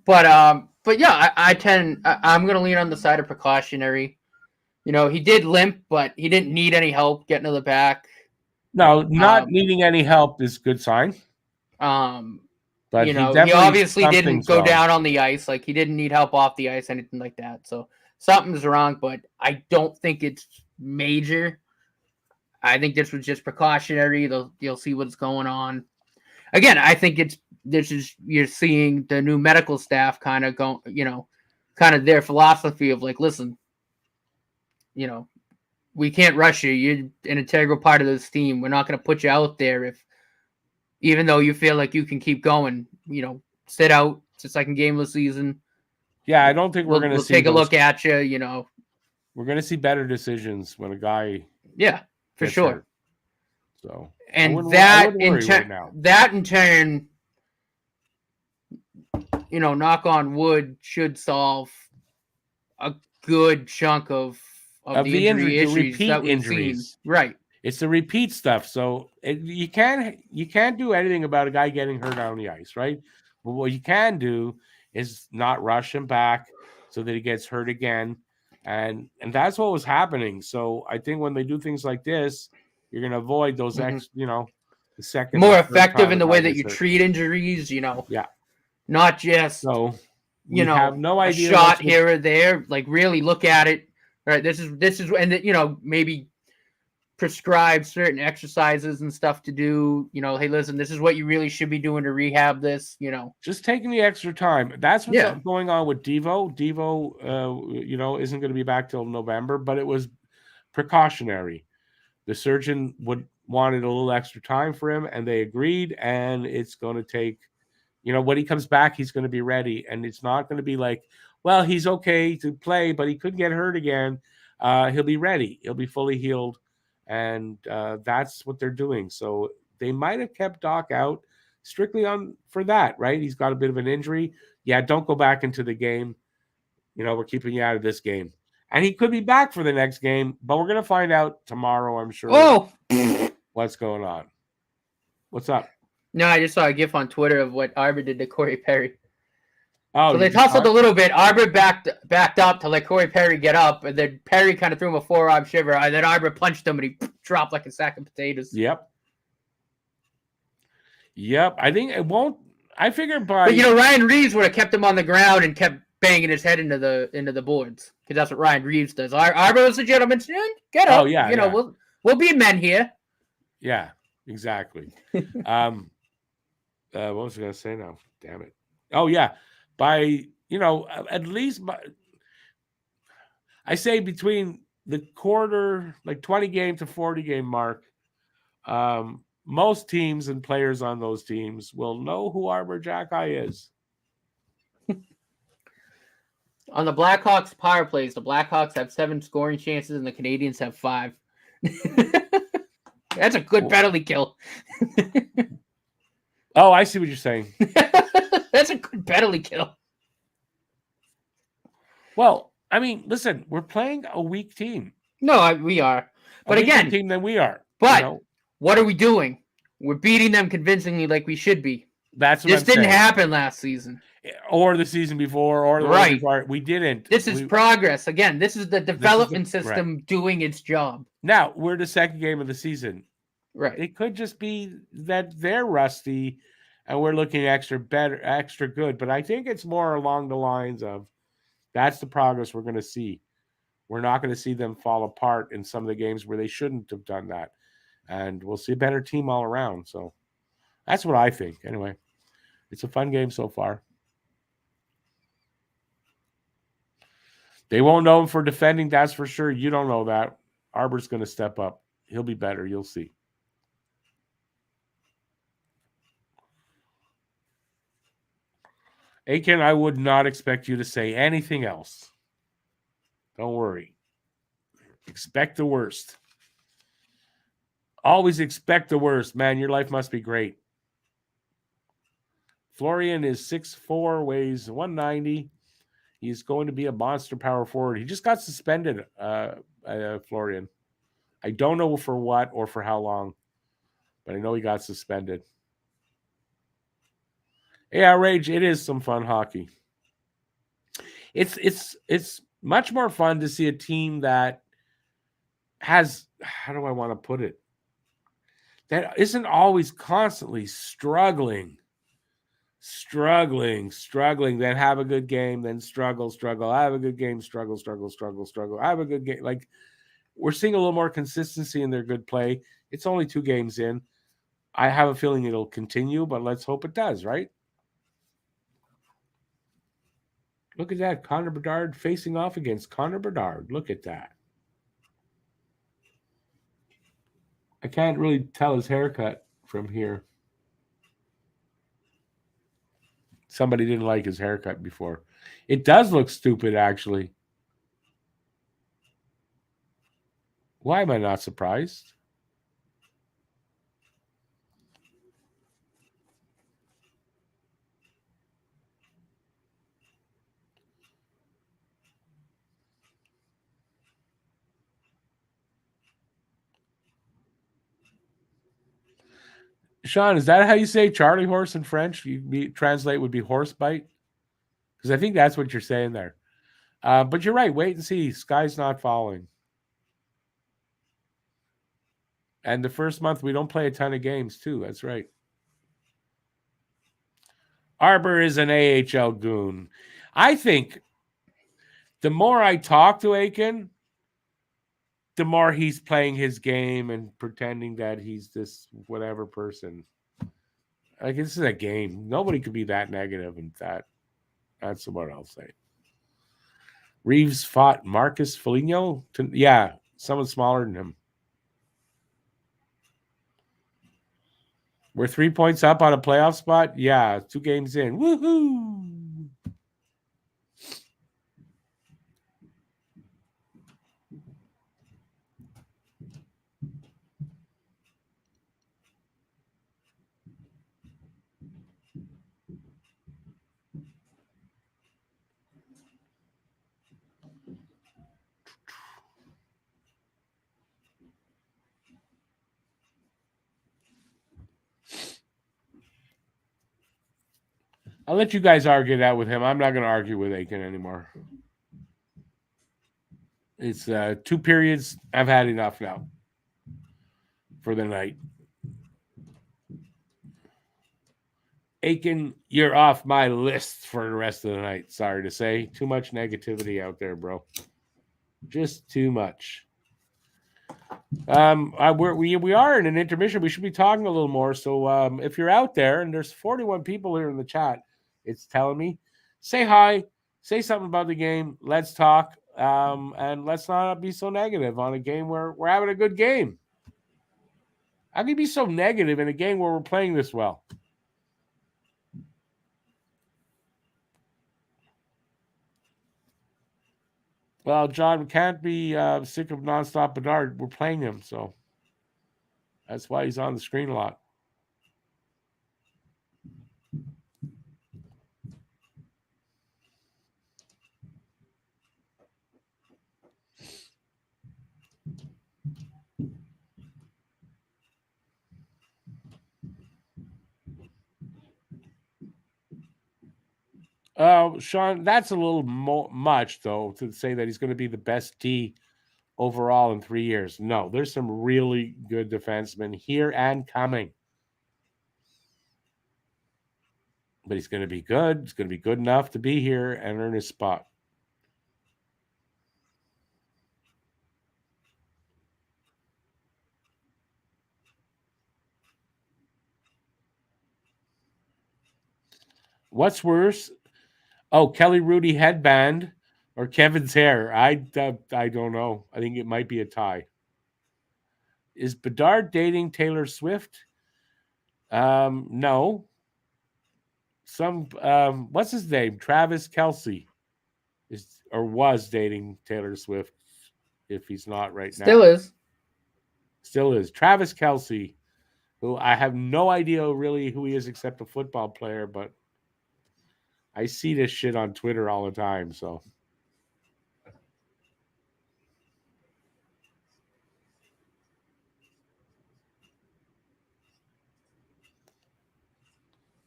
But yeah, I'm gonna lean on the side of precautionary. He did limp, but he didn't need any help getting to the back. No, not needing any help is a good sign. But he obviously didn't go down on the ice. Like, he didn't need help off the ice, anything like that. So something's wrong, but I don't think it's major. I think this was just precautionary. You'll see what's going on. Again, I think you're seeing the new medical staff kind of go, kind of their philosophy of like, listen, we can't rush you. You're an integral part of this team. We're not going to put you out there even though you feel like you can keep going, sit out. It's the second game of the season. Yeah, I don't think we're going to see. Take a look at you. We're going to see better decisions when a guy. Yeah, for sure. Hurt. So, and that in turn, knock on wood, should solve a good chunk of the repeat that we've injuries. Seen. Right. It's the repeat stuff. So you can't do anything about a guy getting hurt on the ice, right? But what you can do is not rush him back so that he gets hurt again. And that's what was happening. So I think when they do things like this, you're going to avoid those the second. More effective in the way that you treat injuries, Yeah. Not just, have no idea a shot here or there. Like, really look at it. Right. This is, and maybe prescribe certain exercises and stuff to do. Hey, listen, this is what you really should be doing to rehab this. Just taking the extra time. That's what's going on with Devo. Devo, isn't going to be back till November, but it was precautionary. The surgeon wanted a little extra time for him, and they agreed. And it's going to take, when he comes back, he's going to be ready, and it's not going to be like, well, he's okay to play, but he could get hurt again. He'll be ready. He'll be fully healed. And that's what they're doing. So they might have kept Doc out strictly for that, right? He's got a bit of an injury. Yeah, don't go back into the game. We're keeping you out of this game. And he could be back for the next game, but we're going to find out tomorrow, I'm sure, what's going on. What's up? No, I just saw a GIF on Twitter of what Arbor did to Corey Perry. Oh, so they tussled a little bit. Arbor backed up to let Corey Perry get up, and then Perry kind of threw him a forearm shiver, and then Arbor punched him, and he dropped like a sack of potatoes. Yep. I think it won't. I figured by. But Ryan Reeves would have kept him on the ground and kept banging his head into the boards, because that's what Ryan Reeves does. Arbor is a gentleman. Get up. Oh yeah. We'll be men here. Yeah, exactly. What was I going to say now? Damn it. Oh yeah. By, at least I say between the quarter, like 20 game to 40 game mark, most teams and players on those teams will know who Arbor Jacki is. On the Blackhawks power plays, the Blackhawks have 7 scoring chances and the Canadiens have 5. That's a good penalty kill. Oh, I see what you're saying. That's a good penalty kill. Well, I mean, listen, we're playing a weak team. No, we are. But again, team than we are. But what are we doing? We're beating them convincingly like we should be. That's what this didn't happen last season. Or the season before, or the right. Before. We didn't. This is progress. Again, this is the development system doing its job. Now, we're the second game of the season. Right. It could just be that they're rusty and we're looking extra good. But I think it's more along the lines of that's the progress we're going to see. We're not going to see them fall apart in some of the games where they shouldn't have done that. And we'll see a better team all around. So that's what I think. Anyway, it's a fun game so far. They won't know him for defending, that's for sure. You don't know that. Arbor's going to step up. He'll be better. You'll see. Aiken, I would not expect you to say anything else. Don't worry. Expect the worst. Always expect the worst. Man, your life must be great. Florian is 6'4", weighs 190. He's going to be a monster power forward. He just got suspended, Florian. I don't know for what or for how long, but I know he got suspended. Yeah, Rage, it is some fun hockey. It's much more fun to see a team that has, how do I want to put it? That isn't always constantly struggling, then have a good game, then struggle, have a good game, struggle, have a good game. Like, we're seeing a little more consistency in their good play. It's only 2 games in. I have a feeling it'll continue, but let's hope it does, right? Look at that. Connor Bedard facing off against Connor Bedard. Look at that. I can't really tell his haircut from here. Somebody didn't like his haircut before. It does look stupid, actually. Why am I not surprised? Sean, is that how you say Charlie horse in French? Translate would be horse bite? Because I think that's what you're saying there. But you're right. Wait and see. Sky's not falling. And the first month, we don't play a ton of games, too. That's right. Arbor is an AHL goon. I think the more I talk to Aiken, the more he's playing his game and pretending that he's this whatever person. Like, this is a game. Nobody could be that negative and that. That's what I'll say. Reeves fought Marcus Foligno. Yeah, someone smaller than him. We're 3 points up on a playoff spot. Yeah, 2 games in. Woohoo! I'll let you guys argue that with him. I'm not going to argue with Aiken anymore. It's 2 periods. I've had enough now for the night. Aiken, you're off my list for the rest of the night. Sorry to say. Too much negativity out there, bro. Just too much. We are in an intermission. We should be talking a little more. So if you're out there, and there's 41 people here in the chat, it's telling me, say hi, say something about the game. Let's talk, and let's not be so negative on a game where we're having a good game. How can you be so negative in a game where we're playing this well? Well, John, we can't be sick of nonstop Bedard. We're playing him, so that's why he's on the screen a lot. Sean, that's a little much, though, to say that he's going to be the best D overall in 3 years. No, there's some really good defensemen here and coming. But he's going to be good. He's going to be good enough to be here and earn his spot. What's worse? Oh, Kelly Rudy headband or Kevin's hair? I don't know. I think it might be a tie. Is Bedard dating Taylor Swift? No. What's his name? Travis Kelce was dating Taylor Swift. If he's not right now, still is. Travis Kelce, who I have no idea really who he is except a football player, but I see this shit on Twitter all the time. So.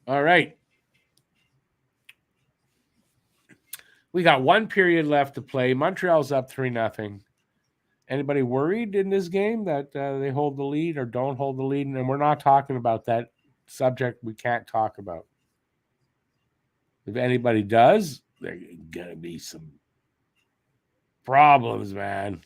All right. We got 1 period left to play. Montreal's up 3-0. Anybody worried in this game that they hold the lead or don't hold the lead? And we're not talking about that subject we can't talk about. If anybody does, there's going to be some problems, man.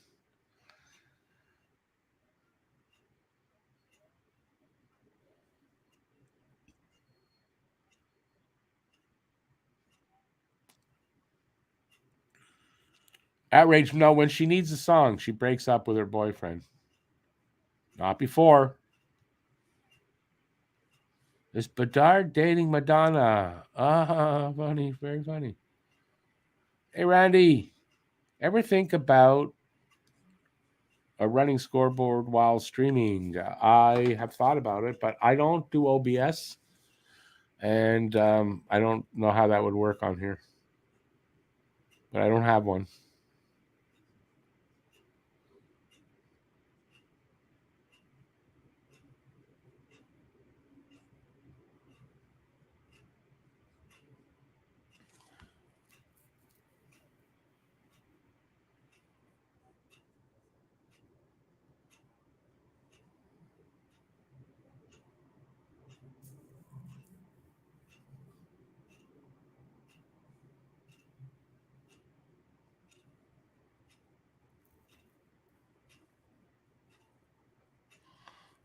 Outrage. No, when she needs a song, she breaks up with her boyfriend. Not before. Is Bedard dating Madonna? Funny, very funny. Hey, Randy, ever think about a running scoreboard while streaming? I have thought about it, but I don't do OBS, and I don't know how that would work on here. But I don't have one.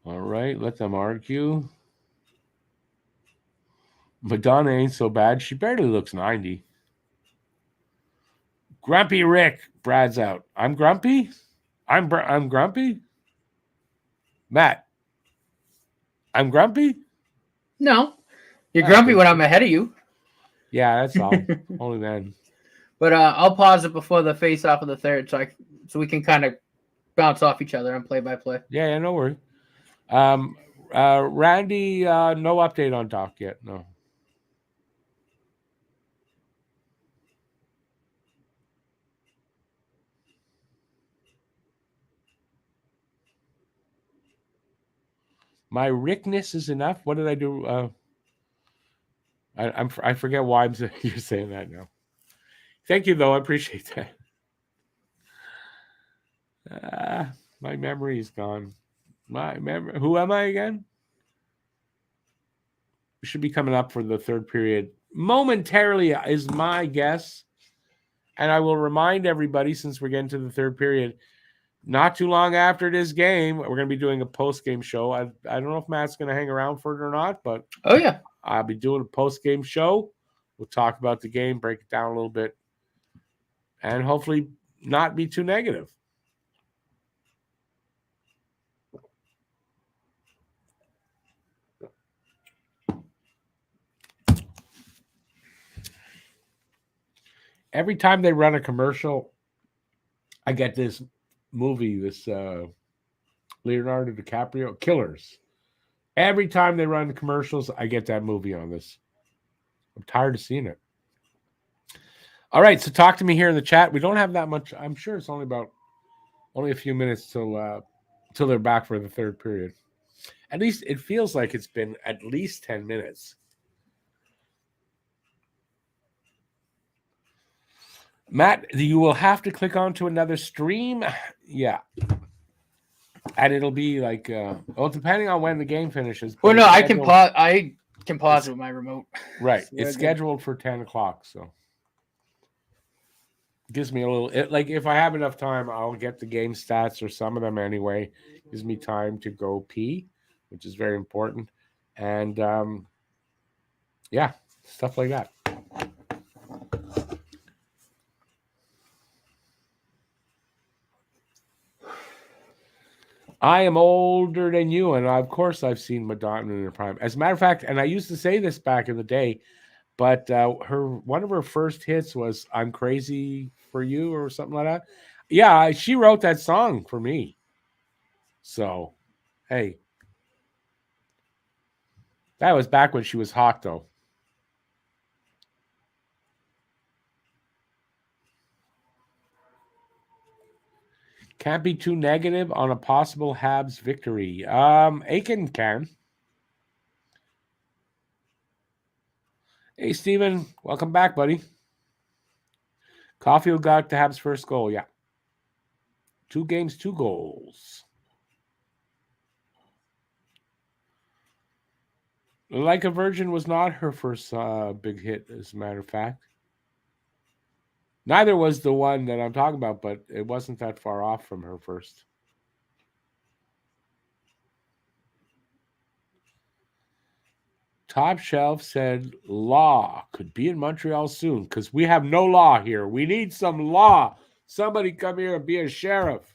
All right, let them argue. Madonna ain't so bad. She barely looks 90. Grumpy Rick, Brad's out. I'm grumpy? I'm grumpy? Matt, I'm grumpy? No, you're grumpy when I'm ahead of you. Yeah, that's all. Only then. But I'll pause it before the face off of the third, so we can kind of bounce off each other and play by play. Yeah, no worries. Randy, no update on Doc yet. No. My Rickness is enough. What did I do? I forget why you're saying that now. Thank you, though. I appreciate that. My memory is gone. Who am I again? We should be coming up for the third period momentarily, is my guess. And I will remind everybody, since we're getting to the third period, not too long after this game, we're going to be doing a post-game show. I don't know if Matt's going to hang around for it or not, but oh yeah, I'll be doing a post-game show. We'll talk about the game, break it down a little bit, and hopefully not be too negative. Every time they run a commercial, I get this movie, this Leonardo DiCaprio, Killers. Every time they run the commercials, I get that movie on this. I'm tired of seeing it. All right, so talk to me here in the chat. We don't have that much. I'm sure it's only a few minutes till they're back for the third period. At least it feels like it's been at least 10 minutes. Matt, you will have to click on to another stream. Yeah. And it'll be like, depending on when the game finishes. Well, no, I can pause it with my remote. Right. It's scheduled for 10 o'clock, so. Gives me a little, if I have enough time, I'll get the game stats or some of them anyway. Gives me time to go pee, which is very important. And, yeah, stuff like that. I am older than you, and of course I've seen Madonna in her prime. As a matter of fact, and I used to say this back in the day, but one of her first hits was "I'm Crazy for You" or something like that. Yeah, she wrote that song for me. So, hey, that was back when she was hot, though. Can't be too negative on a possible Habs victory. Aiken can. Hey, Steven. Welcome back, buddy. Caulfield got the Habs' first goal, yeah. 2 games, 2 goals. Like a Virgin was not her first big hit, as a matter of fact. Neither was the one that I'm talking about, but it wasn't that far off from her first. Top Shelf said Law could be in Montreal soon because we have no law here. We need some law. Somebody come here and be a sheriff.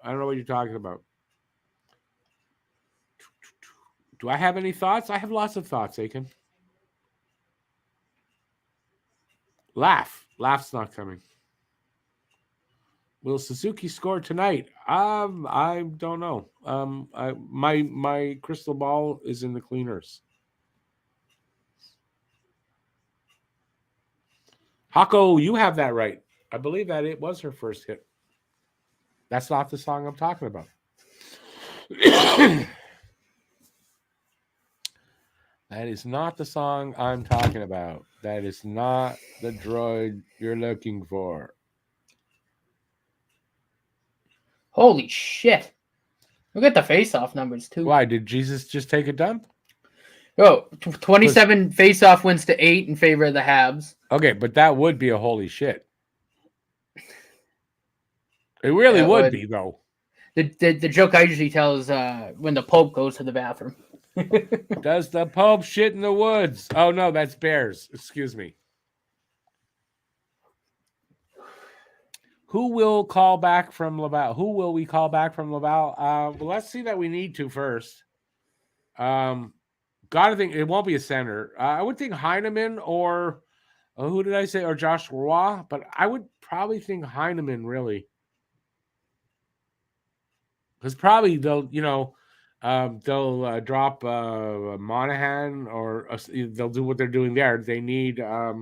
I don't know what you're talking about. Do I have any thoughts? I have lots of thoughts, Aiken. Laugh's not coming. Will Suzuki score tonight? I don't know. My crystal ball is in the cleaners. Hako, you have that right. I believe that it was her first hit. That's not the song I'm talking about. That is not the song I'm talking about. That is not the droid you're looking for. Holy shit. Look at the face-off numbers, too. Why? Did Jesus just take a dump? Oh, 27 face-off wins to 8 in favor of the Habs. Okay, but that would be a holy shit. It really would be, though. The joke I usually tell is when the Pope goes to the bathroom. Does the Pope shit in the woods? Oh, no, that's Bears. Excuse me. Who will call back from Laval? Who will we call back from Laval? Well, let's see that we need to first. Gotta think it won't be a center. I would think Heineman or who did I say? Or Josh Roy, but I would probably think Heineman really. Because probably they'll drop Monahan or they'll do what they're doing there. They need I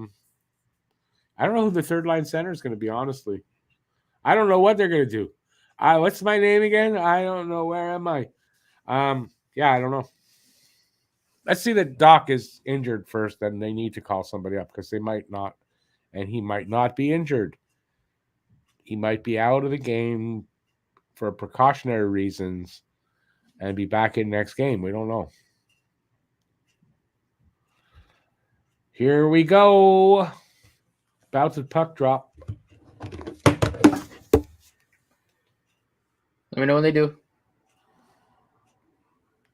don't know who the third line center is going to be, honestly. I don't know what they're going to do. What's my name again? I don't know. Where am I? Yeah, I don't know. Let's see that Doc is injured first, then they need to call somebody up because they might not, and he might not be injured. He might be out of the game for precautionary reasons and be back in next game. We don't know. Here we go. About to puck drop. Let me know when they do.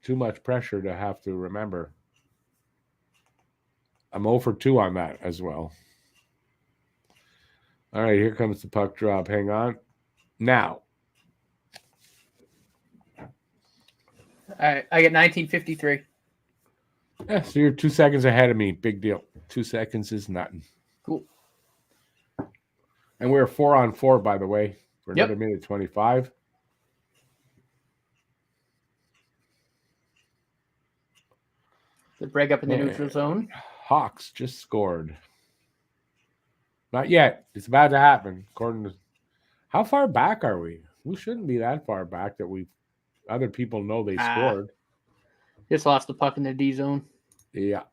Too much pressure to have to remember. I'm 0 for 2 on that as well. All right, here comes the puck drop. Hang on. Now. All right, I get 1953. Yeah, so you're 2 seconds ahead of me. Big deal. 2 seconds is nothing. Cool. And we're 4-on-4, by the way, for another minute 25. The break up in the neutral zone. Hawks just scored. Not yet. It's about to happen. According to how far back are we? We shouldn't be that far back that other people know they scored. Just lost the puck in the D zone. Yeah.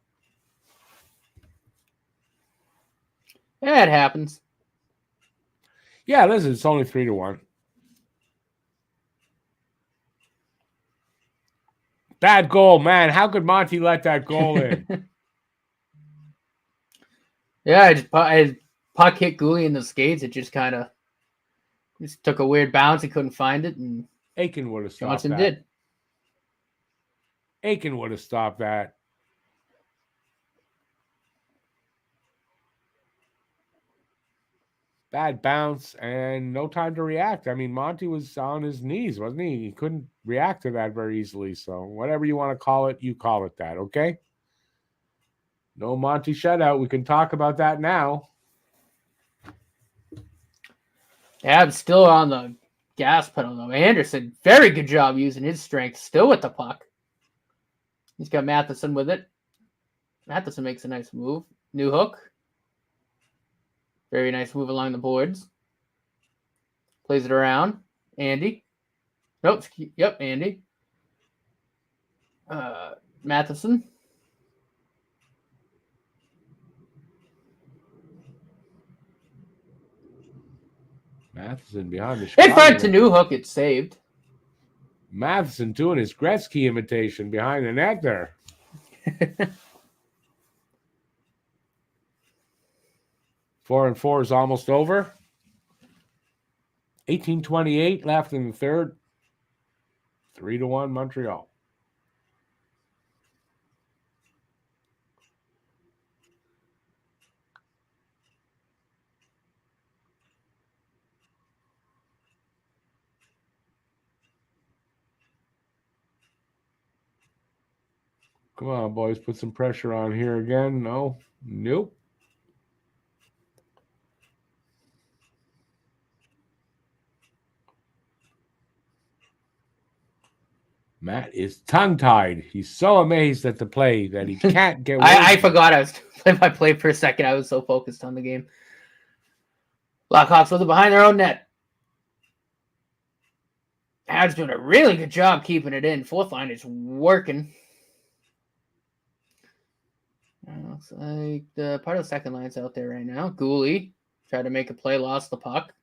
Yeah, it happens. Yeah, listen, it's only 3-1. Bad goal, man. How could Monty let that goal in? Yeah, his puck hit Gooley in the skates. It just kind of took a weird bounce. He couldn't find it, and Aiken would have stopped Johnson that. did. Aiken would have stopped that. Bad bounce and no time to react. I mean, Monty was on his knees, wasn't he? He couldn't react to that very easily. So whatever you want to call it, you call it that, okay? No Monty shutout. We can talk about that now. Habs still on the gas pedal, though. Anderson, very good job using his strength, still with the puck. He's got Matheson with it. Matheson makes a nice move. New hook. Very nice move along the boards. Plays it around. Andy. Nope. Yep, Andy. Matheson. Matheson behind the In Chicago front to net. Newhook, it's saved. Matheson doing his Gretzky imitation behind the net there. 4-4 is almost over. 18:28 left in the third. 3-1 Montreal. Come on, boys. Put some pressure on here again. No. Nope. Matt is tongue-tied. He's so amazed at the play that he can't get I forgot I was play-by-play for a second. I was so focused on the game. Blackhawks with it behind their own net. Habs doing a really good job keeping it in. Fourth line is working. Looks like the part of the second line's out there right now. Gooley tried to make a play, lost the puck.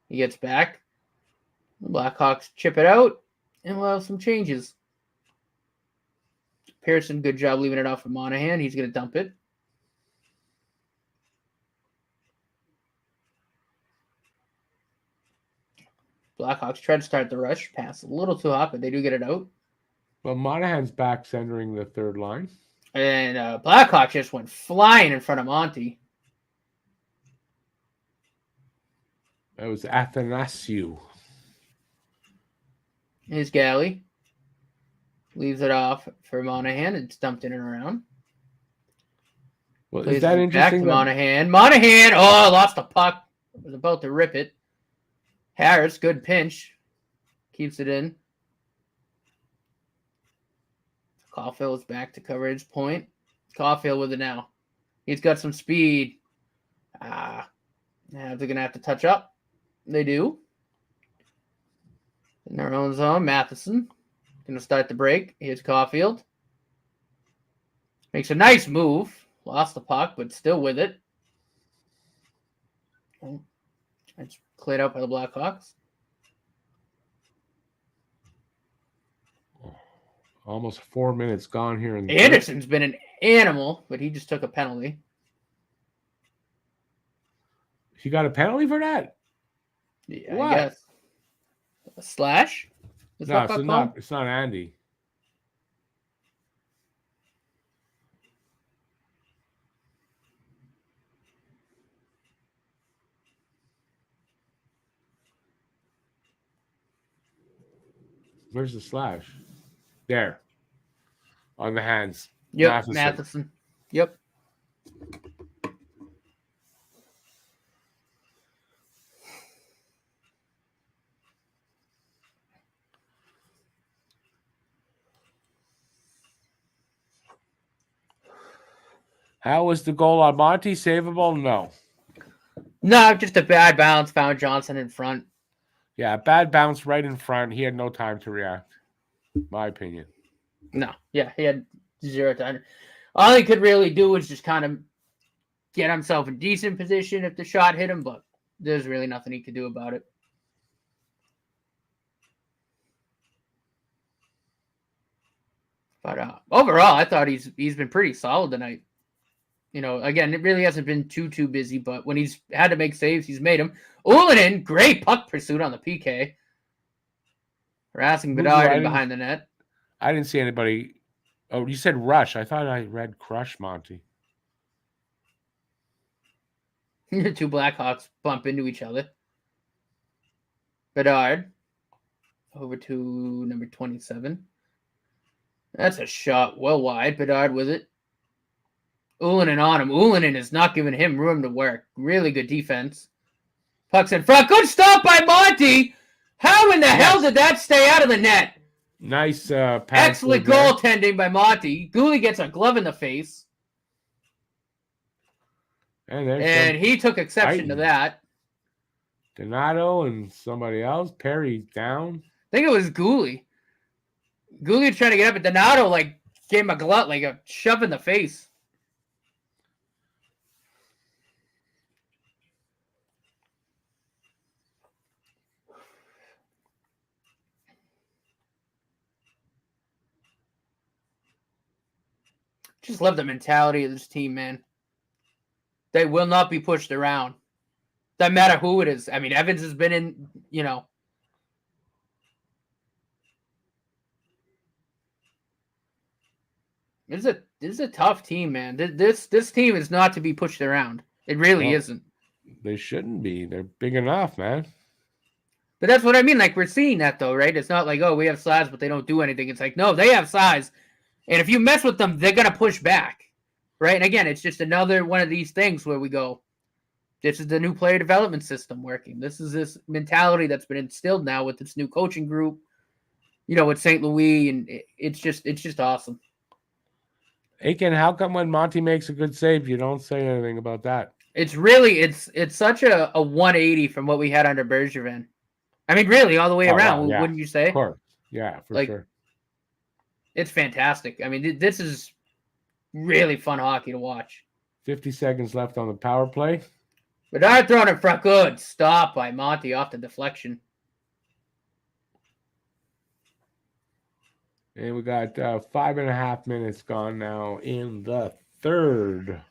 He gets back. The Blackhawks chip it out, and we'll have some changes. Pearson, good job leaving it off for Monahan. He's going to dump it. Blackhawks try to start the rush. Pass a little too hot, but they do get it out. Well, Monahan's back centering the third line. And Blackhawks just went flying in front of Monty. That was Athanasiou. Here's Galley. Leaves it off for Monahan. It's dumped in and around. Well, Plays is that it interesting? Back to Monahan. Monahan! Oh, lost the puck. Was about to rip it. Harris, good pinch. Keeps it in. Caulfield is back to coverage point. Caulfield with it now. He's got some speed. Now they're going to have to touch up. They do. In their own zone, Matheson going to start the break. Here's Caulfield. Makes a nice move. Lost the puck, but still with it. It's cleared out by the Blackhawks. Almost 4 minutes gone here. Anderson's been an animal, but he just took a penalty. He got a penalty for that? Yeah, What? I guess. A slash? No, it's not Andy. Where's the slash? There. On the hands. Yep, Matheson. Yep. How was the goal on Monty? Savable? No. No, just a bad bounce. Found Johnson in front. Yeah, bad bounce right in front. He had no time to react. My opinion. No. Yeah, he had zero time. All he could really do was just kind of get himself in decent position if the shot hit him, but there's really nothing he could do about it. But overall, I thought he's been pretty solid tonight. You know, again, it really hasn't been too busy, but when he's had to make saves, he's made them. Ullinen, great puck pursuit on the PK. Harassing Bedard behind the net. I didn't see anybody. Oh, you said rush. I thought I read crush, Monty. The two Blackhawks bump into each other. Bedard over to number 27. That's a shot well wide. Bedard with it. Ullinen on him. Ullinen is not giving him room to work. Really good defense. Puck's in front. Good stop by Monty. How in the hell did that stay out of the net? Nice pass. Excellent goaltending by Monty. Gooley gets a glove in the face. And he took exception to that. Donato and somebody else. Perry down. I think it was Gooley. Gooley trying to get up, but Donato gave him a glove, like a shove in the face. Just love the mentality of this team, man. They will not be pushed around. Doesn't matter who it is. I mean, Evans has been in, This is a tough team, man. This team is not to be pushed around. It really isn't. They shouldn't be. They're big enough, man. But that's what I mean. Like, we're seeing that, though, right? It's not like, oh, we have size, but they don't do anything. It's like, no, they have size. And if you mess with them, they're going to push back, right? And again, it's just another one of these things where we go, this is the new player development system working. This is this mentality that's been instilled now with this new coaching group, with St. Louis. And it's just awesome. Aiken, how come when Monty makes a good save, you don't say anything about that? It's really, it's such a 180 from what we had under Bergevin. I mean, really, all the way around, yeah. wouldn't you say? Of course. Yeah, for sure. It's fantastic. I mean, this is really fun hockey to watch. 50 seconds left on the power play. Bedard throwing it for a good stop by Monty off the deflection. And we got 5.5 minutes gone now in the third.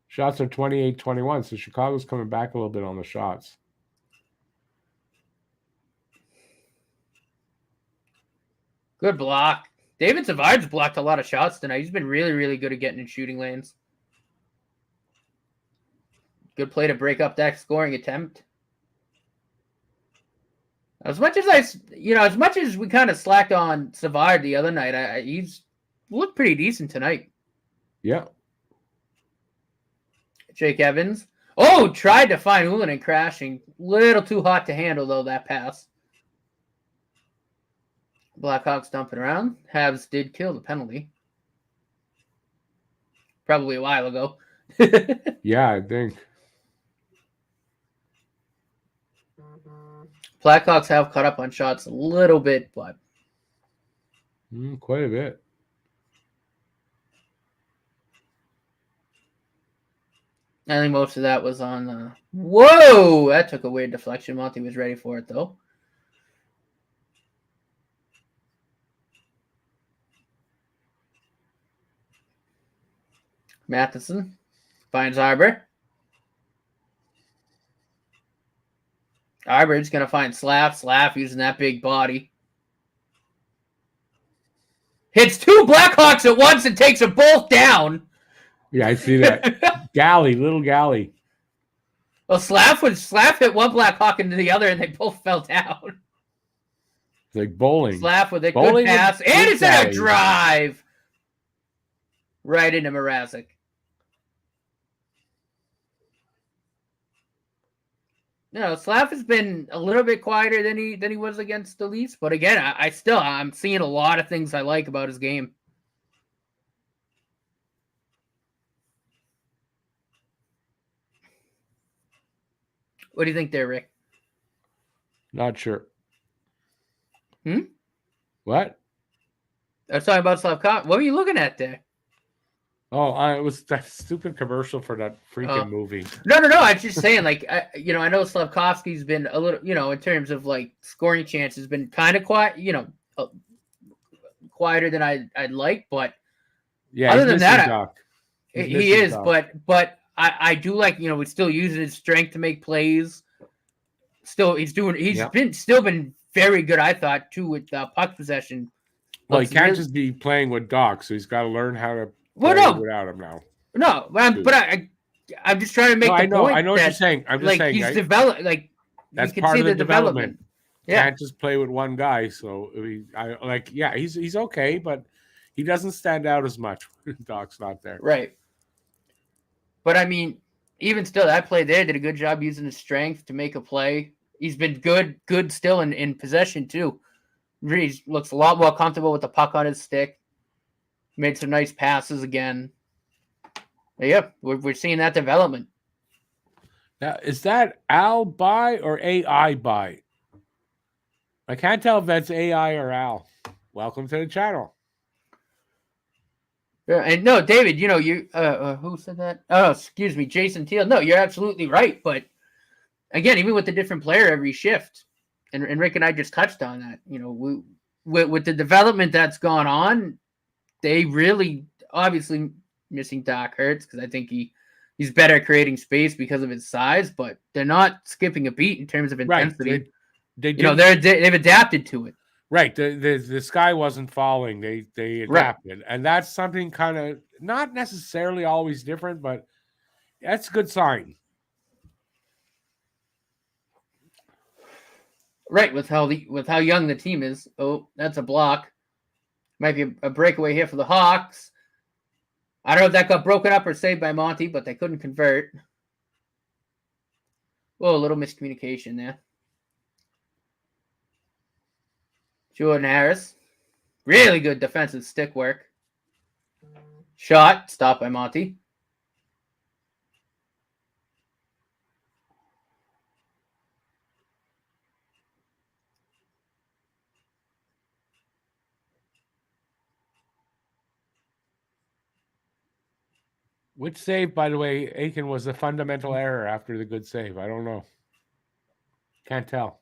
Shots are 28-21, so Chicago's coming back a little bit on the shots. Good block. David Savard's blocked a lot of shots tonight. He's been really, really good at getting in shooting lanes. Good play to break up that scoring attempt. As much as we kind of slacked on Savard the other night, he's looked pretty decent tonight. Yeah. Jake Evans. Oh, tried to find Ullinen crashing. Little too hot to handle, though, that pass. Blackhawks dumping around. Habs did kill the penalty. Probably a while ago. Yeah, I think. Blackhawks have caught up on shots a little bit, but quite a bit. I think most of that was on. Whoa! That took a weird deflection. Monty was ready for it, though. Matheson finds Arbor. Arbor's going to find Slav using that big body. Hits two Blackhawks at once and takes them both down. Yeah, I see that. Little Galley. Well, Slav hit one Blackhawk into the other, and they both fell down. It's like bowling. Slav with a good pass, and it's a drive right into Mrazek. Slav has been a little bit quieter than he was against the Leafs, but again, I'm seeing a lot of things I like about his game. What do you think there, Rick? Not sure. I What? was talking about Slavkov. What were you looking at there? Oh, it was that stupid commercial for that freaking movie. No. I was just saying, like, I know Slavkovsky's been a little, in terms of like scoring chances, been kind of quiet, quieter than I'd like, but yeah, other than that, Doc. He is. Doc. But I do like, he's still using his strength to make plays. Still, he's been very good, I thought, too, with puck possession. Well, he can't just be playing with Doc, so he's got to learn how to. Without him now. No, but I'm just trying to make the point. I know what you're saying. I'm just saying. He's developed. Like, that's you can part see of the development. Yeah. Can't just play with one guy. So he's okay, but he doesn't stand out as much when Doc's not there. Right. But I mean, even still, that play there did a good job using his strength to make a play. He's been good still in possession too. Really looks a lot more comfortable with the puck on his stick. Made some nice passes again. But yeah, we're seeing that development. Now, is that Al by or AI by? I can't tell if that's AI or Al. Welcome to the channel. Yeah, and no, David, you who said that? Oh, excuse me, Jason Teal. No, you're absolutely right. But again, even with the different player every shift, and Rick and I just touched on that. With the development that's gone on, they really obviously missing Doc Hurts because I think he's better at creating space because of his size, but they're not skipping a beat in terms of intensity. Right. They they've adapted to it. Right. The sky wasn't falling. They adapted. Right. And that's something kind of not necessarily always different, but that's a good sign. Right, with how young the team is. Oh, that's a block. Might be a breakaway here for the Hawks. I don't know if that got broken up or saved by Monty, but they couldn't convert. Well, a little miscommunication there. Jordan Harris. Really good defensive stick work. Shot. Stopped by Monty. Which save, by the way, Aiken was a fundamental error after the good save? I don't know. Can't tell.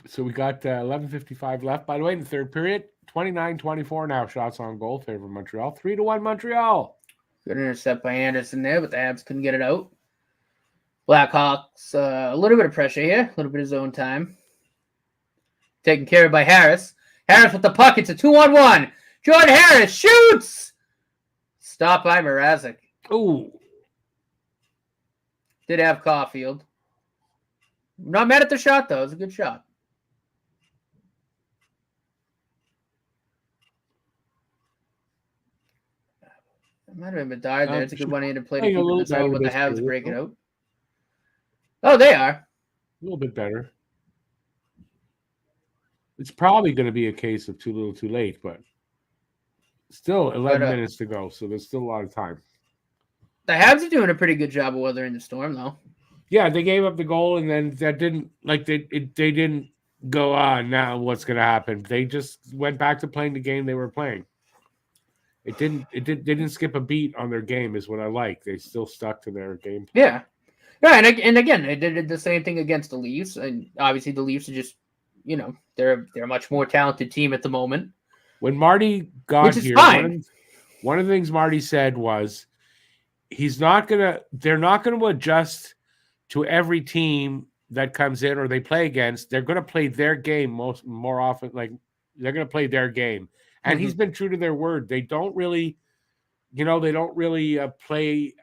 So we got 11:55 left, by the way, in the third period. 29-24 now shots on goal, favor Montreal. 3-1 Montreal. Good intercept by Anderson there, but the Habs couldn't get it out. Blackhawks, a little bit of pressure here, a little bit of zone time. Taken care of by Harris. Harris with the puck. It's a 2-on-1. Jordan Harris shoots. Stopped by Mrazek. Ooh. Did have Caulfield. Not mad at the shot, though. It was a good shot. It might have been Bedard there. It's a good one-handed play to keep it this out, but the Habs break it out. Oh, they are. A little bit better. It's probably going to be a case of too little, too late, but still 11 minutes to go, so there's still a lot of time. The Habs are doing a pretty good job of weathering the storm, though. Yeah, they gave up the goal, and then that didn't they didn't go on. Now what's going to happen? They just went back to playing the game they were playing. They didn't skip a beat on their game, is what I like. They still stuck to their game plan. Yeah, and again, they did the same thing against the Leafs, and obviously the Leafs are just, they're a much more talented team at the moment. When Marty got here, one of the things Marty said was they're not gonna adjust to every team that comes in or they play against. They're gonna play their game more often. Like they're gonna play their game. And he's been true to their word. They don't really, play.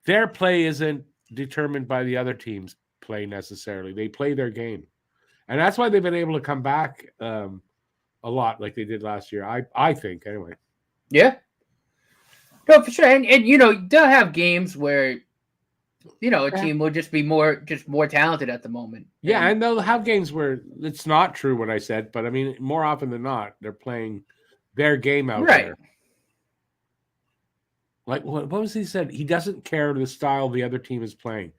Their play isn't determined by the other team's play necessarily. They play their game, and that's why they've been able to come back a lot, like they did last year. I think anyway. Yeah. No, for sure, and they'll have games where. A team will just be more talented at the moment. Yeah, and they'll have games where it's not true what I said, but I mean, more often than not, they're playing their game out there. Like what was he said? He doesn't care the style the other team is playing.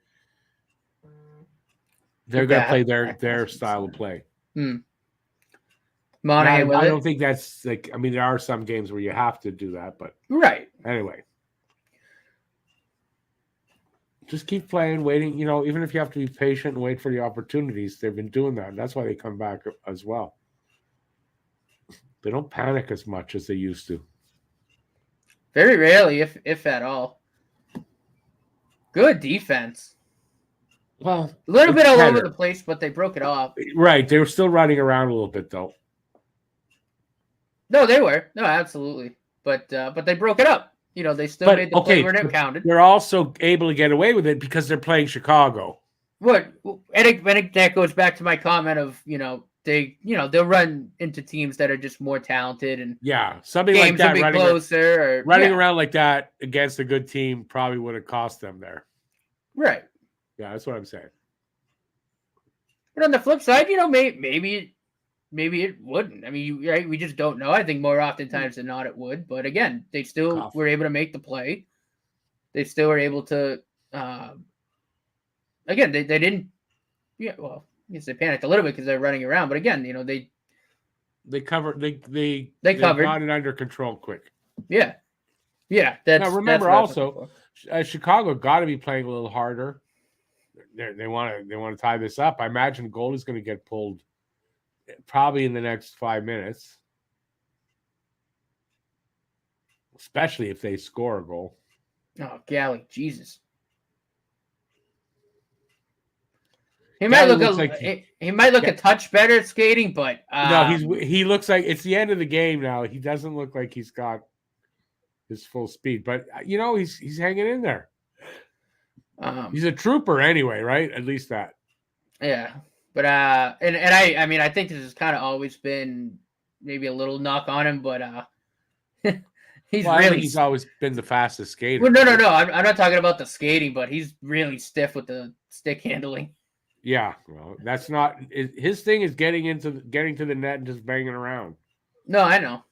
They're going to play their style of play. I don't think that's like. I mean, there are some games where you have to do that, but anyway. Just keep playing, waiting, even if you have to be patient and wait for the opportunities, they've been doing that. And that's why they come back as well. They don't panic as much as they used to. Very rarely, if at all. Good defense. Well, a little bit all over the place, but they broke it off. Right. They were still running around a little bit, though. No, they were. No, absolutely. But they broke it up. They still made the play where it counted. They're also able to get away with it because they're playing Chicago. What? And that goes back to my comment of, they'll run into teams that are just more talented and something like that running around around like that against a good team probably would have cost them there. Right. Yeah, that's what I'm saying. But on the flip side, maybe it wouldn't. I mean, we just don't know. I think more oftentimes than not it would. But again, they still were able to make the play. They still were able to. Again, they didn't. Yeah, well, I guess they panicked a little bit because they're running around. But again, they covered. They covered. Got it under control quick. Yeah. Now remember also, Chicago got to be playing a little harder. they want to tie this up. I imagine goal is going to get pulled probably in the next 5 minutes, especially if they score a goal. Oh, Galley, Jesus. He might look a touch better at skating, but no, he looks like it's the end of the game now. He doesn't look like he's got his full speed, but he's hanging in there. He's a trooper anyway, right? At least that. Yeah, but I mean I think this has kind of always been maybe a little knock on him, but he's always been the fastest skater. Well, no. I'm not talking about the skating, but he's really stiff with the stick handling. Yeah, well, that's not his thing. Is getting to the net and just banging around. No, I know.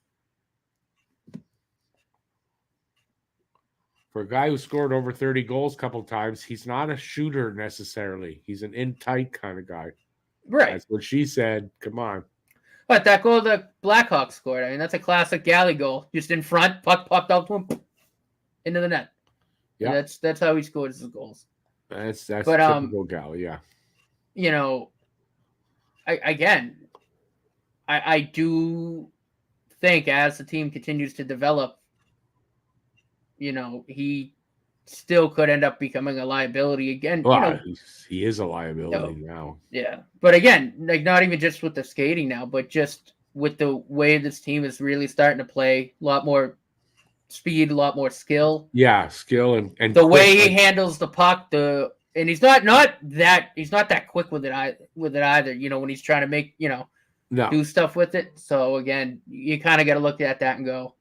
For a guy who scored over 30 goals a couple times, he's not a shooter necessarily. He's an in-tight kind of guy. Right. That's what she said. Come on. But that goal the Blackhawks scored, I mean, that's a classic Galley goal. Just in front, puck popped out to him, into the net. Yeah. That's how he scores his goals. That's typical Galley, yeah. I do think as the team continues to develop, he still could end up becoming a liability again. Well, he is a liability now. Yeah. But again, like not even just with the skating now, but just with the way this team is really starting to play, a lot more speed, a lot more skill. Yeah, skill and the way he handles the puck, and he's not that quick with it either, when he's trying to make, do stuff with it. So again, you kind of got to look at that and go,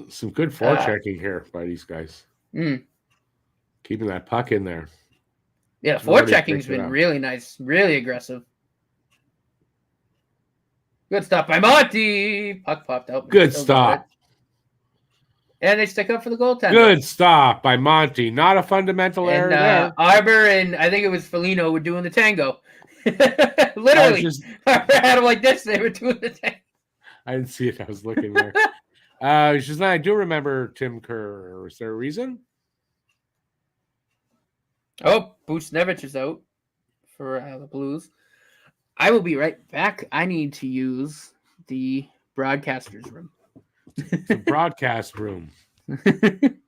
some good forechecking here by these guys. Keeping that puck in there. Yeah, forechecking's been really nice, really aggressive. Good stop by Monty. Puck popped out. Good stop. And they stick up for the goaltender. Good stop by Monty. Not a fundamental error there. Arbor and I think it was Foligno were doing the tango. Literally. Arbor had him like this. They were doing the tango. I didn't see it. I was looking there. I do remember Tim Kerr. Is there a reason? Oh, Buchnevich is out for the Blues. I will be right back. I need to use the broadcaster's room. The broadcast room. The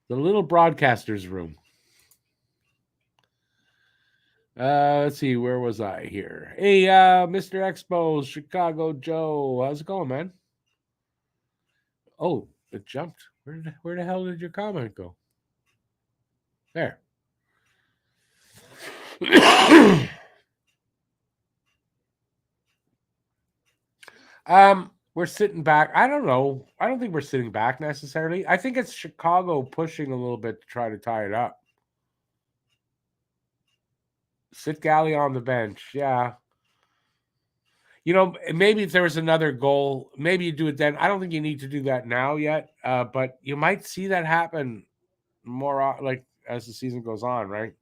little broadcaster's room. Let's see. Where was I here? Hey, Mr. Expos, Chicago Joe. How's it going, man? Oh, it jumped. Where the hell did your comment go? There. We're sitting back. I don't know. I don't think we're sitting back necessarily. I think it's Chicago pushing a little bit to try to tie it up. Sit Galley on the bench. Yeah. Maybe if there was another goal, maybe you do it then. I don't think you need to do that now yet, but you might see that happen more like as the season goes on, right?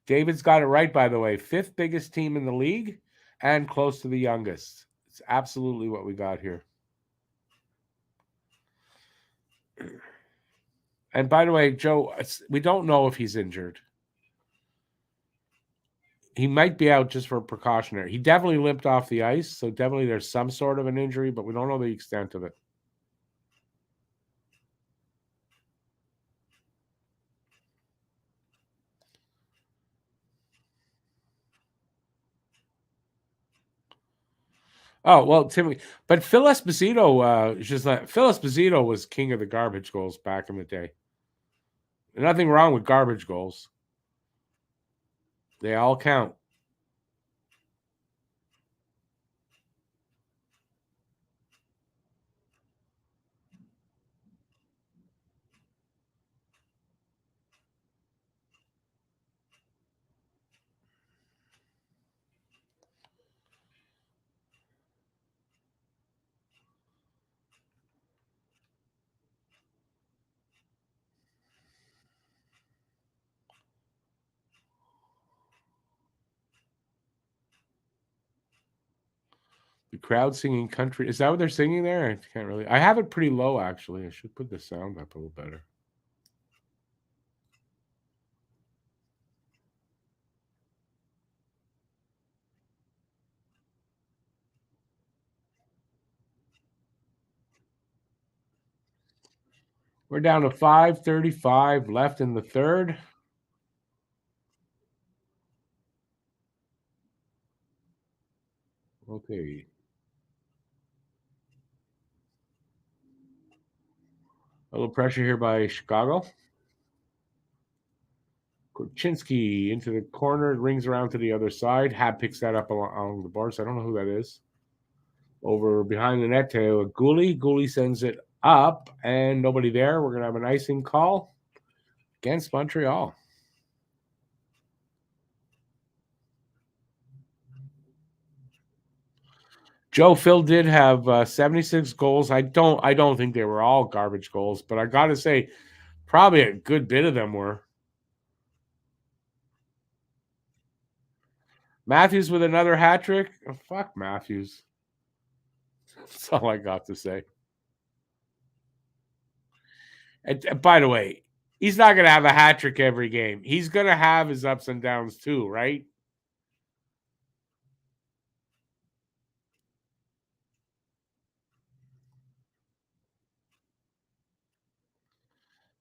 David's got it right, by the way. 5th biggest team in the league and close to the youngest. It's absolutely what we got here. And by the way, Joe, we don't know if he's injured. He might be out just for precautionary. He definitely limped off the ice, so definitely there's some sort of an injury, but we don't know the extent of it. Oh, well, Timmy, but Phil Esposito, Phil Esposito was king of the garbage goals back in the day. Nothing wrong with garbage goals. They all count. The crowd singing country. Is that what they're singing there? I can't really. I have it pretty low, actually. I should put the sound up a little better. We're down to 5:35 left in the third. Okay. A little pressure here by Chicago. Korchinski into the corner, rings around to the other side. Hab picks that up along the boards. I don't know who that is. Over behind the net to Gooley. Gooley sends it up, and nobody there. We're going to have an icing call against Montreal. Joe Phil did have 76 goals. I don't think they were all garbage goals, but I got to say, probably a good bit of them were. Matthews with another hat trick. Oh, fuck Matthews. That's all I got to say. And by the way, he's not going to have a hat trick every game. He's going to have his ups and downs too, right?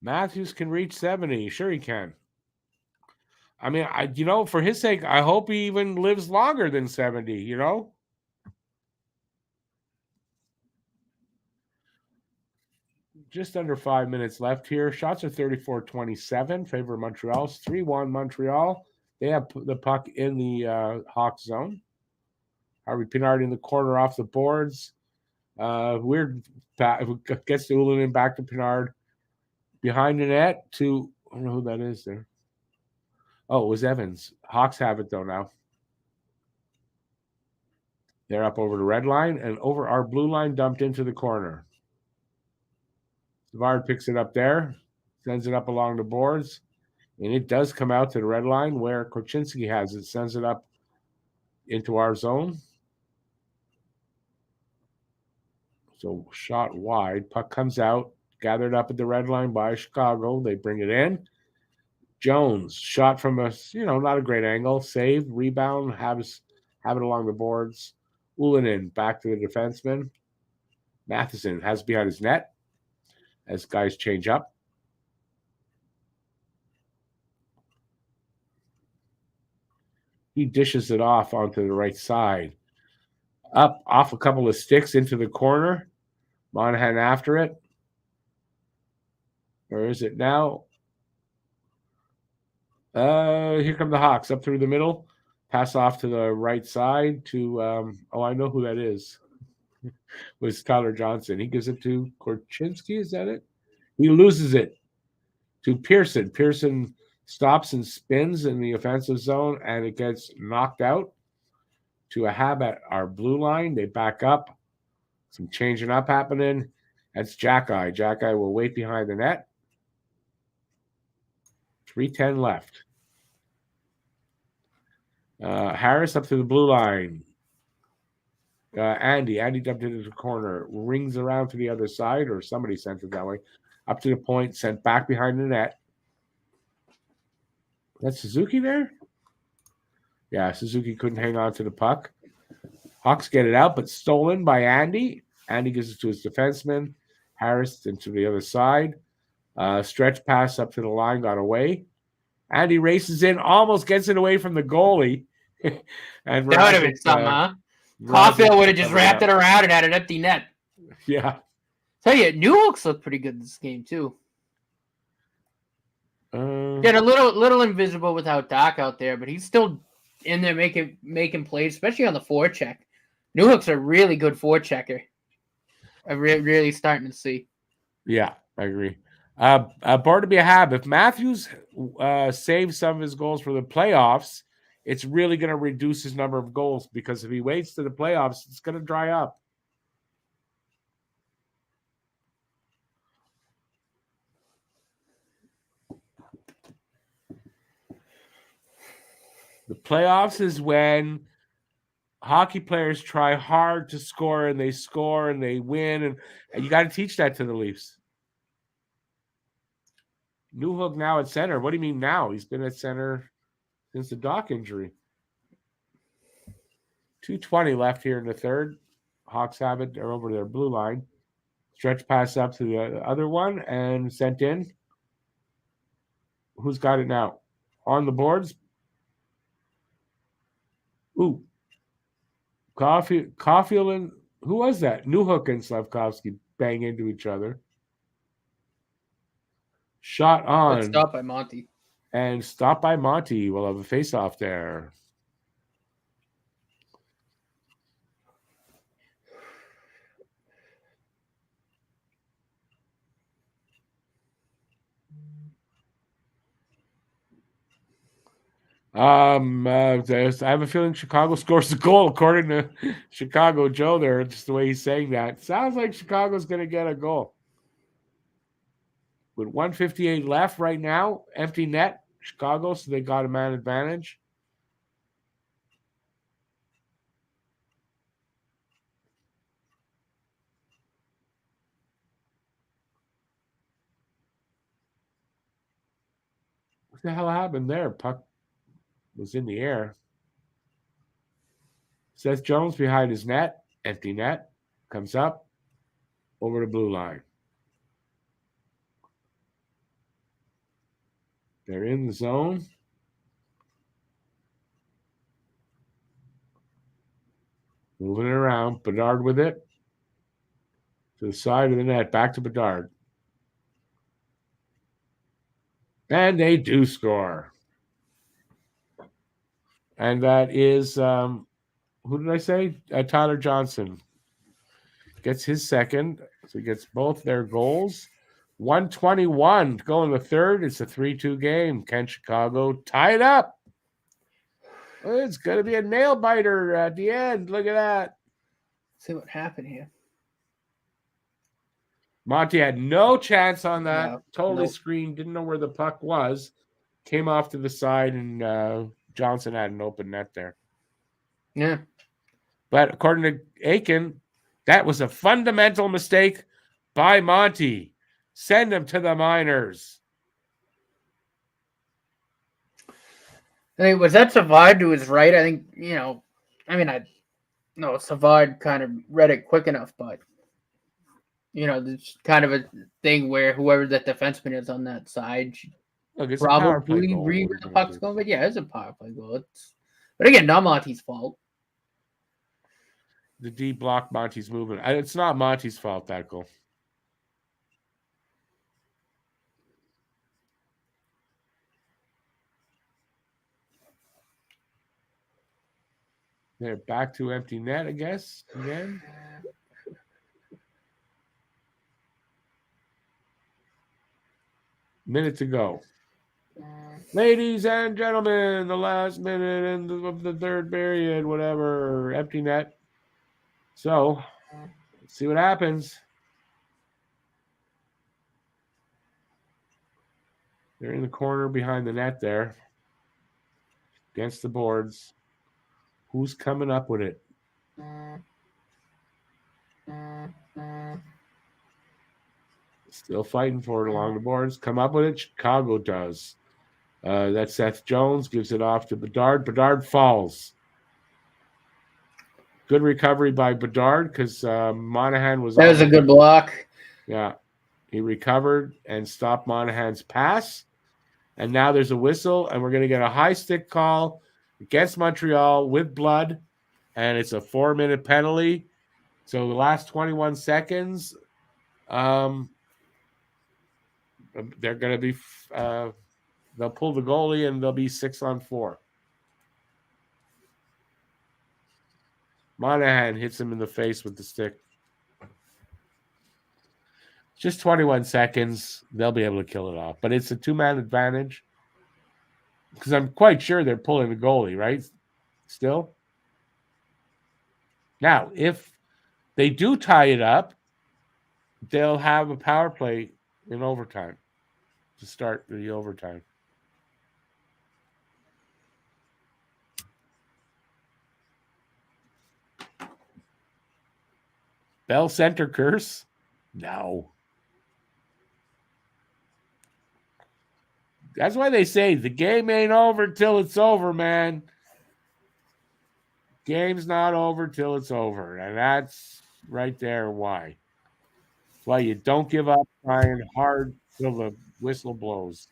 Matthews can reach 70. Sure he can. I mean, for his sake, I hope he even lives longer than 70, Just under 5 minutes left here. Shots are 34-27. Favor Montreal. 3-1 Montreal. They have the puck in the Hawks zone. Harvey Pinard in the corner off the boards. Weird gets to Ullinen, back to Pinard. Behind the net to, I don't know who that is there. Oh, it was Evans. Hawks have it though now. They're up over the red line and over our blue line, dumped into the corner. Savard picks it up there, sends it up along the boards, and it does come out to the red line where Korchinski has it, sends it up into our zone. So shot wide, puck comes out, gathered up at the red line by Chicago. They bring it in. Jones shot from a not a great angle, save, rebound, have it along the boards. Ullinen back to the defenseman. Matheson has behind his net as guys change up. He dishes it off onto the right side. Up off a couple of sticks into the corner. Monahan after it. Where is it now? Here come the Hawks up through the middle. Pass off to the right side to I know who that is. Was Tyler Johnson. He gives it to Korchinski. Is that it? He loses it to Pearson. Pearson stops and spins in the offensive zone, and it gets knocked out to a Hab at our blue line. They back up. Some changing up happening. That's Jackeye. Jackeye will wait behind the net. 3:10 left. Harris up to the blue line. Andy dumped it into the corner. Rings around to the other side, or somebody sent it that way. Up to the point, sent back behind the net. That's Suzuki there? Yeah, Suzuki couldn't hang on to the puck. Hawks get it out, but stolen by Andy. Andy gives it to his defenseman. Harris into the other side. Stretch pass up to the line, got away. Andy races in, almost gets it away from the goalie. And that would have been something, huh? Caulfield would have just wrapped it around and had an empty net. Yeah. Tell you, New Hawks looked pretty good this game too. Get a little invisible without Doc out there, but he's still in there making plays, especially on the forecheck. New Hawks are really good forechecker. I'm really starting to see. Yeah, I agree. Born to be a Hab. If Matthews saves some of his goals for the playoffs, it's really going to reduce his number of goals, because if he waits to the playoffs, it's going to dry up. The playoffs is when hockey players try hard to score, and they score, and they win, and you got to teach that to the Leafs. Newhook now at center. What do you mean now? He's been at center since the Doc injury. 2:20 left here in the third. Hawks have it. They're over their blue line. Stretch pass up to the other one and sent in. Who's got it now? On the boards. Ooh. Caulfield and who was that? Newhook and Slavkovsky bang into each other. Shot on. Stopped by Monty. And stopped by Monty. We'll have a face-off there. I have a feeling Chicago scores the goal, according to Chicago Joe there, just the way he's saying that. Sounds like Chicago's going to get a goal. With 1:58 left right now, empty net, Chicago, so they got a man advantage. What the hell happened there? Puck was in the air. Seth Jones behind his net, empty net, comes up over the blue line. They're in the zone. Moving it around. Bedard with it. To the side of the net. Back to Bedard. And they do score. And that is, who did I say? Tyler Johnson. Gets his second. So he gets both their goals. 1:21 to go in the third. It's a 3-2 game. Can Chicago tie it up? It's going to be a nail biter at the end. Look at that. Let's see what happened here. Monty had no chance on that. No, totally nope. screened. Didn't know where the puck was. Came off to the side, and Johnson had an open net there. Yeah. But according to Aiken, that was a fundamental mistake by Monty. Send him to the minors. I think, was that Savard to his right? I think, Savard kind of read it quick enough, but, there's kind of a thing where whoever that defenseman is on that side should probably read where the puck's going. But yeah, it's a power play goal. But again, not Monty's fault. The D blocked Monty's movement. It's not Monty's fault, that goal. They're back to empty net, I guess, again. Minute to go. Ladies and gentlemen, the last minute of the third period, whatever, empty net. So, let's see what happens. They're in the corner behind the net there. Against the boards. Who's coming up with it? Still fighting for it along the boards. Come up with it. Chicago does. That's Seth Jones. Gives it off to Bedard. Bedard falls. Good recovery by Bedard because Monahan was... That was a good block. Yeah. He recovered and stopped Monahan's pass. And now there's a whistle, and we're going to get a high stick call against Montreal with blood, and it's a 4-minute penalty. So the last 21 seconds, they're going to be they'll pull the goalie, and they'll be 6-on-4. Monahan hits him in the face with the stick. Just 21 seconds. They'll be able to kill it off. But it's a 2-man advantage. Because I'm quite sure they're pulling the goalie, right? Still. Now, if they do tie it up, they'll have a power play in overtime to start the overtime. Bell Center curse? No. That's why they say the game ain't over till it's over, man. Game's not over till it's over. And that's right there why. That's why you don't give up trying hard till the whistle blows.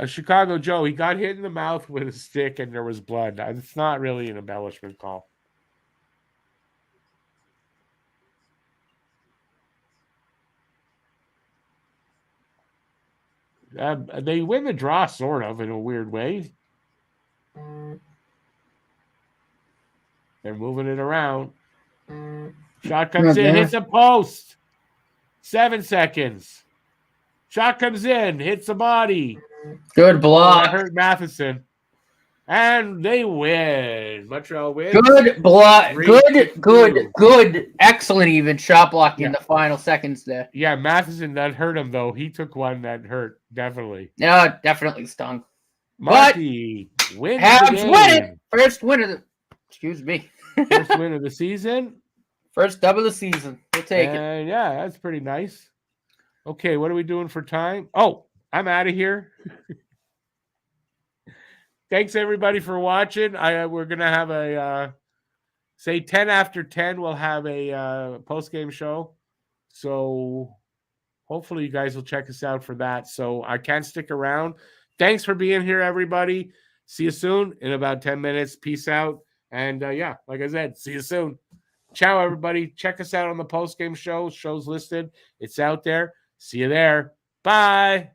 Chicago Joe, he got hit in the mouth with a stick and there was blood. It's not really an embellishment call. They win the draw, sort of, in a weird way. They're moving it around. Shot comes in, hits a post. 7 seconds. Shot comes in, hits the body. Good block. That hurt Matheson. And they win. Montreal wins. Good block. Good. Excellent even shot blocking in the final seconds there. Yeah, Matheson, that hurt him, though. He took one that hurt, definitely. Yeah, it definitely stung. Marty wins Habs the game. win it. First win of the... Excuse me. First win of the season. First dub of the season. We'll take it. Yeah, that's pretty nice. Okay, what are we doing for time? Oh, I'm out of here. Thanks, everybody, for watching. We're going to have a, say 10 after 10, we'll have a post-game show. So hopefully you guys will check us out for that. So I can't stick around. Thanks for being here, everybody. See you soon in about 10 minutes. Peace out. And, yeah, like I said, see you soon. Ciao, everybody. Check us out on the post-game show. Show's listed. It's out there. See you there. Bye.